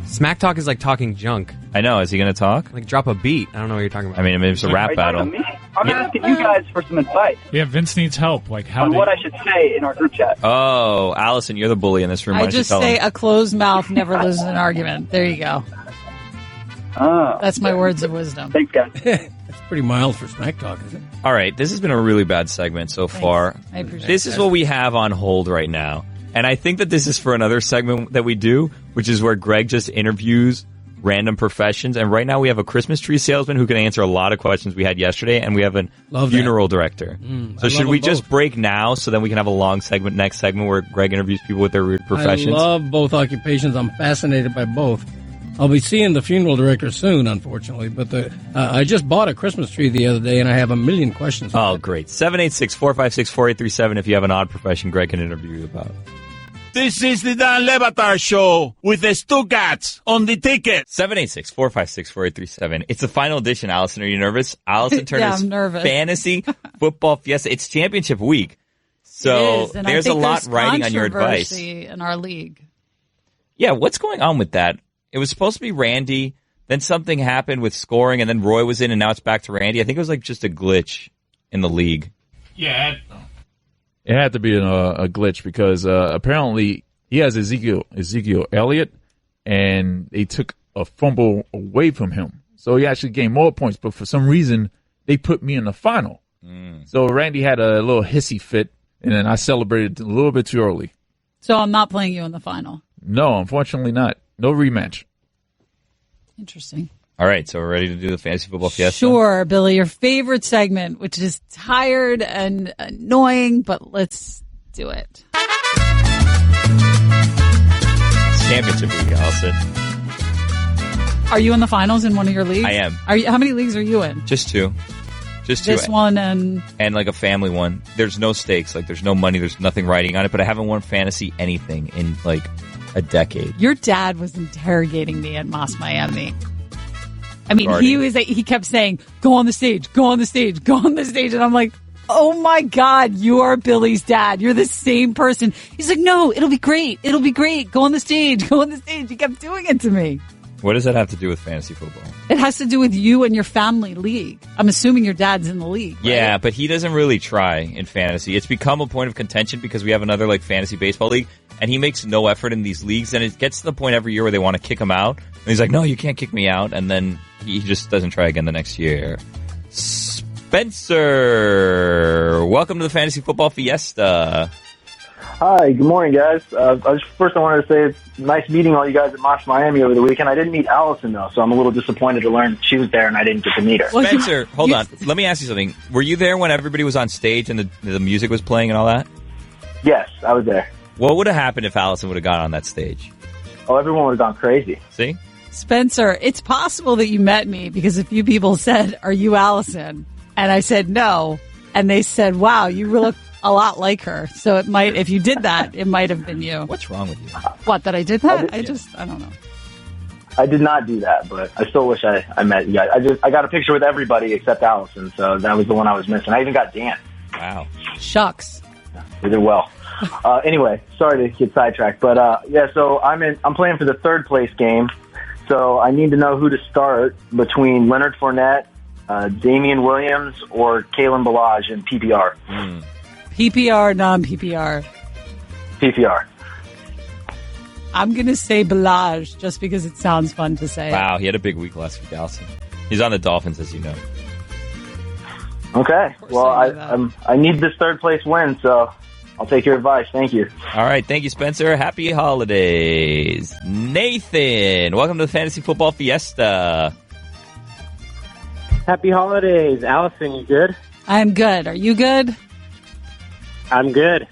Smack talk is like talking junk. I know. Is he going to talk? Like drop a beat. I don't know what you're talking about. I mean, it's a rap battle. I'm asking you guys for some advice Yeah, Vince needs help. Like how? on what I should say in our group chat. Oh, Allison, you're the bully in this room. I just say a closed mouth never loses an argument. There you go. That's my words of wisdom. Thanks, guys. That's pretty mild for smack talk, isn't it? All right, this has been a really bad segment so far. I appreciate This is what we have on hold right now. And I think that this is for another segment that we do, which is where Greg just interviews random professions. And right now we have a Christmas tree salesman who can answer a lot of questions we had yesterday, and we have a funeral director. So should we just break now so then we can have a long segment, next segment, where Greg interviews people with their professions? I love both occupations. I'm fascinated by both. I'll be seeing the funeral director soon, unfortunately, but I just bought a Christmas tree the other day, and I have a million questions. Oh, great. 786-456-4837 if you have an odd profession Greg can interview you about. This is the Dan Le Batard Show with the Stugatz on the ticket. 786-456-4837. It's the final edition, Allison. Are you nervous? Allison Turner's I'm nervous. Fantasy Football Fiesta. It's championship week. So there's a lot riding on your advice. Controversy in our league. Yeah, what's going on with that? It was supposed to be Randy, then something happened with scoring, and then Roy was in, and now it's back to Randy. I think it was like just a glitch in the league. Yeah. It had to be a glitch because apparently he has Ezekiel Elliott, and they took a fumble away from him. So he actually gained more points, but for some reason, they put me in the final. So Randy had a little hissy fit, and then I celebrated a little bit too early. So I'm not playing you in the final. No, unfortunately not. No rematch. Interesting. All right, so we're ready to do the Fantasy Football Fiesta? Sure, Billy, your favorite segment, which is tired and annoying, but let's do it. Championship week, Allison. Are you in the finals in one of your leagues? I am. How many leagues are you in? Just two. This one and like a family one. There's no stakes. Like, there's no money. There's nothing riding on it, but I haven't won fantasy anything in, like, a decade. Your dad was interrogating me at Moss Miami. I mean, he kept saying, go on the stage, go on the stage, go on the stage. And I'm like, oh my God, you are Billy's dad. You're the same person. He's like, no, it'll be great. It'll be great. Go on the stage, go on the stage. He kept doing it to me. What does that have to do with fantasy football? It has to do with you and your family league. I'm assuming your dad's in the league. Right? Yeah, but he doesn't really try in fantasy. It's become a point of contention because we have another like fantasy baseball league, and he makes no effort in these leagues, and it gets to the point every year where they want to kick him out. And he's like, no, you can't kick me out, and then he just doesn't try again the next year. Spencer, welcome to the Fantasy Football Fiesta. Hi, good morning, guys. First, I wanted to say it's nice meeting all you guys at Moss Miami over the weekend. I didn't meet Allison, though, so I'm a little disappointed to learn she was there and I didn't get to meet her. Spencer, hold on. Let me ask you something. Were you there when everybody was on stage and the music was playing and all that? Yes, I was there. What would have happened if Allison would have gone on that stage? Oh, everyone would have gone crazy. See? Spencer, it's possible that you met me because a few people said, "Are you Allison?" And I said no, and they said, "Wow, you look a lot like her." So it might, if you did that, it might have been you. What's wrong with you? What, that I did that? I don't know. I did not do that, but I still wish I met you guys. I got a picture with everybody except Allison, so that was the one I was missing. I even got Dan. Wow. Shucks. We did well. Anyway, sorry to get sidetracked, but so I'm playing for the third place game. So I need to know who to start between Leonard Fournette, Damian Williams, or Kalen Ballage in PPR. PPR, non-PPR. PPR. I'm going to say Ballage just because it sounds fun to say. Wow, he had a big week last week, Allison. He's on the Dolphins, as you know. Okay. Well, I need this third place win, so I'll take your advice. Thank you. All right. Thank you, Spencer. Happy holidays. Nathan, welcome to the Fantasy Football Fiesta. Happy holidays. Allison, you good? I'm good. Are you good? I'm good.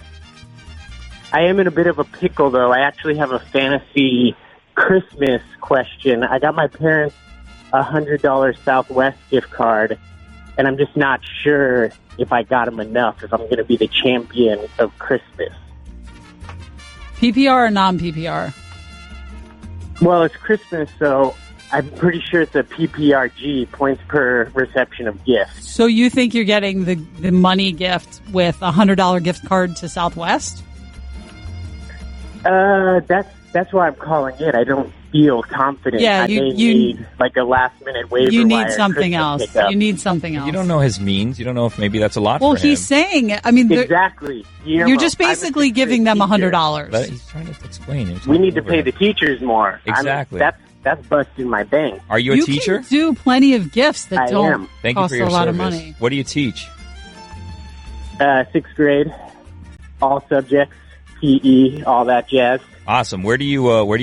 I am in a bit of a pickle, though. I actually have a fantasy Christmas question. I got my parents a $100 Southwest gift card, and I'm just not sure if I got them enough, if I'm going to be the champion of Christmas. PPR or non-PPR? Well, it's Christmas, so I'm pretty sure it's a PPRG, points per reception of gifts. So you think you're getting the money gift with a $100 gift card to Southwest? That's why I'm calling in. I don't feel confident. Yeah, I may need like a last minute waiver. You need wire something Christmas else. pickup. You need something else. You don't know his means. You don't know if maybe that's a lot Well, for him. he's saying, I mean, exactly. You're just basically giving them $100. But he's trying to explain it. We need to pay the teachers more. Exactly. That's busting my bank. Are you a teacher? Can do plenty of gifts that I don't am. Thank you cost for your a lot of service. money. What do you teach? 6th grade, all subjects, PE, all that jazz. Awesome. Where do you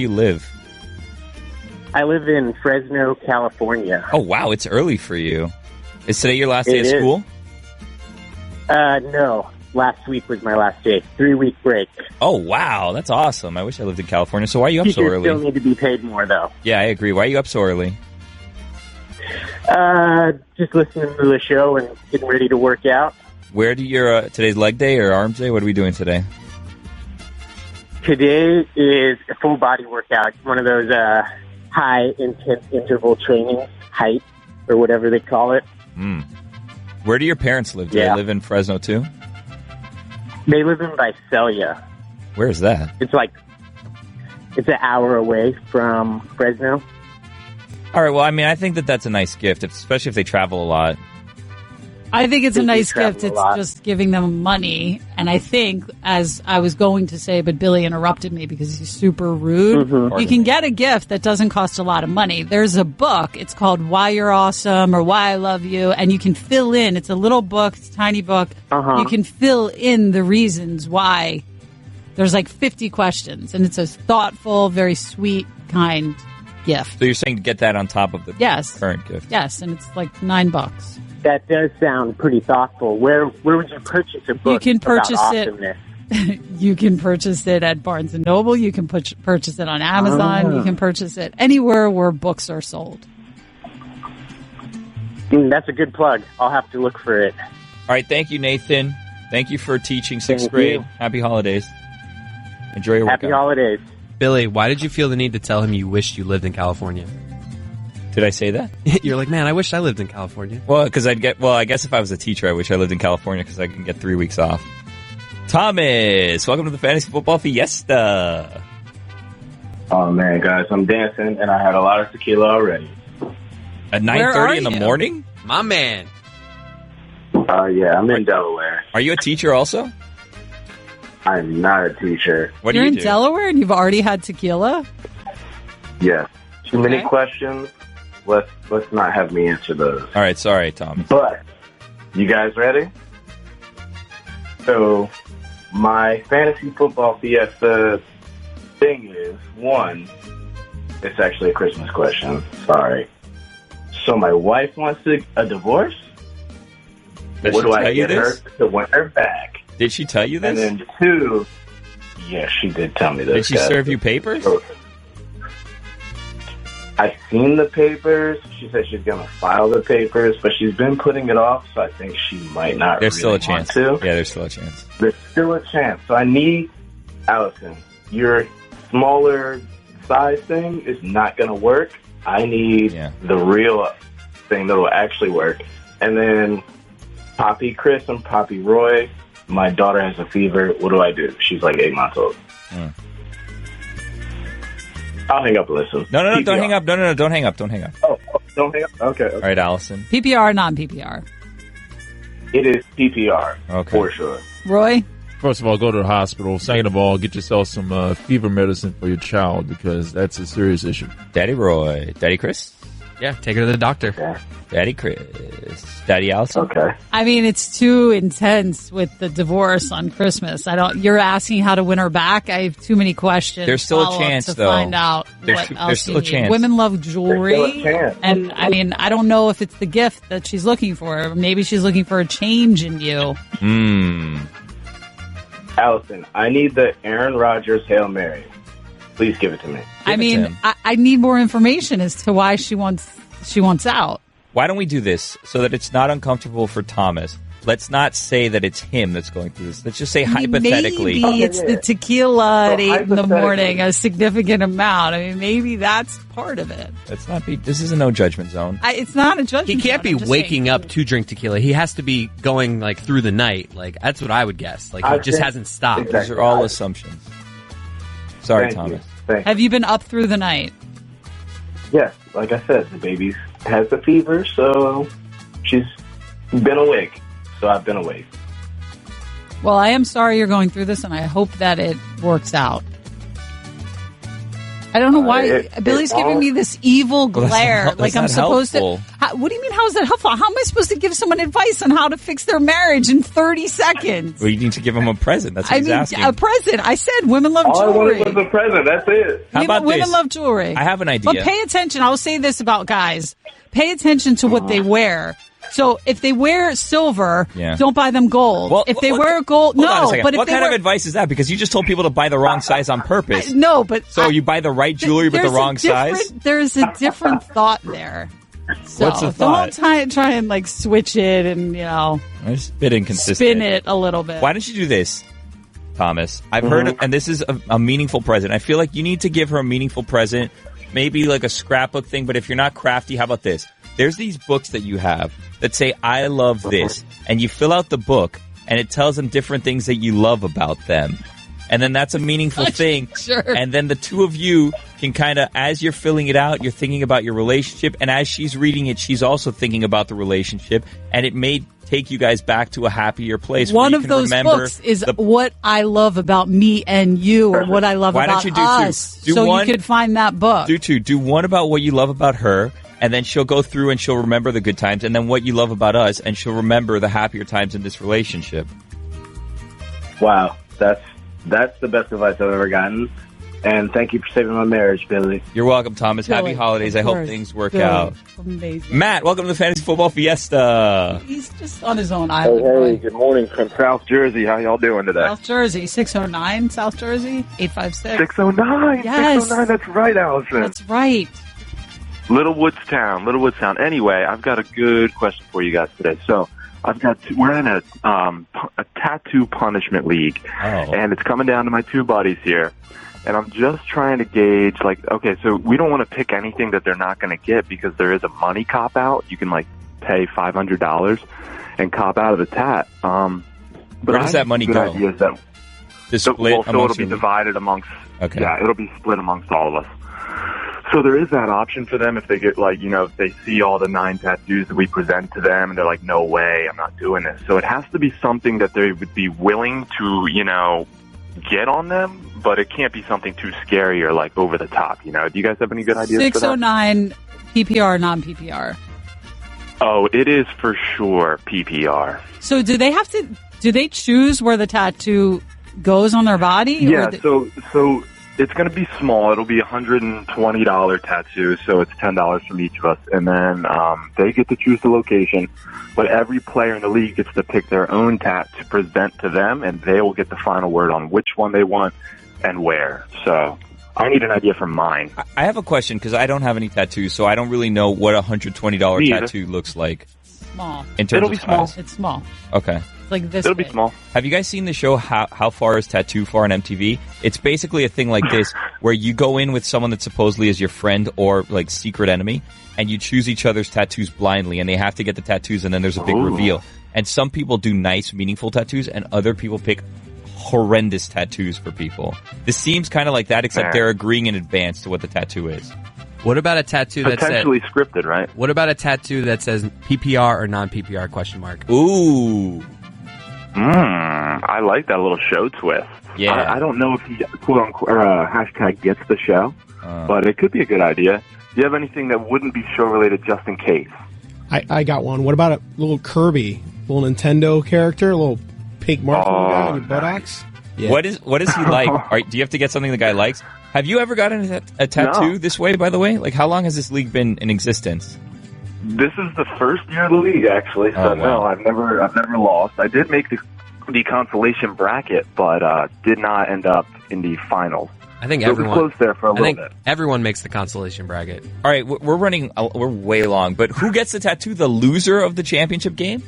live? I live in Fresno, California. Oh wow, it's early for you. Is today your last day It of is. school? No. Last week was my last day. 3-week break. Oh wow, that's awesome. I wish I lived in California. So why are you up so Teachers early? still need to be paid more, though. Yeah, I agree. Why are you up so early? Just listening to the show and getting ready to work out. Where do your today's leg day or arms day? What are we doing today? Today is a full body workout. One of those high intense interval training, height, or whatever they call it. Where do your parents live? Do they live in Fresno too? They live in Visalia. Where is that? It's an hour away from Fresno. All right. Well, I mean, I think that's a nice gift, especially if they travel a lot. I think it's a They do nice travel gift. a It's lot. just giving them money. And I think, as I was going to say, but Billy interrupted me because he's super rude. Mhm. You can get a gift that doesn't cost a lot of money. There's a book. It's called Why You're Awesome or Why I Love You. And you can fill in. It's a little book. It's a tiny book. You can fill in the reasons why. There's like 50 questions. And it's a thoughtful, very sweet, kind gift. So you're saying to get that on top of the Yes. current gift? Yes. And it's like $9. That does sound pretty thoughtful. Where would you purchase a book? You can purchase about it. awesomeness? You can purchase it at Barnes & Noble. You can purchase it on Amazon. Ah. You can purchase it anywhere where books are sold. That's a good plug. I'll have to look for it. All right. Thank you, Nathan. Thank you for teaching 6th Thank grade. you. Happy holidays. Enjoy your Happy workout. holidays. Billy, why did you feel the need to tell him you wished you lived in California? Did I say that? You're like, man, I wish I lived in California. Well, because I guess if I was a teacher, I wish I lived in California because I can get 3 weeks off. Thomas, welcome to the Fantasy Football Fiesta. Oh, man, guys, I'm dancing, and I had a lot of tequila already. At Where 9:30 are in the you? morning? My man. Yeah, I'm in Delaware. Are you a teacher also? I'm not a teacher. What You're do you in do? Delaware and you've already had tequila? Yes. Too many Okay. questions. Let's not have me answer those. All right, sorry, Thomas. But, you guys ready? So, my fantasy football fiesta thing is, one, it's actually a Christmas question. Sorry. So my wife wants a divorce? Did What she do I tell you get her this? to win her back? Did she tell you this? And then two, yes, she did tell me this. Did she guys. serve you papers? I've seen the papers. She said she's going to file the papers, but she's been putting it off, so I think she might not There's still a want chance. to. Yeah, there's still a chance. There's still a chance. So I need, Allison, your smaller size thing is not going to work. I need the real thing that will actually work. And then Poppy Chris and Poppy Roy, my daughter has a fever. What do I do? She's like 8 months old. I'll hang up and listen. No, PPR. don't hang up. No, don't hang up. Don't hang up. Oh, don't hang up? Okay. All right, Allison. PPR, non-PPR. It is PPR, for sure. Roy? First of all, go to the hospital. Second of all, get yourself some fever medicine for your child because that's a serious issue. Daddy Roy. Daddy Chris? Yeah, take her to the doctor. Daddy Chris. Daddy Allison? Okay. I mean, it's too intense with the divorce on Christmas. You're asking how to win her back? I have too many questions. There's still a follow-up chance, to though. find out There's what still else a you need. chance. Women love jewelry. There's still a chance. And, I mean, I don't know if it's the gift that she's looking for. Maybe she's looking for a change in you. Allison, I need the Aaron Rodgers Hail Mary. Please give it to me. I mean, I need more information as to why she wants out. Why don't we do this so that it's not uncomfortable for Thomas? Let's not say that it's him that's going through this. Let's just say hypothetically. Maybe it's the tequila at 8 in the morning, a significant amount. I mean, maybe that's part of it. Let's not be. This is a no judgment zone. It's not a judgment. He can't zone, be waking up to drink tequila. He has to be going like through the night. Like that's what I would guess. Like he just hasn't stopped. These are all assumptions. Sorry, Thank Thomas. you. Have you been up through the night? Yes, like I said, the baby has the fever, so she's been awake. So I've been awake. Well, I am sorry you're going through this, and I hope that it works out. I don't know why Billy's giving me this evil glare. That's I'm not supposed helpful. to. What do you mean? How is that helpful? How am I supposed to give someone advice on how to fix their marriage in 30 seconds? Well, you need to give him a present. That's what he's asking. A present. I said women love All jewelry. I wanted was a present. That's it. How about Women this? love jewelry. I have an idea. But pay attention. I will say this about guys. Pay attention to what they wear. So if they wear silver, don't buy them gold. Well, if they wear gold, Hold on a no. second. But if what they kind wear, of advice is that? Because you just told people to buy the wrong size on purpose. No, but so you buy the right jewelry but the there's a wrong size. There's a different thought there. So What's the thought? don't try and like switch it and It's a bit inconsistent. spin it a little bit. Why don't you do this, Thomas? I've heard of, and this is a meaningful present. I feel like you need to give her a meaningful present, maybe like a scrapbook thing. But if you're not crafty, how about this? There's these books that you have that say, I love this. And you fill out the book, and it tells them different things that you love about them. And then that's a meaningful thing. Sure. And then the two of you can kind of, as you're filling it out, you're thinking about your relationship. And as she's reading it, she's also thinking about the relationship. And it may take you guys back to a happier place. One where you of can those remember books is what I love about me and you, or what I love Why about don't you do us. two? Do so one- you could find that book. Do two. Do one about what you love about her, and then she'll go through and she'll remember the good times, and then what you love about us, and she'll remember the happier times in this relationship. Wow, that's the best advice I've ever gotten. And thank you for saving my marriage, Billy. You're welcome, Thomas. Happy Billy, holidays. I of hope course. things work Billy, out. Amazing. Matt, welcome to the Fantasy Football Fiesta. He's just on his own island. Hey, good morning from South Jersey. How y'all doing today? South Jersey, 609 South Jersey, 856. 609. Yes. 609. That's right, Allison. That's right. Little Woodstown. Anyway, I've got a good question for you guys today. So, we're in a tattoo punishment league, and it's coming down to my two buddies here. And I'm just trying to gauge, okay, so we don't want to pick anything that they're not going to get because there is a money cop out. You can pay $500 and cop out of the tat. But Where does that money go? Idea is that split so it'll be divided amongst. Okay. Yeah, it'll be split amongst all of us. So there is that option for them if they get if they see all the 9 tattoos that we present to them and they're like, no way, I'm not doing this. So it has to be something that they would be willing to, get on them, but it can't be something too scary or over the top. Do you guys have any good ideas for that? 609 PPR, non-PPR. Oh, it is for sure PPR. So do they choose where the tattoo goes on their body? Yeah, so it's going to be small. It'll be a $120 tattoo, so it's $10 from each of us. And then they get to choose the location, but every player in the league gets to pick their own tat to present to them, and they will get the final word on which one they want and where. So I need an idea for mine. I have a question because I don't have any tattoos, so I don't really know what a $120 tattoo looks like. Small. In terms of small. size. It's small. Okay. It's like this. It'll be small. Have you guys seen the show How Far Is Tattoo Far on MTV? It's basically a thing like this where you go in with someone that supposedly is your friend or like secret enemy, and you choose each other's tattoos blindly, and they have to get the tattoos, and then there's a big reveal. And some people do nice, meaningful tattoos, and other people pick horrendous tattoos for people. This seems kind of like that, except they're agreeing in advance to what the tattoo is. What about a tattoo that potentially scripted, right? What about a tattoo that says PPR or non-PPR question mark? Ooh. I like that little show twist. Yeah. I don't know if he quote unquote hashtag gets the show, but it could be a good idea. Do you have anything that wouldn't be show related just in case? I got one. What about a little Kirby, little Nintendo character, a little pink mark guy on your buttocks? Yeah. What is he like? Do you have to get something the guy likes? Have you ever gotten a tattoo this way, by the way? Like, how long has this league been in existence? This is the first year of the league, actually. So no, I've never lost. I did make the consolation bracket, but did not end up in the finals. I think so everyone it was close there for a little bit. Everyone makes the consolation bracket. All right, we're we're way long, but who gets the tattoo? The loser of the championship game?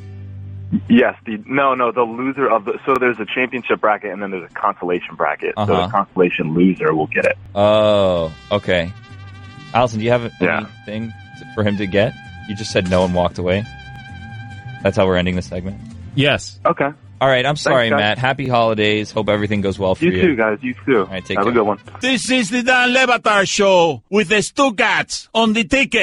Yes, the loser of the. So there's a championship bracket and then there's a consolation bracket. So the consolation loser will get it. Oh, okay. Allison, do you have anything for him to get? You just said no and walked away. That's how we're ending this segment. Yes. Okay. All right. I'm sorry, guys. Matt. Happy holidays. Hope everything goes well for you. You too, guys. You too. All right. Take Have care. a good one. This is the Dan Le Batard Show with the Stuckats on the ticket.